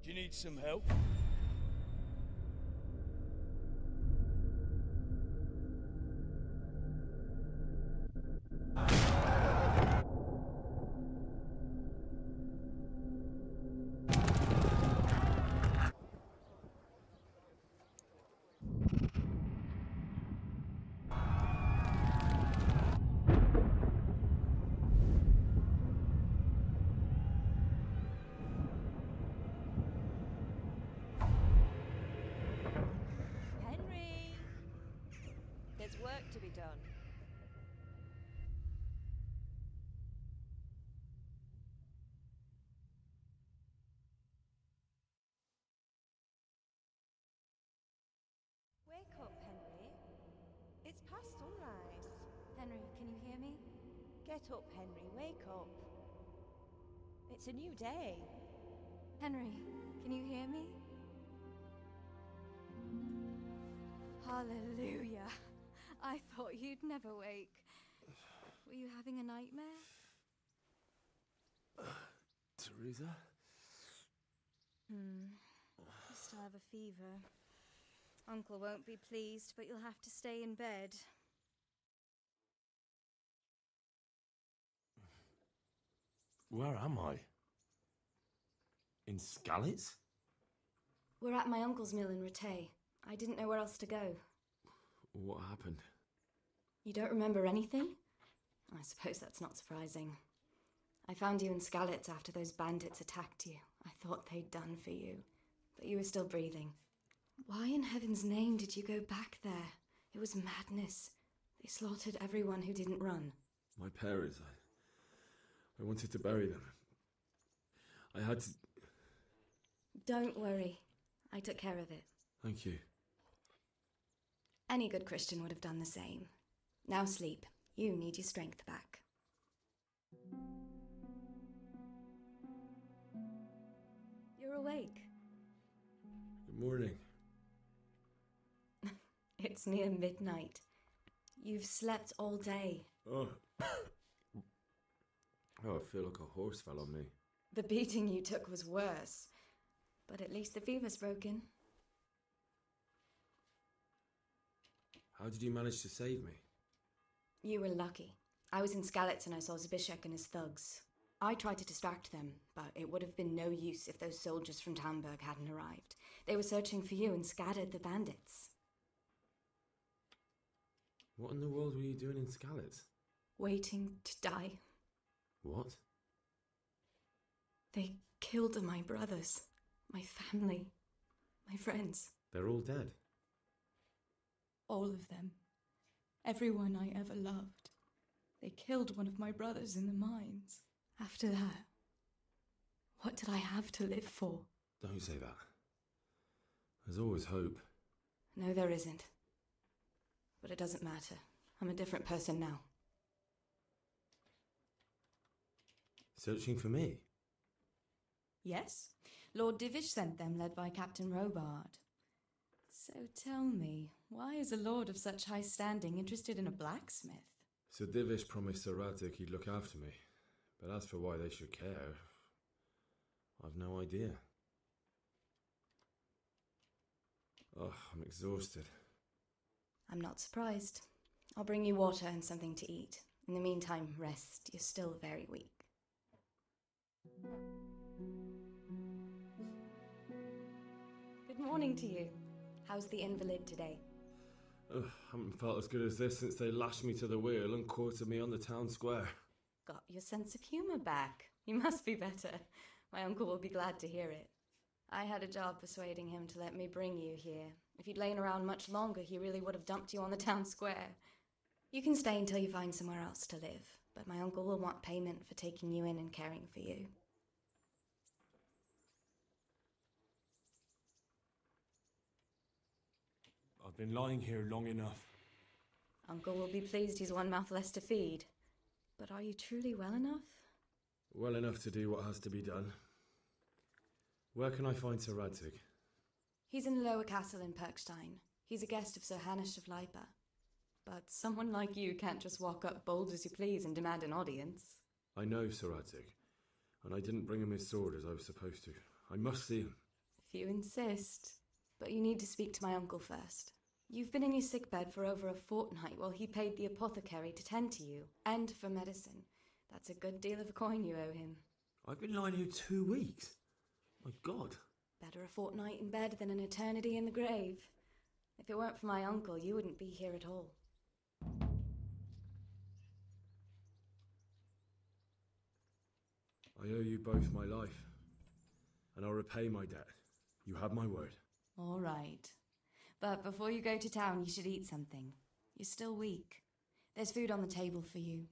Do you need some help? There's work to be done. Wake up, Henry. It's past sunrise. Henry, can you hear me? Get up, Henry. Wake up. It's a new day. Henry, can you hear me? Hallelujah. I thought you'd never wake. Were you having a nightmare? Teresa? You still have a fever. Uncle won't be pleased, but you'll have to stay in bed. Where am I? In Skalitz? We're at my uncle's mill in Rattay. I didn't know where else to go. What happened? You don't remember anything? I suppose that's not surprising. I found you in Skalitz after those bandits attacked you. I thought they'd done for you, but you were still breathing. Why in heaven's name did you go back there? It was madness. They slaughtered everyone who didn't run. My parents, I wanted to bury them. I had to... Don't worry. I took care of it. Thank you. Any good Christian would have done the same. Now sleep. You need your strength back. You're awake. Good morning. It's near midnight. You've slept all day. Oh. Oh, I feel like a horse fell on me. The beating you took was worse. But at least the fever's broken. How did you manage to save me? You were lucky. I was in Skalitz and I saw Zbyszek and his thugs. I tried to distract them, but it would have been no use if those soldiers from Tamburg hadn't arrived. They were searching for you and scattered the bandits. What in the world were you doing in Skalitz? Waiting to die. What? They killed my brothers, my family, my friends. They're all dead. All of them. Everyone I ever loved. They killed one of my brothers in the mines. After that, what did I have to live for? Don't say that. There's always hope. No, there isn't. But it doesn't matter. I'm a different person now. Searching for me? Yes. Lord Divish sent them, led by Captain Robard. So tell me, why is a lord of such high standing interested in a blacksmith? Sir Divish promised Sir Radzig he'd look after me, but as for why they should care, I've no idea. Oh, I'm exhausted. I'm not surprised. I'll bring you water and something to eat. In the meantime, rest. You're still very weak. Good morning to you. How's the invalid today? Ugh, haven't felt as good as this since they lashed me to the wheel and quartered me on the town square. Got your sense of humour back. You must be better. My uncle will be glad to hear it. I had a job persuading him to let me bring you here. If you'd lain around much longer, he really would have dumped you on the town square. You can stay until you find somewhere else to live, but my uncle will want payment for taking you in and caring for you. I've been lying here long enough. Uncle will be pleased he's one mouth less to feed. But are you truly well enough? Well enough to do what has to be done. Where can I find Sir Radzig? He's in the lower castle in Perkstein. He's a guest of Sir Hanush of Leipa. But someone like you can't just walk up bold as you please and demand an audience. I know Sir Radzig, and I didn't bring him his sword as I was supposed to. I must see him. If you insist. But you need to speak to my uncle first. You've been in your sickbed for over a fortnight while he paid the apothecary to tend to you, and for medicine. That's a good deal of a coin you owe him. I've been lying here 2 weeks. My God. Better a fortnight in bed than an eternity in the grave. If it weren't for my uncle, you wouldn't be here at all. I owe you both my life, and I'll repay my debt. You have my word. All right. But before you go to town, you should eat something. You're still weak. There's food on the table for you.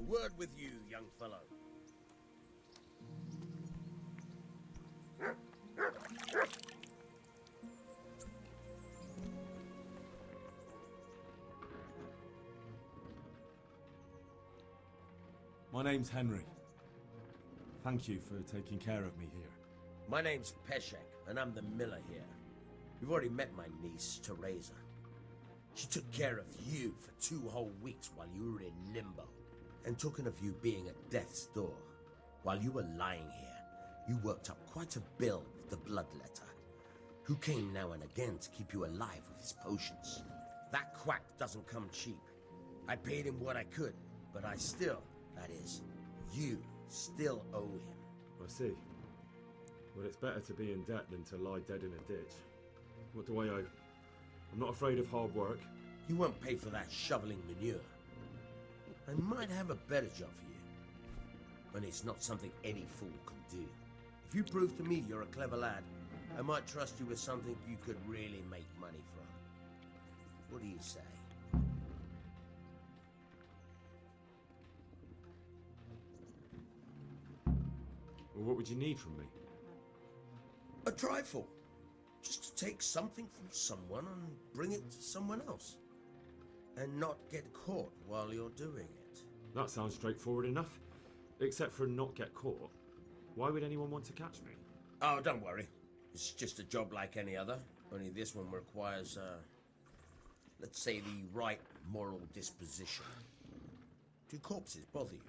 word with you, young fellow. My name's Henry. Thank you for taking care of me here. My name's Peshek, and I'm the miller here. You've already met my niece, Teresa. She took care of you for 2 whole weeks while you were in limbo. And talking of you being at death's door, while you were lying here, you worked up quite a bill with the bloodletter, who came now and again to keep you alive with his potions. That quack doesn't come cheap. I paid him what I could, but I still, that is, you still owe him. I see. Well, it's better to be in debt than to lie dead in a ditch. What do I owe? I'm not afraid of hard work. You won't pay for that shoveling manure. I might have a better job for you, but it's not something any fool can do. If you prove to me you're a clever lad, I might trust you with something you could really make money from. What do you say? Well, what would you need from me? A trifle. Just to take something from someone and bring it to someone else. And not get caught while you're doing it. That sounds straightforward enough. Except for not get caught. Why would anyone want to catch me? Oh, don't worry. It's just a job like any other. Only this one requires, let's say, the right moral disposition. Do corpses bother you?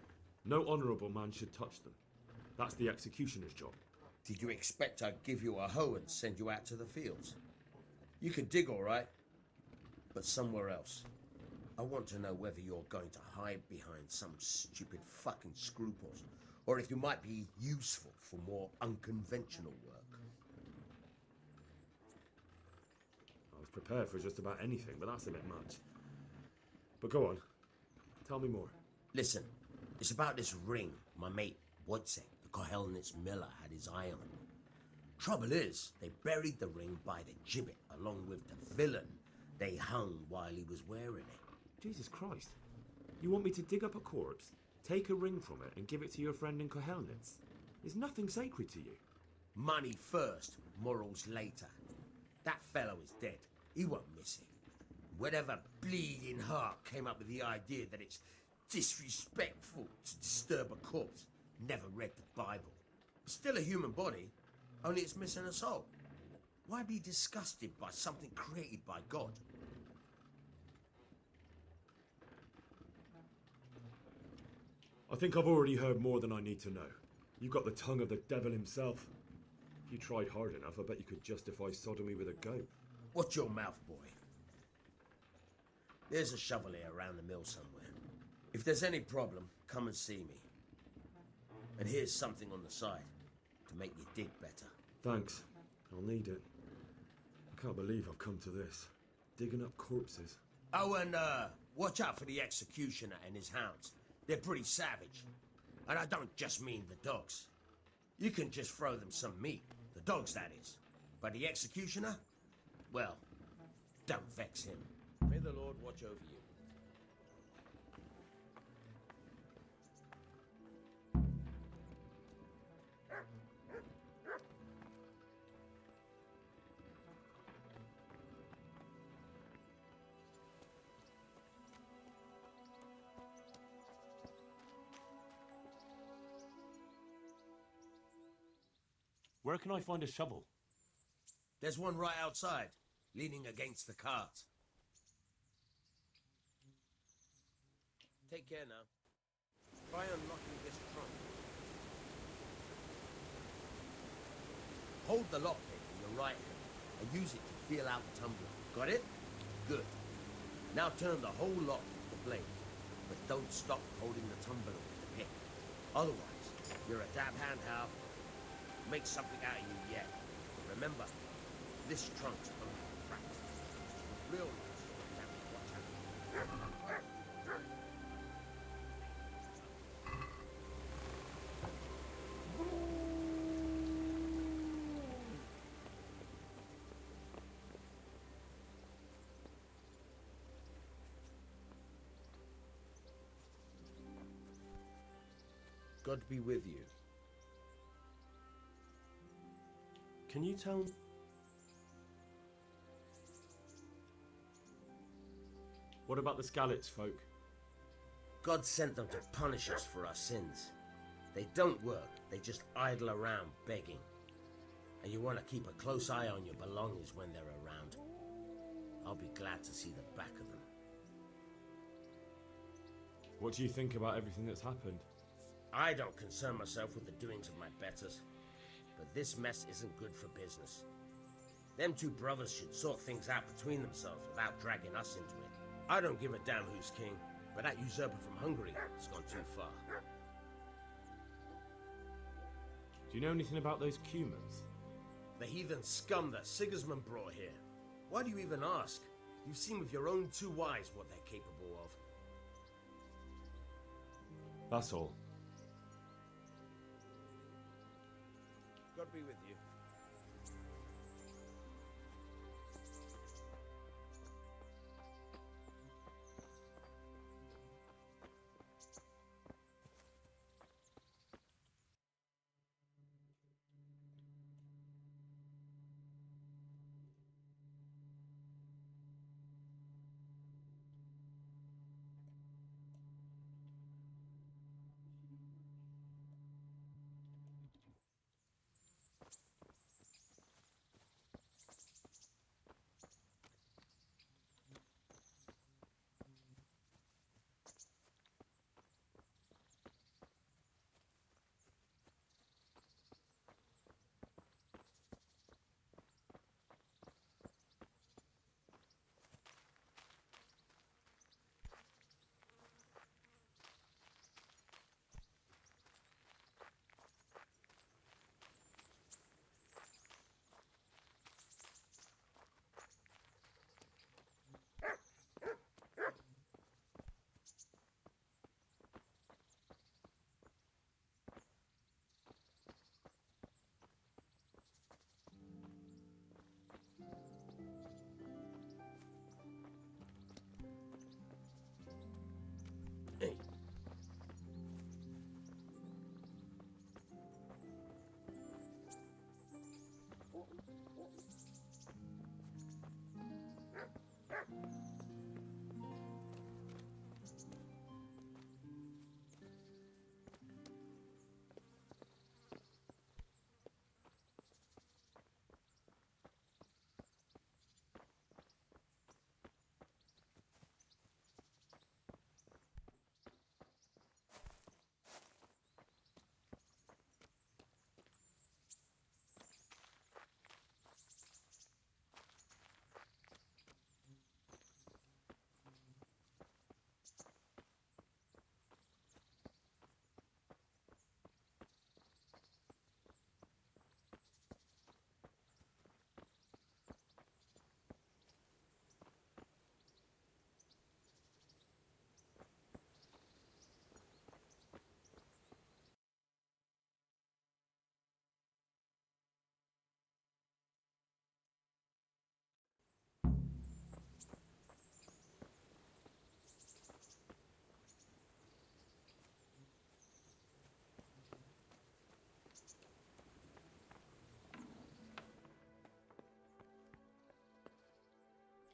No honourable man should touch them. That's the executioner's job. Did you expect I'd give you a hoe and send you out to the fields? You can dig all right, but somewhere else. I want to know whether you're going to hide behind some stupid fucking scruples, or if you might be useful for more unconventional work. I was prepared for just about anything, but that's a bit much. But go on. Tell me more. Listen, it's about this ring my mate Wojciech, the Kohelnitz miller, had his eye on. Trouble is, they buried the ring by the gibbet along with the villain they hung while he was wearing it. Jesus Christ. You want me to dig up a corpse, take a ring from it, and give it to your friend in Kohelnitz? There's nothing sacred to you. Money first, morals later. That fellow is dead. He won't miss it. Whatever bleeding heart came up with the idea that it's disrespectful to disturb a corpse never read the Bible. It's still a human body, only it's missing a soul. Why be disgusted by something created by God? I think I've already heard more than I need to know. You've got the tongue of the devil himself. If you tried hard enough, I bet you could justify sodomy with a goat. Watch your mouth, boy. There's a shovel here around the mill somewhere. If there's any problem, come and see me. And here's something on the side to make you dig better. Thanks. I'll need it. I can't believe I've come to this. Digging up corpses. Oh, and watch out for the executioner and his hounds. They're pretty savage. And I don't just mean the dogs. You can just throw them some meat. The dogs, that is. But the executioner? Well, don't vex him. May the Lord watch over you. Where can I find a shovel? There's one right outside, leaning against the cart. Take care now. Try unlocking this trunk. Hold the lockpick in your right hand and use it to feel out the tumbler. Got it? Good. Now turn the whole lock with the blade, but don't stop holding the tumbler with the pick. Otherwise, you're a dab hand, Hal. Make something out of you yet. Remember, this trunk's only for practice. Real nice. Now watch out. God be with you. Can you tell me? What about the Skalitz folk? God sent them to punish us for our sins. They don't work, they just idle around begging. And you want to keep a close eye on your belongings when they're around. I'll be glad to see the back of them. What do you think about everything that's happened? I don't concern myself with the doings of my betters, but this mess isn't good for business. Them two brothers should sort things out between themselves without dragging us into it. I don't give a damn who's king, but that usurper from Hungary has gone too far. Do you know anything about those Cumans? The heathen scum that Sigismund brought here. Why do you even ask? You've seen with your own two eyes what they're capable of. That's all. God be with you.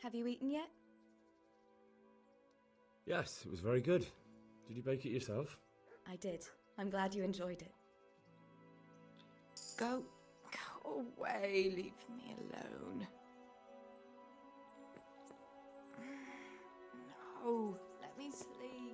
Have you eaten yet? Yes, it was very good. Did you bake it yourself? I did. I'm glad you enjoyed it. Go away, leave me alone. No, let me sleep.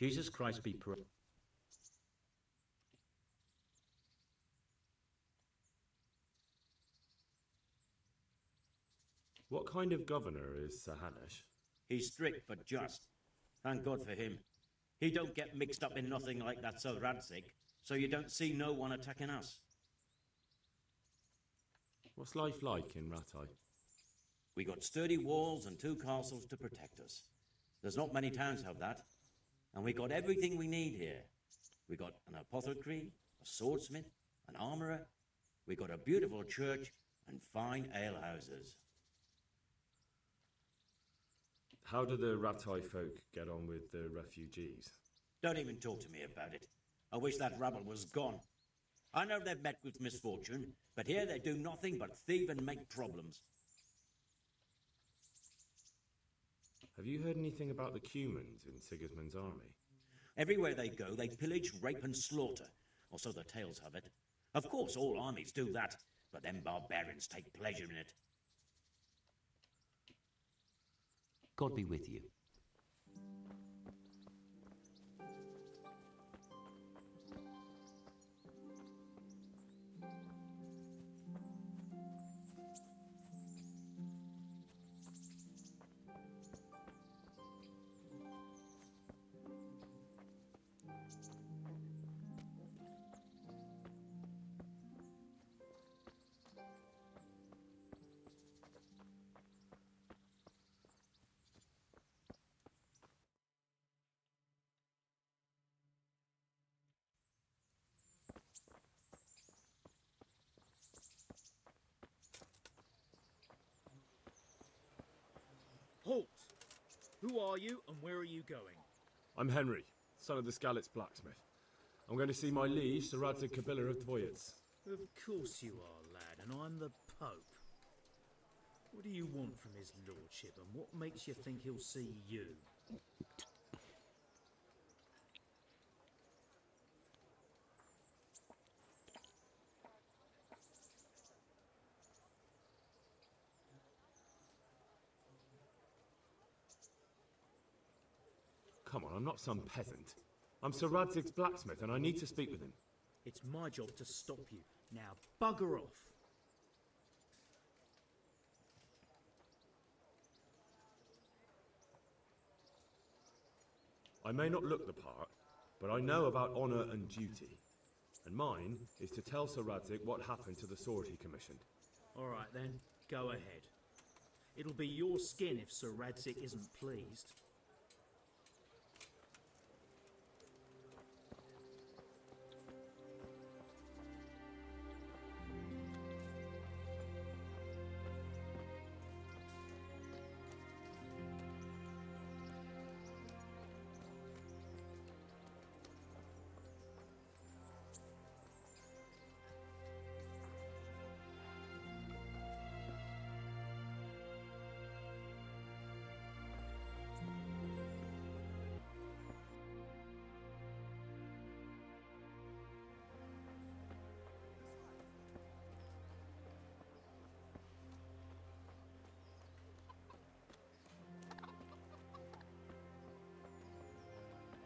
Jesus Christ be praised. What kind of governor is Sir Hanush? He's strict but just. Thank God for him. He don't get mixed up in nothing like that Sir Radzik, so you don't see no one attacking us. What's life like in Ratai? We got sturdy walls and 2 castles to protect us. There's not many towns have that. And we got everything we need here. We got an apothecary, a swordsmith, an armourer. We got a beautiful church and fine alehouses. How do the Ratai folk get on with the refugees? Don't even talk to me about it. I wish that rabble was gone. I know they've met with misfortune, but here they do nothing but thieve and make problems. Have you heard anything about the Cumans in Sigismund's army? Everywhere they go, they pillage, rape and slaughter, or so the tales have it. Of course, all armies do that, but them barbarians take pleasure in it. God be with you. Halt! Who are you and where are you going? I'm Henry, son of the Skalitz blacksmith. I'm going to see my liege, Sir Radzik Kabila of Dvoyets. Of course you are, lad, and I'm the Pope. What do you want from his lordship, and what makes you think he'll see you? Come on, I'm not some peasant. I'm Sir Radzik's blacksmith and I need to speak with him. It's my job to stop you. Now, bugger off. I may not look the part, but I know about honour and duty. And mine is to tell Sir Radzik what happened to the sword he commissioned. All right then, go ahead. It'll be your skin if Sir Radzik isn't pleased.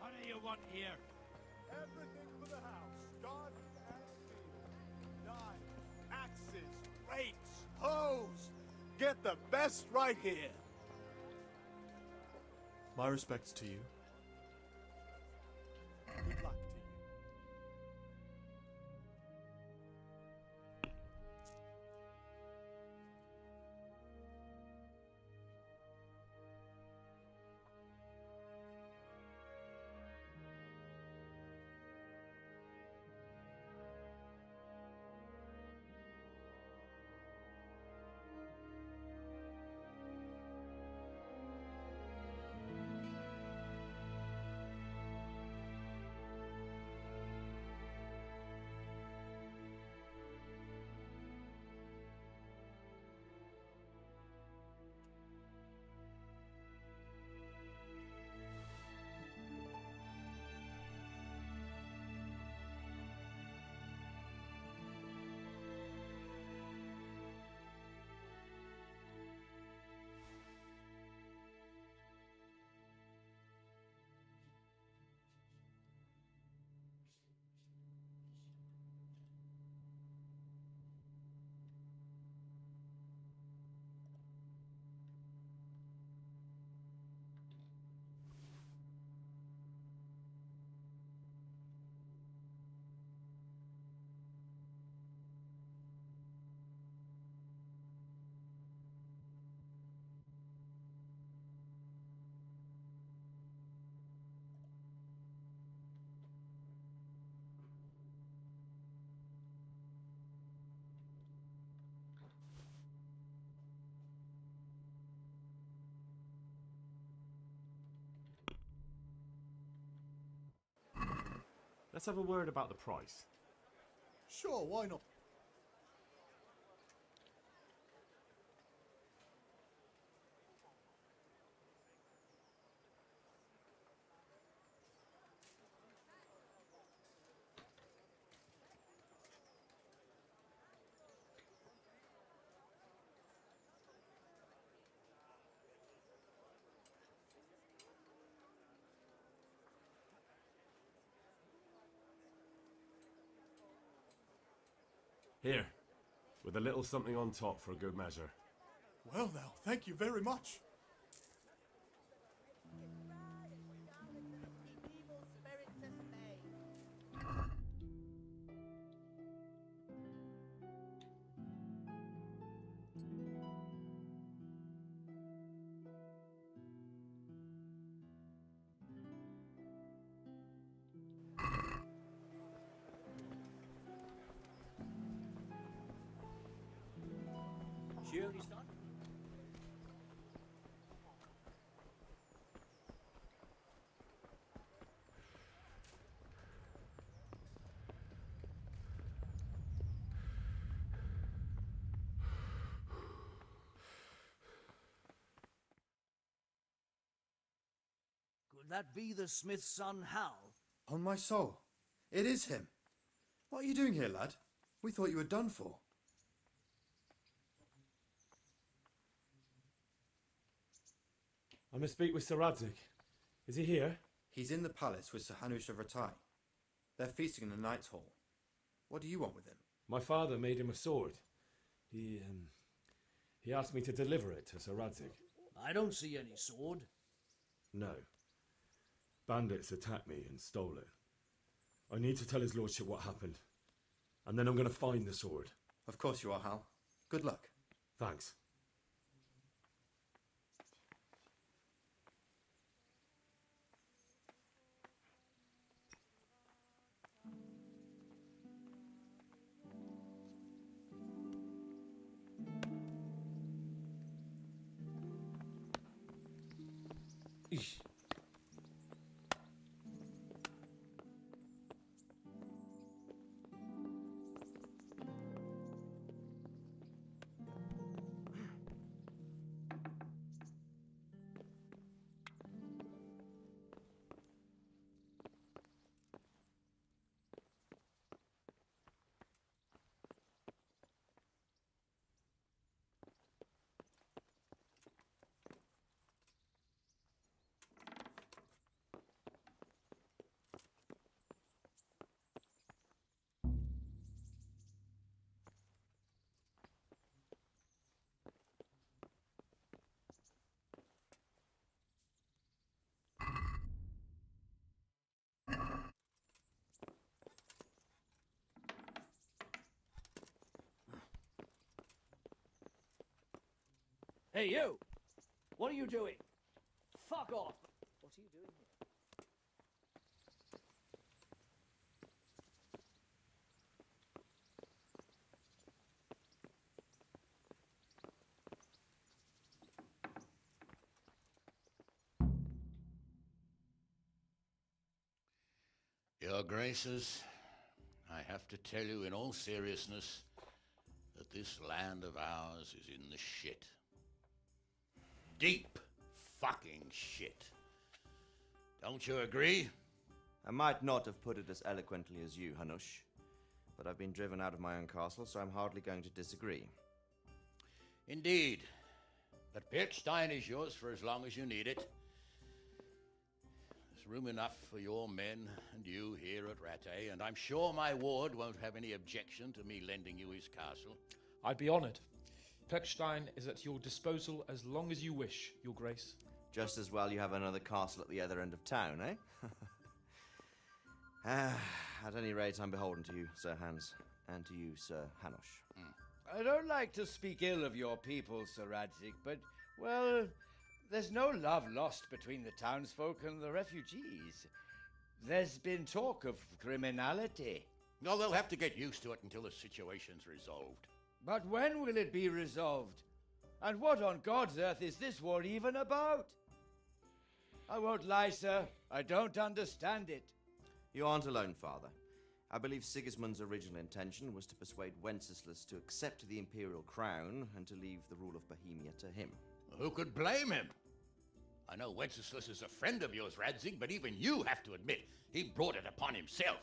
What do you want here? Everything for the house, garden and field. Knives, axes, rakes, hoes. Get the best right here. My respects to you. Good luck to you. Let's have a word about the price. Sure, why not? Here, with a little something on top for a good measure. Well now, thank you very much. Sure, he's done. Could that be the smith's son, Hal? On my soul, it is him. What are you doing here, lad? We thought you were done for. I must speak with Sir Radzig. Is he here? He's in the palace with Sir Hanush of Ratai. They're feasting in the Knight's Hall. What do you want with him? My father made him a sword. He asked me to deliver it to Sir Radzig. I don't see any sword. No. Bandits attacked me and stole it. I need to tell his lordship what happened. And then I'm going to find the sword. Of course you are, Hal. Good luck. Thanks. Hey, you! What are you doing? Fuck off! What are you doing here? Your Graces, I have to tell you in all seriousness that this land of ours is in the shit. Deep fucking shit. Don't you agree? I might not have put it as eloquently as you, Hanush, but I've been driven out of my own castle, so I'm hardly going to disagree. Indeed. But Piltstein is yours for as long as you need it. There's room enough for your men and you here at Rattay, and I'm sure my ward won't have any objection to me lending you his castle. I'd be honored. Piltstein is at your disposal as long as you wish, Your Grace. Just as well you have another castle at the other end of town, eh? At any rate, I'm beholden to you, Sir Hans, and to you, Sir Hanush. I don't like to speak ill of your people, Sir Radzig, but, well, there's no love lost between the townsfolk and the refugees. There's been talk of criminality. No, they'll have to get used to it until the situation's resolved. But when will it be resolved? And what on God's earth is this war even about? I won't lie, sir. I don't understand it. You aren't alone, Father. I believe Sigismund's original intention was to persuade Wenceslas to accept the imperial crown and to leave the rule of Bohemia to him. Who could blame him? I know Wenceslas is a friend of yours, Radzig, but even you have to admit he brought it upon himself.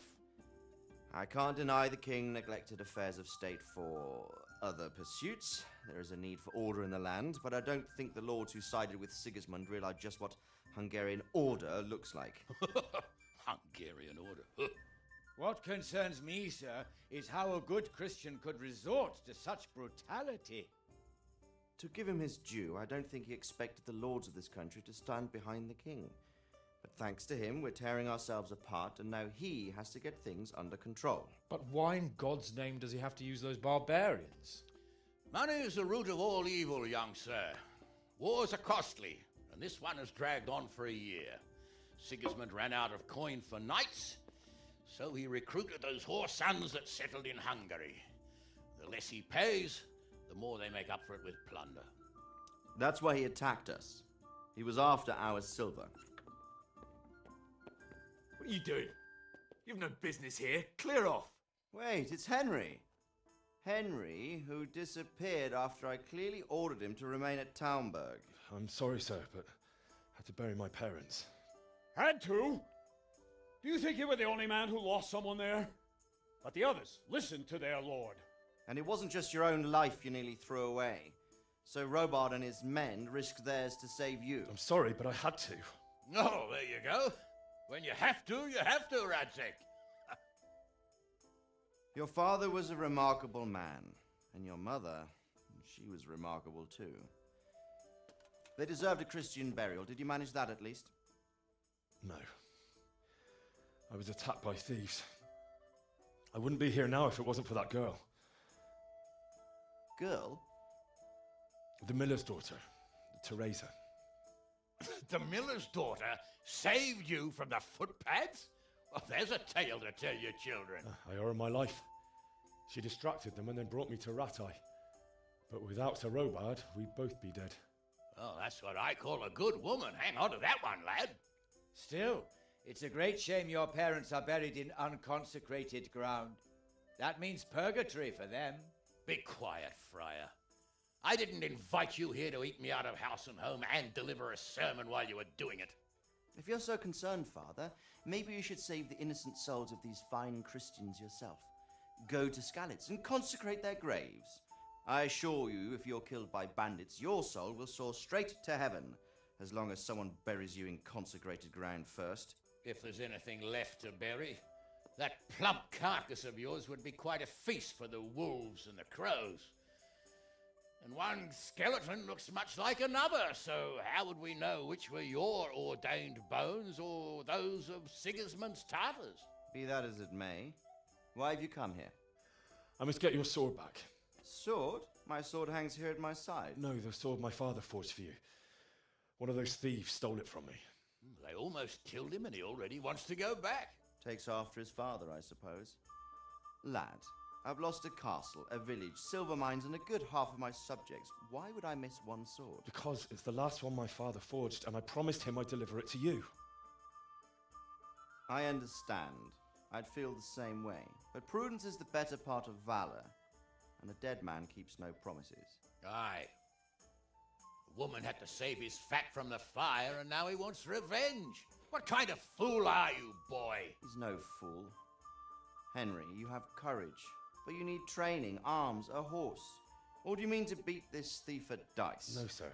I can't deny the king neglected affairs of state for other pursuits. There is a need for order in the land, but I don't think the lords who sided with Sigismund realized just what Hungarian order looks like. Hungarian order? What concerns me, sir, is how a good Christian could resort to such brutality. To give him his due, I don't think he expected the lords of this country to stand behind the king. But thanks to him, we're tearing ourselves apart, and now he has to get things under control. But why in God's name does he have to use those barbarians? Money is the root of all evil, young sir. Wars are costly, and this one has dragged on for a year. Sigismund ran out of coin for knights, so he recruited those whore sons that settled in Hungary. The less he pays, the more they make up for it with plunder. That's why he attacked us. He was after our silver. What are you doing? You've no business here. Clear off. Wait, it's Henry. Henry, who disappeared after I clearly ordered him to remain at Taumberg. I'm sorry, sir, but I had to bury my parents. Had to? Do you think you were the only man who lost someone there? But the others listened to their lord. And it wasn't just your own life you nearly threw away. So Robard and his men risked theirs to save you. I'm sorry, but I had to. Oh, there you go. When you have to, Radzig. Your father was a remarkable man, and your mother, she was remarkable too. They deserved a Christian burial. Did you manage that at least? No. I was attacked by thieves. I wouldn't be here now if it wasn't for that girl. Girl? The miller's daughter, Teresa. The miller's daughter saved you from the footpads? Well, there's a tale to tell your children. I owe her my life. She distracted them and then brought me to Ratai. But without Sir Robard, we'd both be dead. Oh, that's what I call a good woman. Hang on to that one, lad. Still, it's a great shame your parents are buried in unconsecrated ground. That means purgatory for them. Be quiet, Friar. I didn't invite you here to eat me out of house and home and deliver a sermon while you were doing it. If you're so concerned, Father, maybe you should save the innocent souls of these fine Christians yourself. Go to Skalitz and consecrate their graves. I assure you, if you're killed by bandits, your soul will soar straight to heaven, as long as someone buries you in consecrated ground first. If there's anything left to bury, that plump carcass of yours would be quite a feast for the wolves and the crows. And one skeleton looks much like another, so how would we know which were your ordained bones or those of Sigismund's Tartars? Be that as it may, why have you come here? I must get your sword back. Sword? My sword hangs here at my side. No, the sword my father forged for you. One of those thieves stole it from me. They almost killed him and he already wants to go back. Takes after his father, I suppose. Lad, I've lost a castle, a village, silver mines, and a good half of my subjects. Why would I miss one sword? Because it's the last one my father forged, and I promised him I'd deliver it to you. I understand. I'd feel the same way. But prudence is the better part of valor, and a dead man keeps no promises. Aye. The woman had to save his fat from the fire, and now he wants revenge. What kind of fool are you, boy? He's no fool. Henry, you have courage, but you need training, arms, a horse. Or do you mean to beat this thief at dice? No, sir.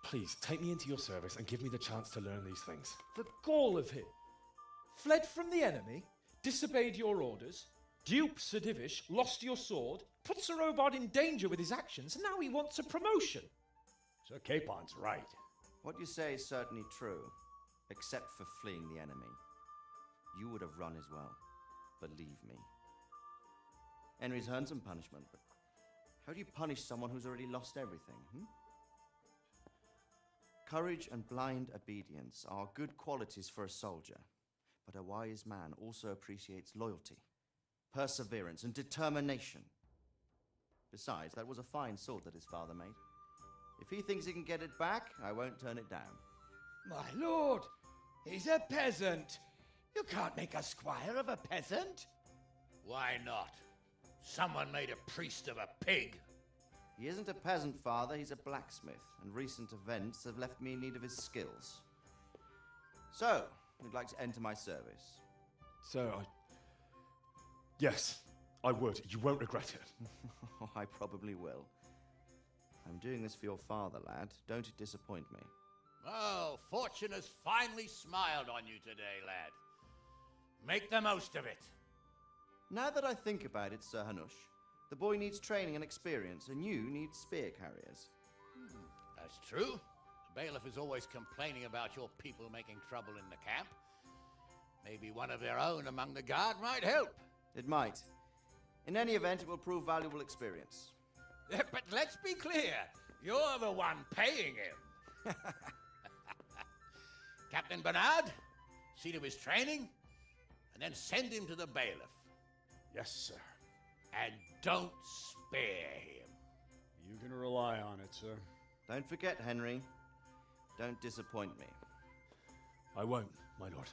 Please, take me into your service and give me the chance to learn these things. The gall of him. Fled from the enemy, disobeyed your orders, duped Sir Divish, lost your sword, put Sir Robard in danger with his actions, and now he wants a promotion. Sir Capon's right. What you say is certainly true, except for fleeing the enemy. You would have run as well, believe me. Henry's earned some punishment, but how do you punish someone who's already lost everything, Courage and blind obedience are good qualities for a soldier, but a wise man also appreciates loyalty, perseverance, and determination. Besides, that was a fine sword that his father made. If he thinks he can get it back, I won't turn it down. My lord, he's a peasant. You can't make a squire of a peasant. Why not? Someone made a priest of a pig. He isn't a peasant, Father. He's a blacksmith, and recent events have left me in need of his skills. So, you'd like to enter my service? Yes, I would. You won't regret it. I probably will. I'm doing this for your father, lad. Don't disappoint me. Oh, fortune has finally smiled on you today, lad. Make the most of it. Now that I think about it, Sir Hanush, the boy needs training and experience, and you need spear carriers. That's true. The bailiff is always complaining about your people making trouble in the camp. Maybe one of their own among the guard might help. It might. In any event, it will prove valuable experience. But let's be clear, you're the one paying him. Captain Bernard, see to his training, and then send him to the bailiff. Yes, sir. And don't spare him. You can rely on it, sir. Don't forget, Henry. Don't disappoint me. I won't, my lord.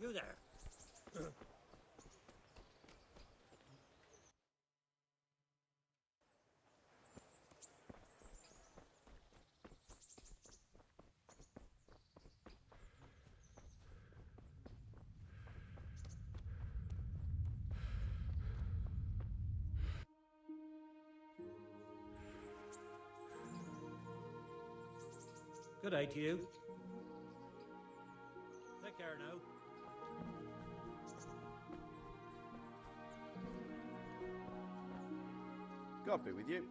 You there. Good day to you. Take care now. God be with you.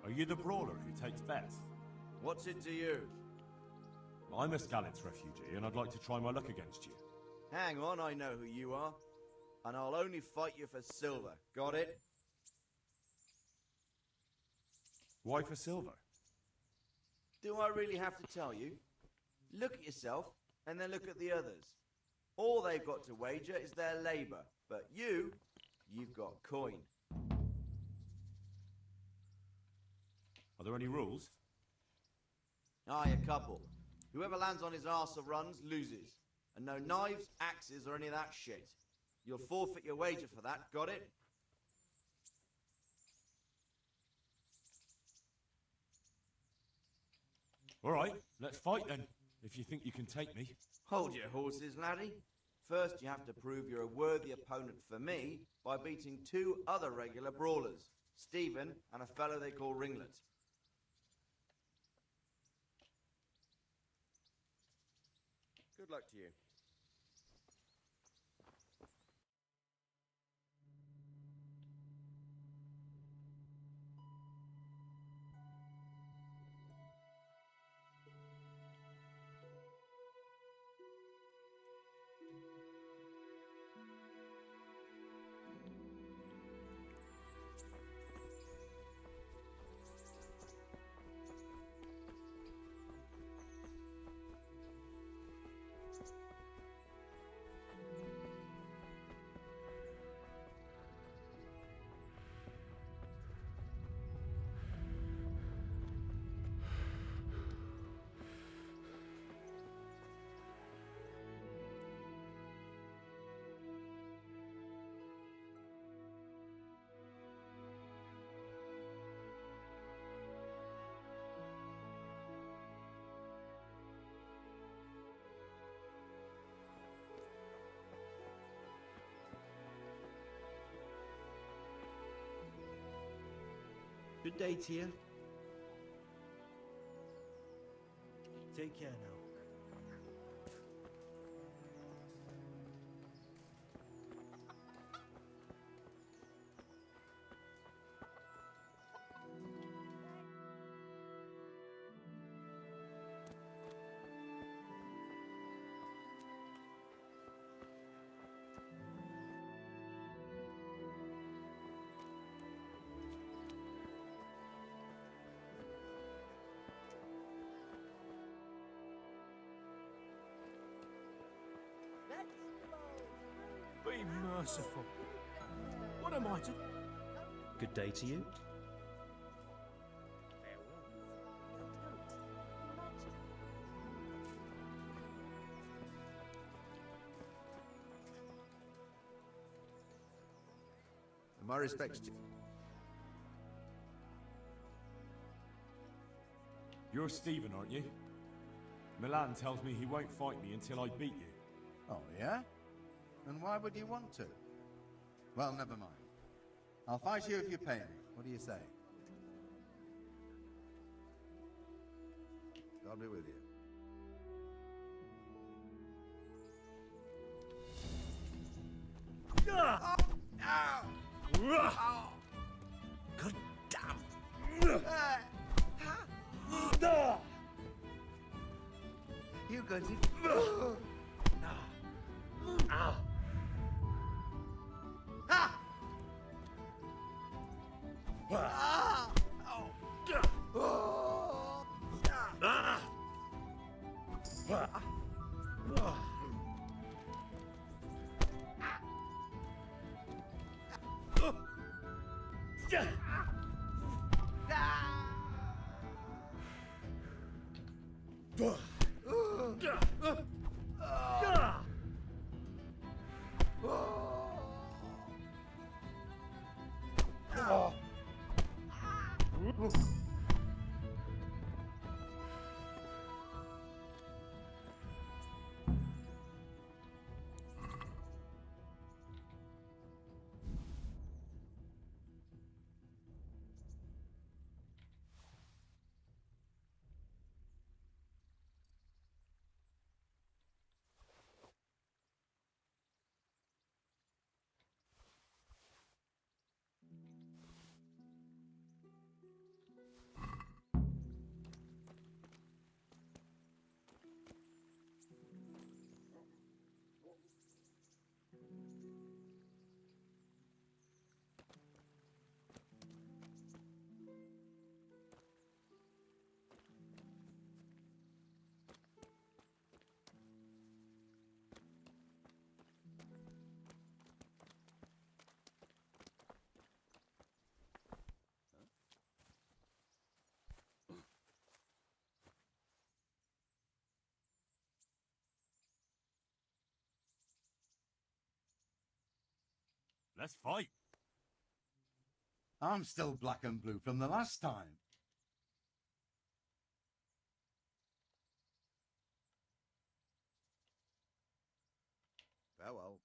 Are you the brawler who takes bets? What's it to you? I'm a Skalitz refugee, and I'd like to try my luck against you. Hang on, I know who you are. And I'll only fight you for silver. Got it? Why for silver? Do I really have to tell you? Look at yourself, and then look at the others. All they've got to wager is their labour. But you've got coin. Are there any rules? Aye, a couple. Whoever lands on his arse or runs, loses. And no knives, axes, or any of that shit. You'll forfeit your wager for that, got it? All right, let's fight then, if you think you can take me. Hold your horses, laddie. First, you have to prove you're a worthy opponent for me by beating two other regular brawlers, Stephen and a fellow they call Ringlet. Good luck to you. Good day to you. Take care now. Be merciful. What am I to... Good day to you. My respects to you. You're Stephen, aren't you? Milan tells me he won't fight me until I beat you. Oh, yeah? And why would you want to? Well, never mind. I'll fight you if you pay me. What do you say? God be with you. God damn! You got it. Let's fight. I'm still black and blue from the last time. Farewell.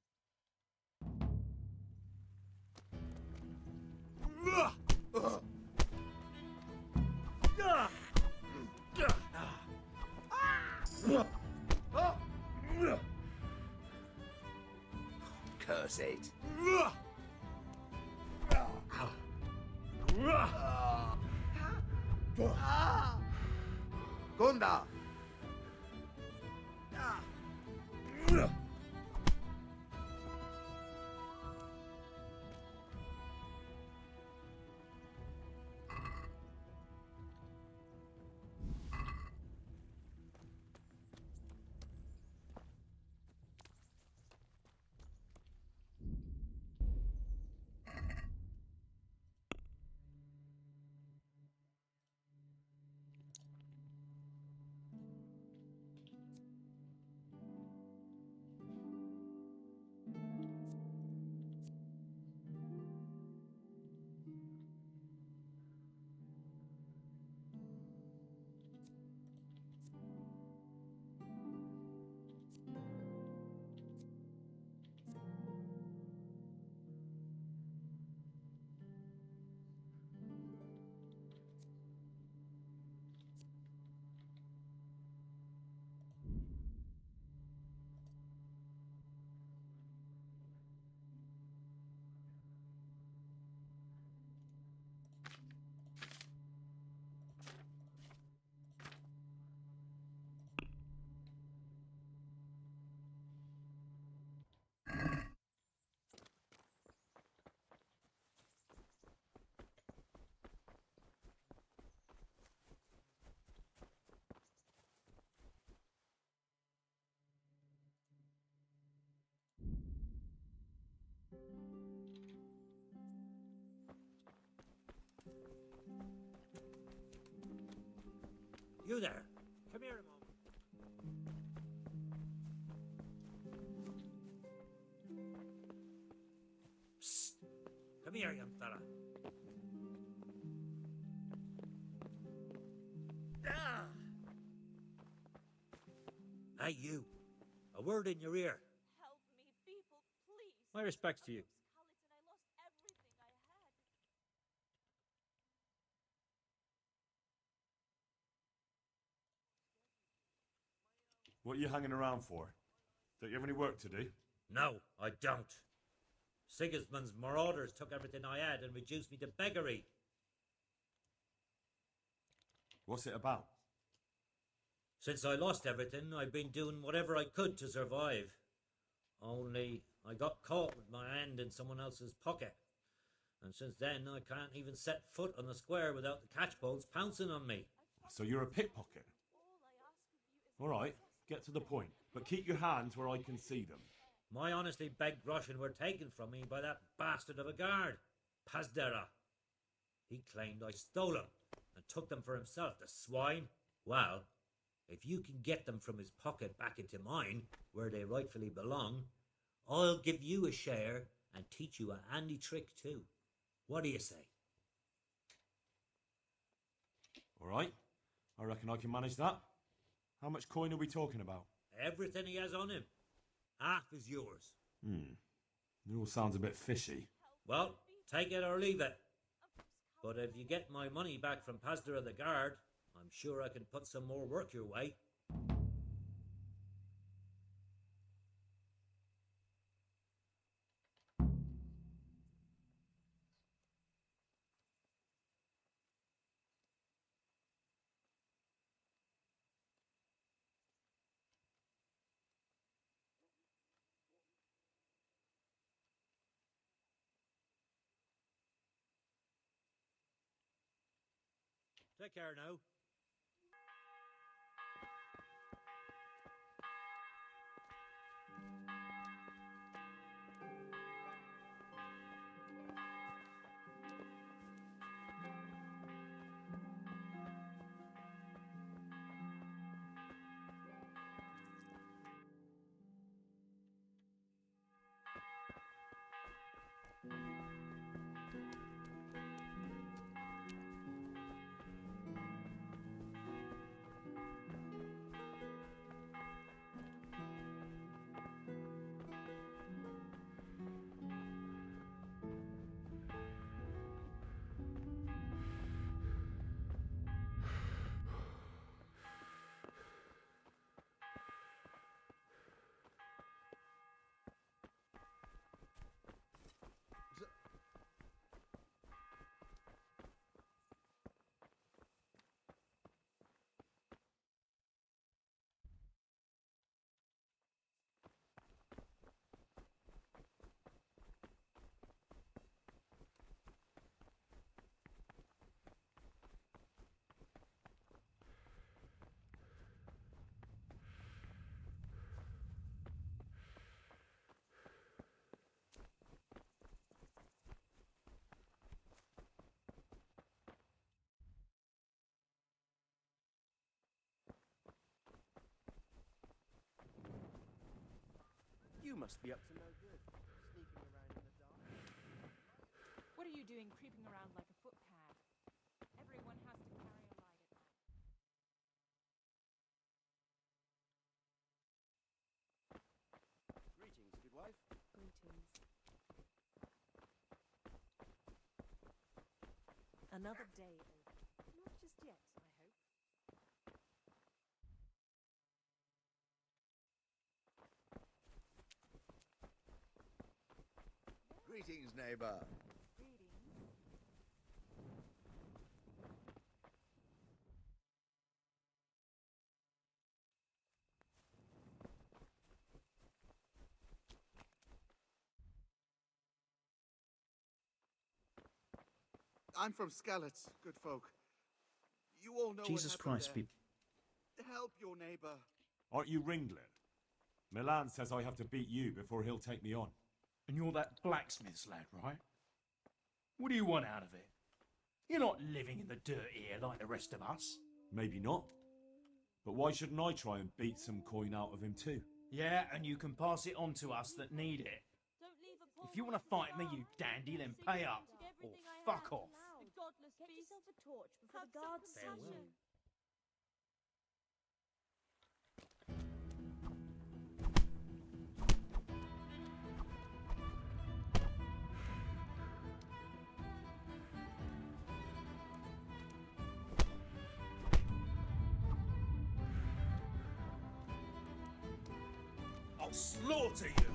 Curse it. Gunda! You there. Come here a moment. Psst. Come here, young fella. Ah! Hey, you. A word in your ear. Help me, people, please. My respects to you. I lost everything I had. What are you hanging around for? Don't you have any work to do? No, I don't. Sigismund's marauders took everything I had and reduced me to beggary. What's it about? Since I lost everything, I've been doing whatever I could to survive. Only I got caught with my hand in someone else's pocket. And since then, I can't even set foot on the square without the catchpoles pouncing on me. So you're a pickpocket? All right, get to the point. But keep your hands where I can see them. My honestly begged groschen were taken from me by that bastard of a guard, Pazdera. He claimed I stole them and took them for himself, the swine. Well, if you can get them from his pocket back into mine, where they rightfully belong, I'll give you a share and teach you a handy trick too. What do you say? All right, I reckon I can manage that. How much coin are we talking about? Everything he has on him. Half is yours. It all sounds a bit fishy. Well, take it or leave it. But if you get my money back from Pazdera the guard, I'm sure I can put some more work your way. Take care now. You must be up to no good, sneaking around in the dark. What are you doing creeping around like a footpad? Everyone has to carry a light at night. Greetings, good wife. Greetings. Another day over. Not just yet, I hope. Greetings, neighbor. Greetings. I'm from Skalitz, good folk. You all know Jesus what happened Christ, there. people. Help your neighbor. Aren't you Ringlet? Milan says I have to beat you before he'll take me on. And you're that blacksmith's lad, right? What do you want out of it? You're not living in the dirt here like the rest of us. Maybe not. But why shouldn't I try and beat some coin out of him too? Yeah, and you can pass it on to us that need it. If you want to fight me, you dandy, then pay up. Or fuck off. Get yourself a torch before the guards see you. I'll slaughter you!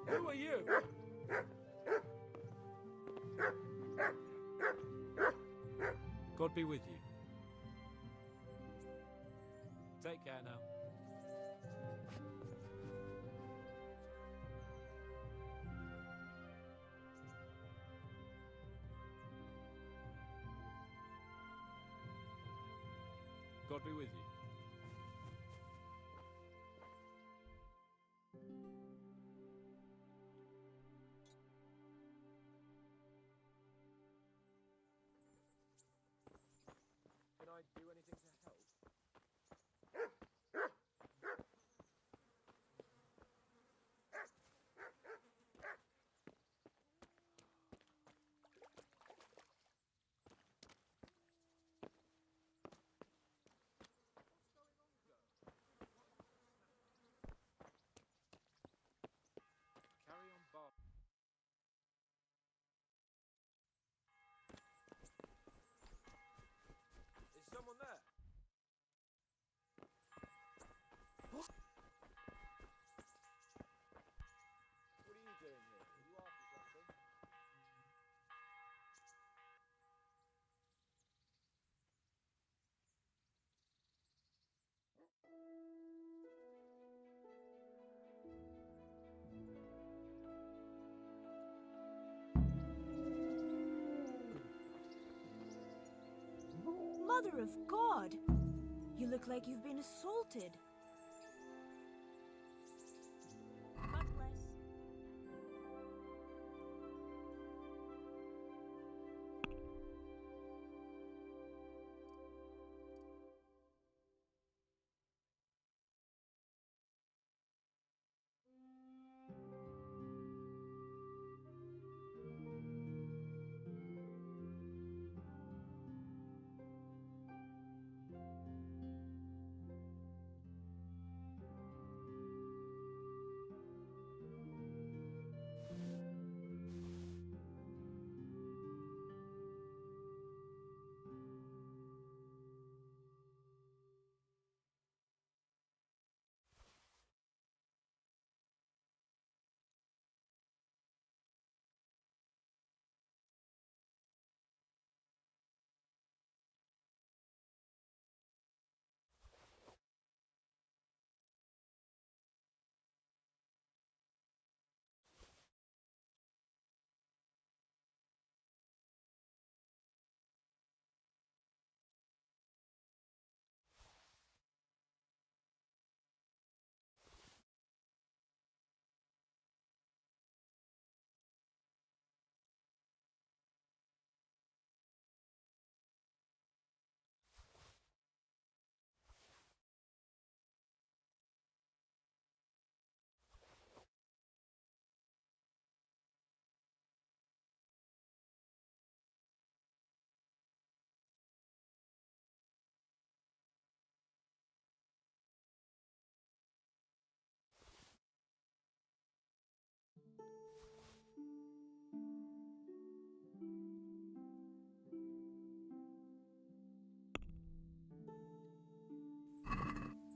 Who are you? God be with you. Take care now. God be with you. Can I do anything to help? Carry on, Bob. Is someone there? What are you doing here? Are you after something? Mother of God! You look like you've been assaulted. God bless.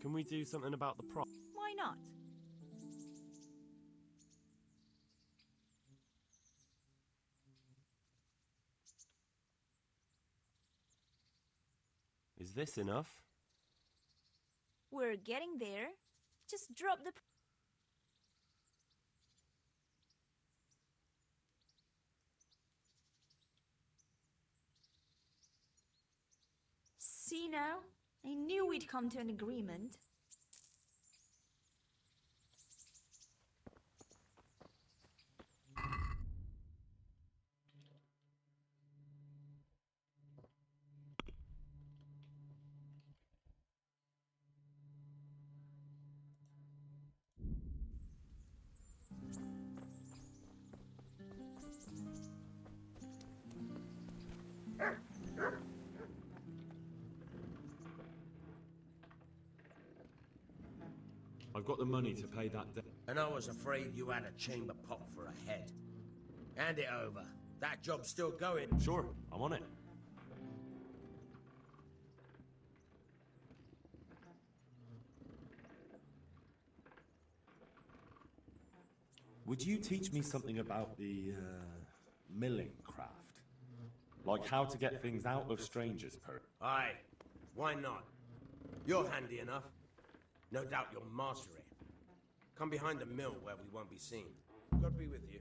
Can we do something about the prop? Why not? Is this enough? We're getting there. Just drop the... See now? I knew we'd come to an agreement. I've got the money to pay that debt. And I was afraid you had a chamber pot for a head. Hand it over. That job's still going. Sure, I'm on it. Would you teach me something about the milling craft? Like how to get things out of strangers' per... Aye, why not? You're handy enough. No doubt you'll master it. Come behind the mill where we won't be seen. God be with you.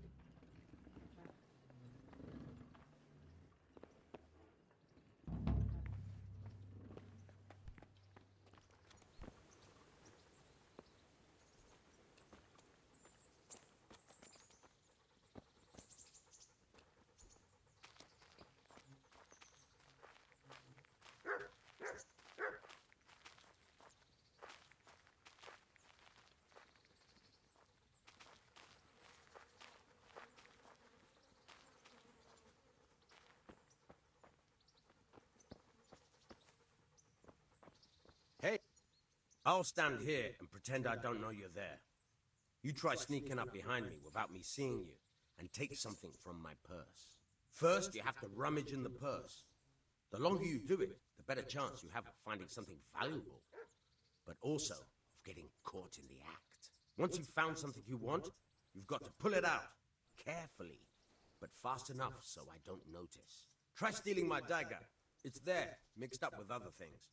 I'll stand here and pretend I don't know you're there. You try sneaking up behind me without me seeing you, and take something from my purse. First, you have to rummage in the purse. The longer you do it, the better chance you have of finding something valuable, but also of getting caught in the act. Once you've found something you want, you've got to pull it out, carefully, but fast enough so I don't notice. Try stealing my dagger. It's there, mixed up with other things.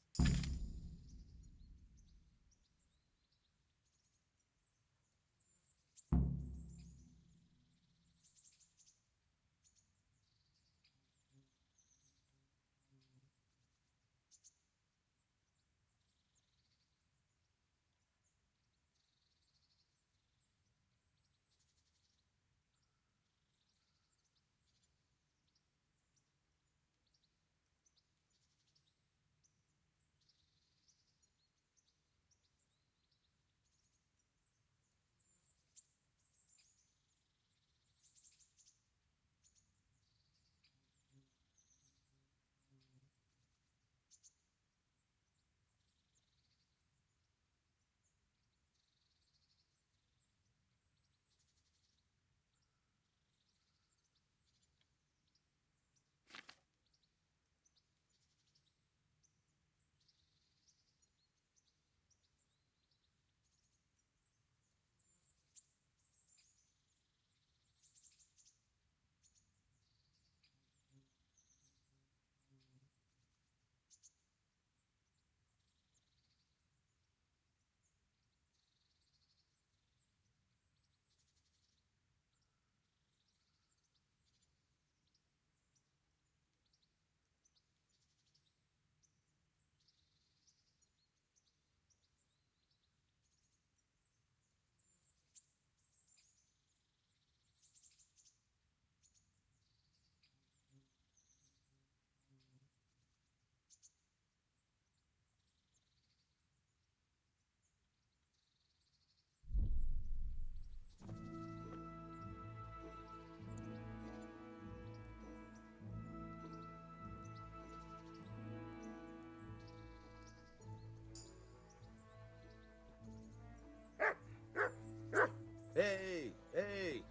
Hey, hey!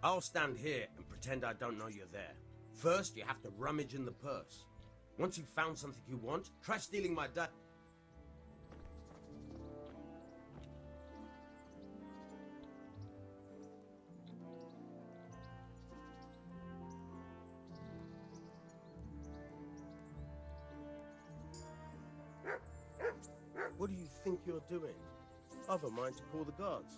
I'll stand here and pretend I don't know you're there. First, you have to rummage in the purse. Once you've found something you want, try stealing my dagger. What do you think you're doing? I've a mind to call the guards.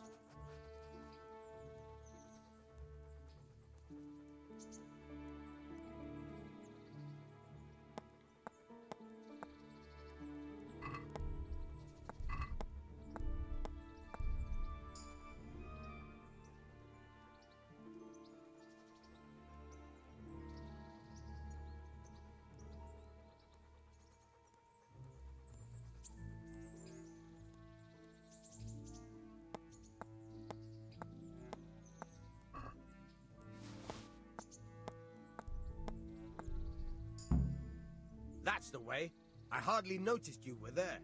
That's the way. I hardly noticed you were there.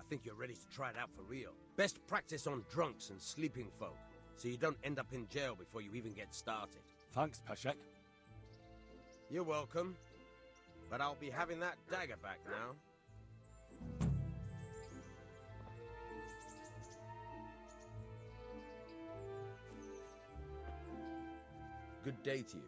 I think you're ready to try it out for real. Best practice on drunks and sleeping folk, so you don't end up in jail before you even get started. Thanks, Peshek. You're welcome. But I'll be having that dagger back now. Good day to you.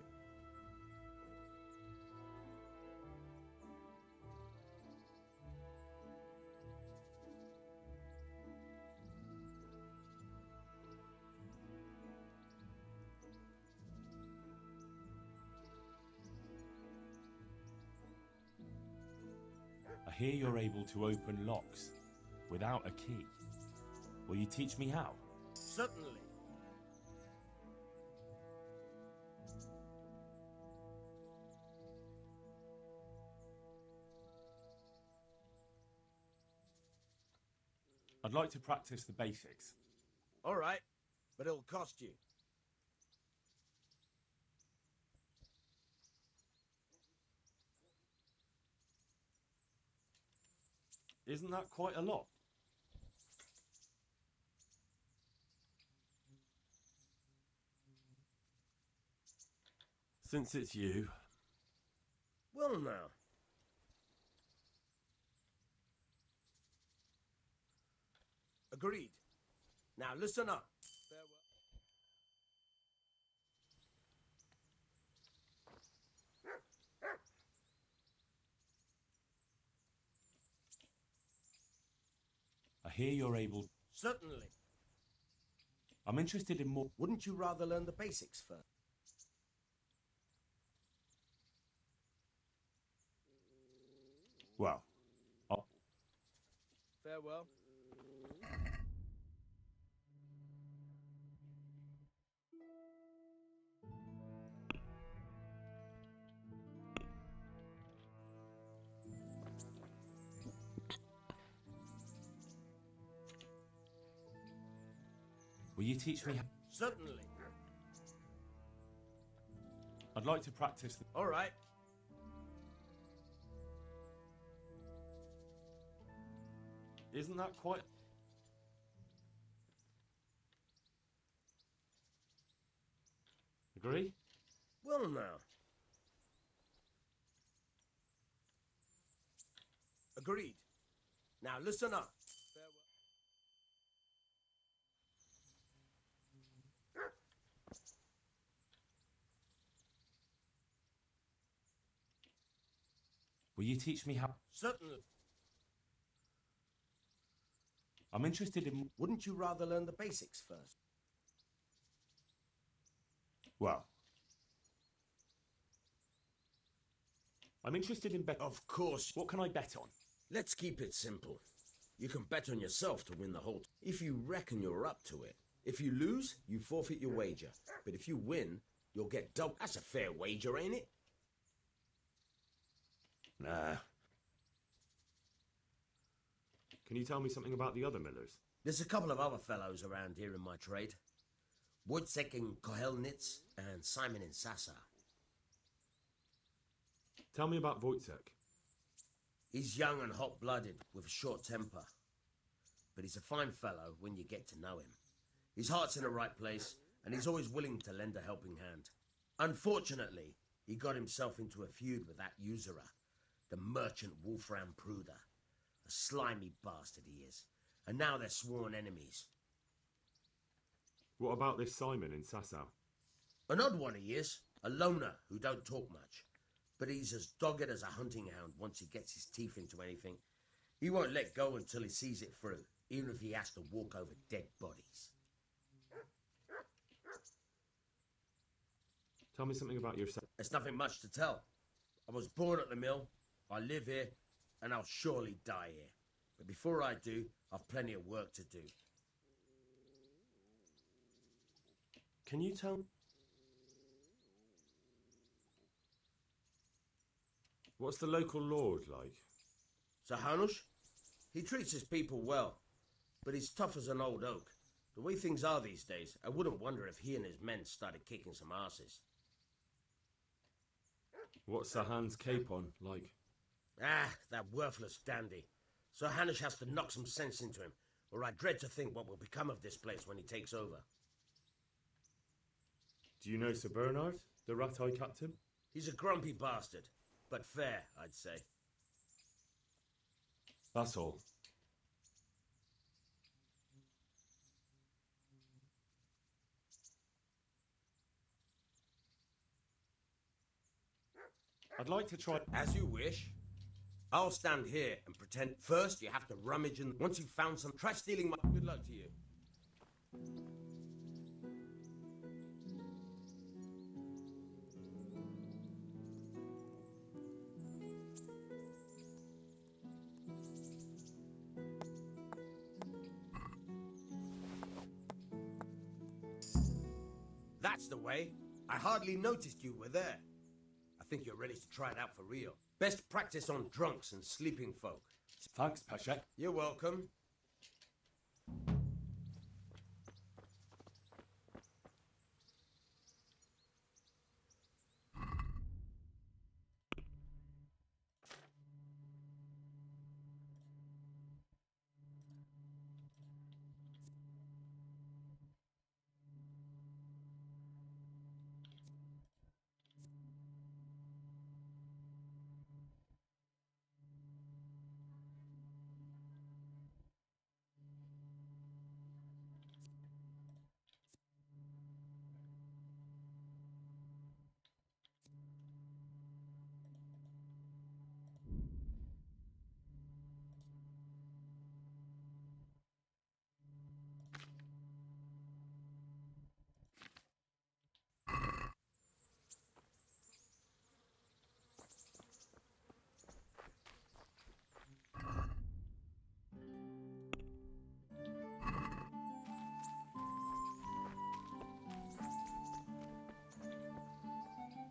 I hear you're able to open locks without a key. Will you teach me how? Certainly. I'd like to practice the basics. All right, but it'll cost you. Isn't that quite a lot? Since it's you. Well, now. Agreed. Now listen up. I hear you're able... Certainly. I'm interested in more... Wouldn't you rather learn the basics first? Well, Farewell. will you teach me how... Certainly. I'd like to practice... All right. Isn't that quite... Agree? Well, now. Agreed. Now listen up. Will you teach me how... Certainly. I'm interested in... Wouldn't you rather learn the basics first? Well... I'm interested in bet... Of course. What can I bet on? Let's keep it simple. You can bet on yourself to win the whole... If you reckon you're up to it. If you lose, you forfeit your wager. But if you win, you'll get double... That's a fair wager, ain't it? Nah. Can you tell me something about the other millers? There's a couple of other fellows around here in my trade. Wojciech in Kohelnitz and Simon in Sasa. Tell me about Wojciech. He's young and hot-blooded, with a short temper. But he's a fine fellow when you get to know him. His heart's in the right place, and he's always willing to lend a helping hand. Unfortunately, he got himself into a feud with that usurer, the merchant Wolfram Pruder. A slimy bastard he is. And now they're sworn enemies. What about this Simon in Sasau? An odd one he is. A loner who don't talk much. But he's as dogged as a hunting hound once he gets his teeth into anything. He won't let go until he sees it through, even if he has to walk over dead bodies. Tell me something about yourself. There's nothing much to tell. I was born at the mill, I live here, and I'll surely die here. But before I do, I've plenty of work to do. Can you tell... What's the local lord like? Sir Hanush? He treats his people well, but he's tough as an old oak. The way things are these days, I wouldn't wonder if he and his men started kicking some asses. What's Sir Hans Capon like? Ah, that worthless dandy. Sir Hanush has to knock some sense into him, or I dread to think what will become of this place when he takes over. Do you know Sir Bernard, the rat-eye captain? He's a grumpy bastard, but fair, I'd say. That's all. I'd like to try... As you wish. I'll stand here and pretend. First, you have to rummage, and once you've found some, try stealing my... Good luck to you. That's the way. I hardly noticed you were there. I think you're ready to try it out for real. Best practice on drunks and sleeping folk. Thanks, Pashek. You're welcome.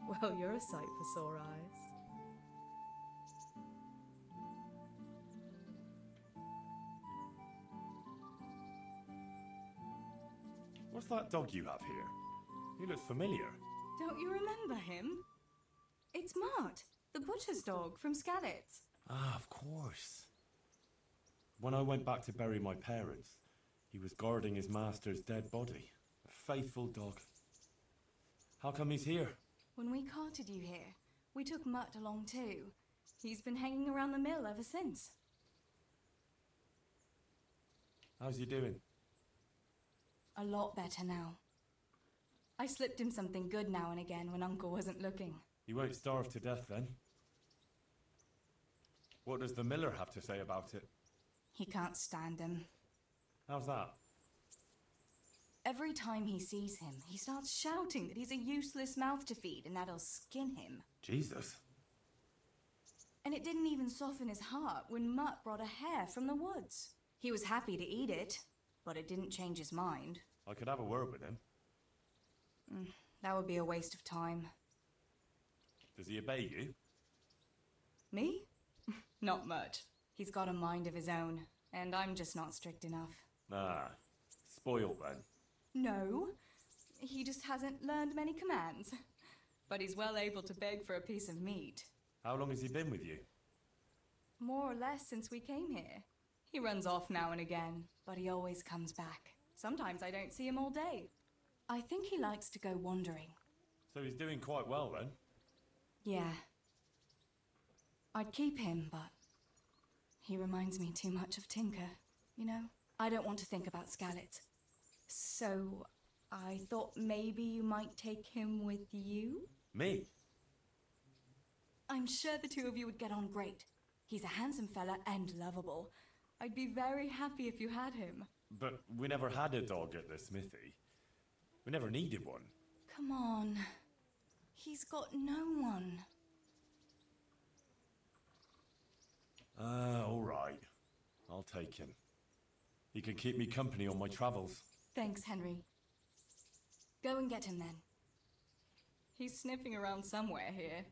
Well, you're a sight for sore eyes. What's that dog you have here? He looks familiar. Don't you remember him? It's Mart, the butcher's dog from Skalitz. Ah, of course. When I went back to bury my parents, he was guarding his master's dead body. A faithful dog. How come he's here? When we carted you here, we took Mutt along too. He's been hanging around the mill ever since. How's he doing? A lot better now. I slipped him something good now and again when Uncle wasn't looking. He won't starve to death then. What does the miller have to say about it? He can't stand him. How's that? Every time he sees him, he starts shouting that he's a useless mouth to feed and that'll skin him. Jesus. And it didn't even soften his heart when Mutt brought a hare from the woods. He was happy to eat it, but it didn't change his mind. I could have a word with him. That would be a waste of time. Does he obey you? Me? Not much. He's got a mind of his own, and I'm just not strict enough. Ah, spoiled then. No, he just hasn't learned many commands. But he's well able to beg for a piece of meat. How long has he been with you? More or less since we came here. He runs off now and again, but he always comes back. Sometimes I don't see him all day. I think he likes to go wandering. So he's doing quite well then? Yeah. I'd keep him, but he reminds me too much of Tinker, you know? I don't want to think about Skalitz. So I thought maybe you might take him with you? Me? I'm sure the two of you would get on great. He's a handsome fella and lovable. I'd be very happy if you had him. But we never had a dog at the smithy. We never needed one. Come on. He's got no one. All right. I'll take him. He can keep me company on my travels. Thanks, Henry. Go and get him then. He's sniffing around somewhere here.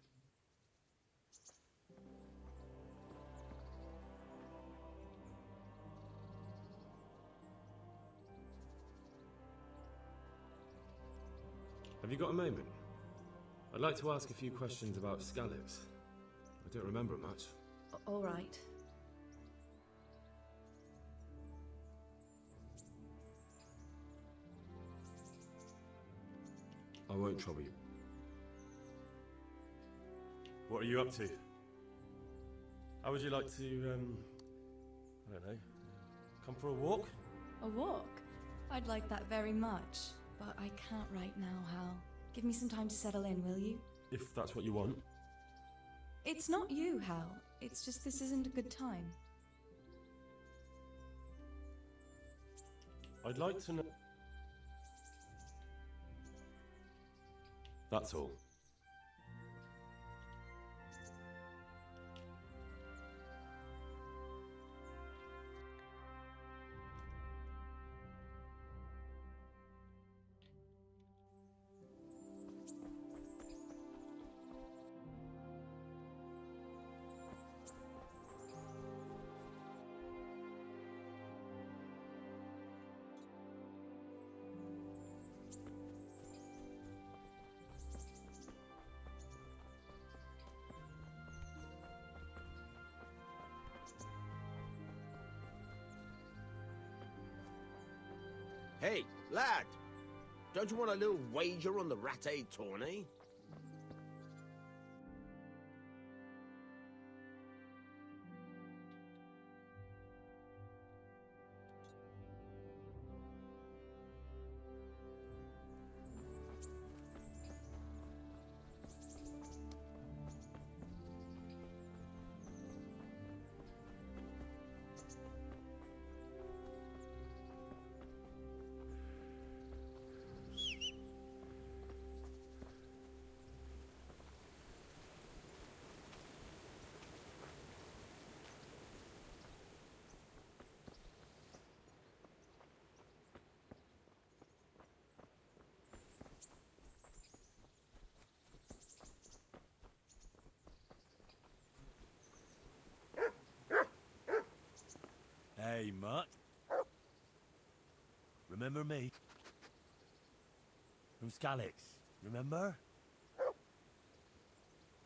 Have you got a moment? I'd like to ask a few questions about Skalitz. I don't remember much. All right. I won't trouble you. What are you up to? How would you like to, I don't know, come for a walk? A walk? I'd like that very much, but I can't right now, Hal. Give me some time to settle in, will you? If that's what you want. It's not you, Hal. It's just this isn't a good time. I'd like to know... That's all. Hey, lad! Don't you want a little wager on the ratte tourney? Mutt. Remember me? From Skalitz, remember?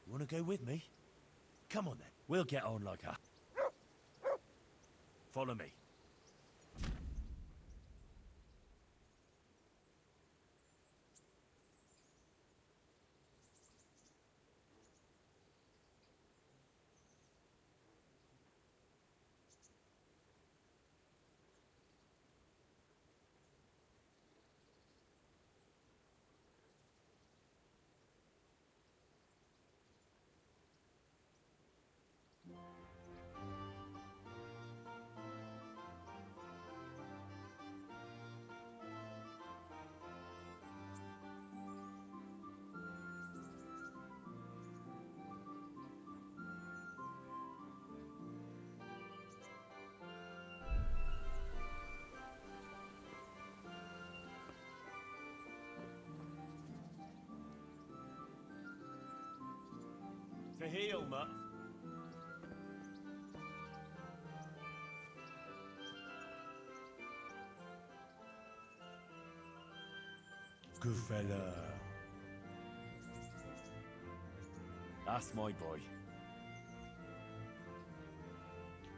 You wanna go with me? Come on then, we'll get on like a... Follow me. To heal, Mutt. Good fella. That's my boy.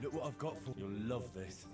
Look what I've got for you. You'll love this.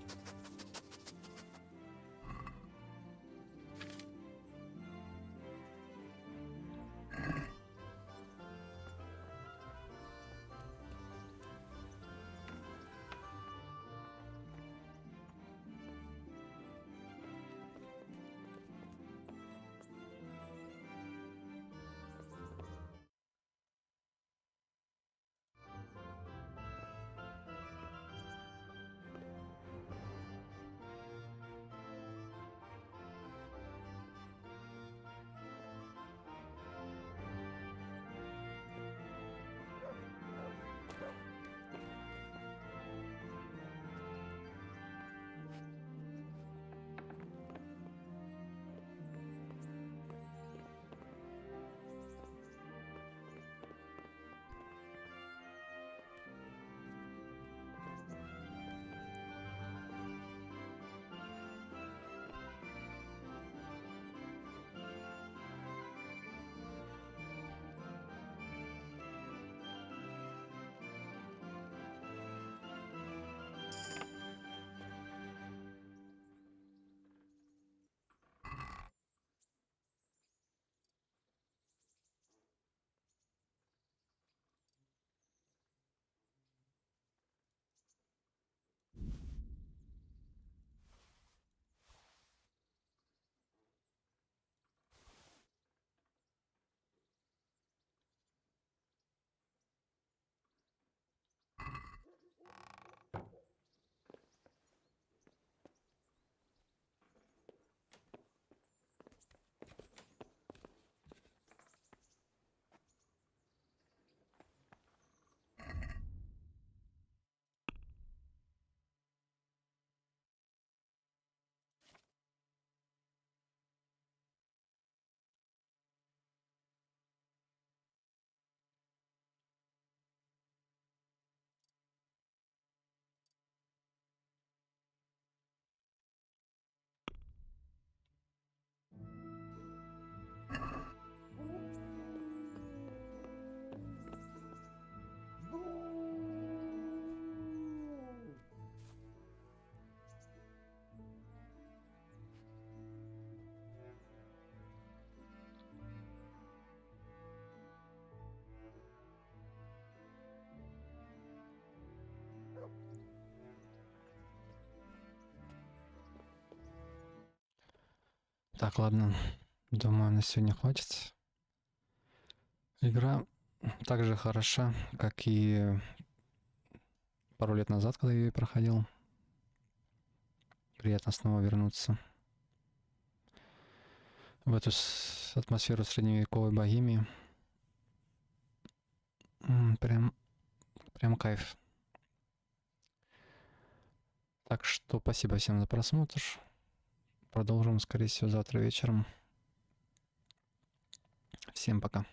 Так, ладно. Думаю, на сегодня хватит. Игра так же хороша, как и пару лет назад, когда я ее проходил. Приятно снова вернуться в эту атмосферу средневековой богемии. Прям кайф. Так что спасибо всем за просмотр. Продолжим, скорее всего, завтра вечером. Всем пока.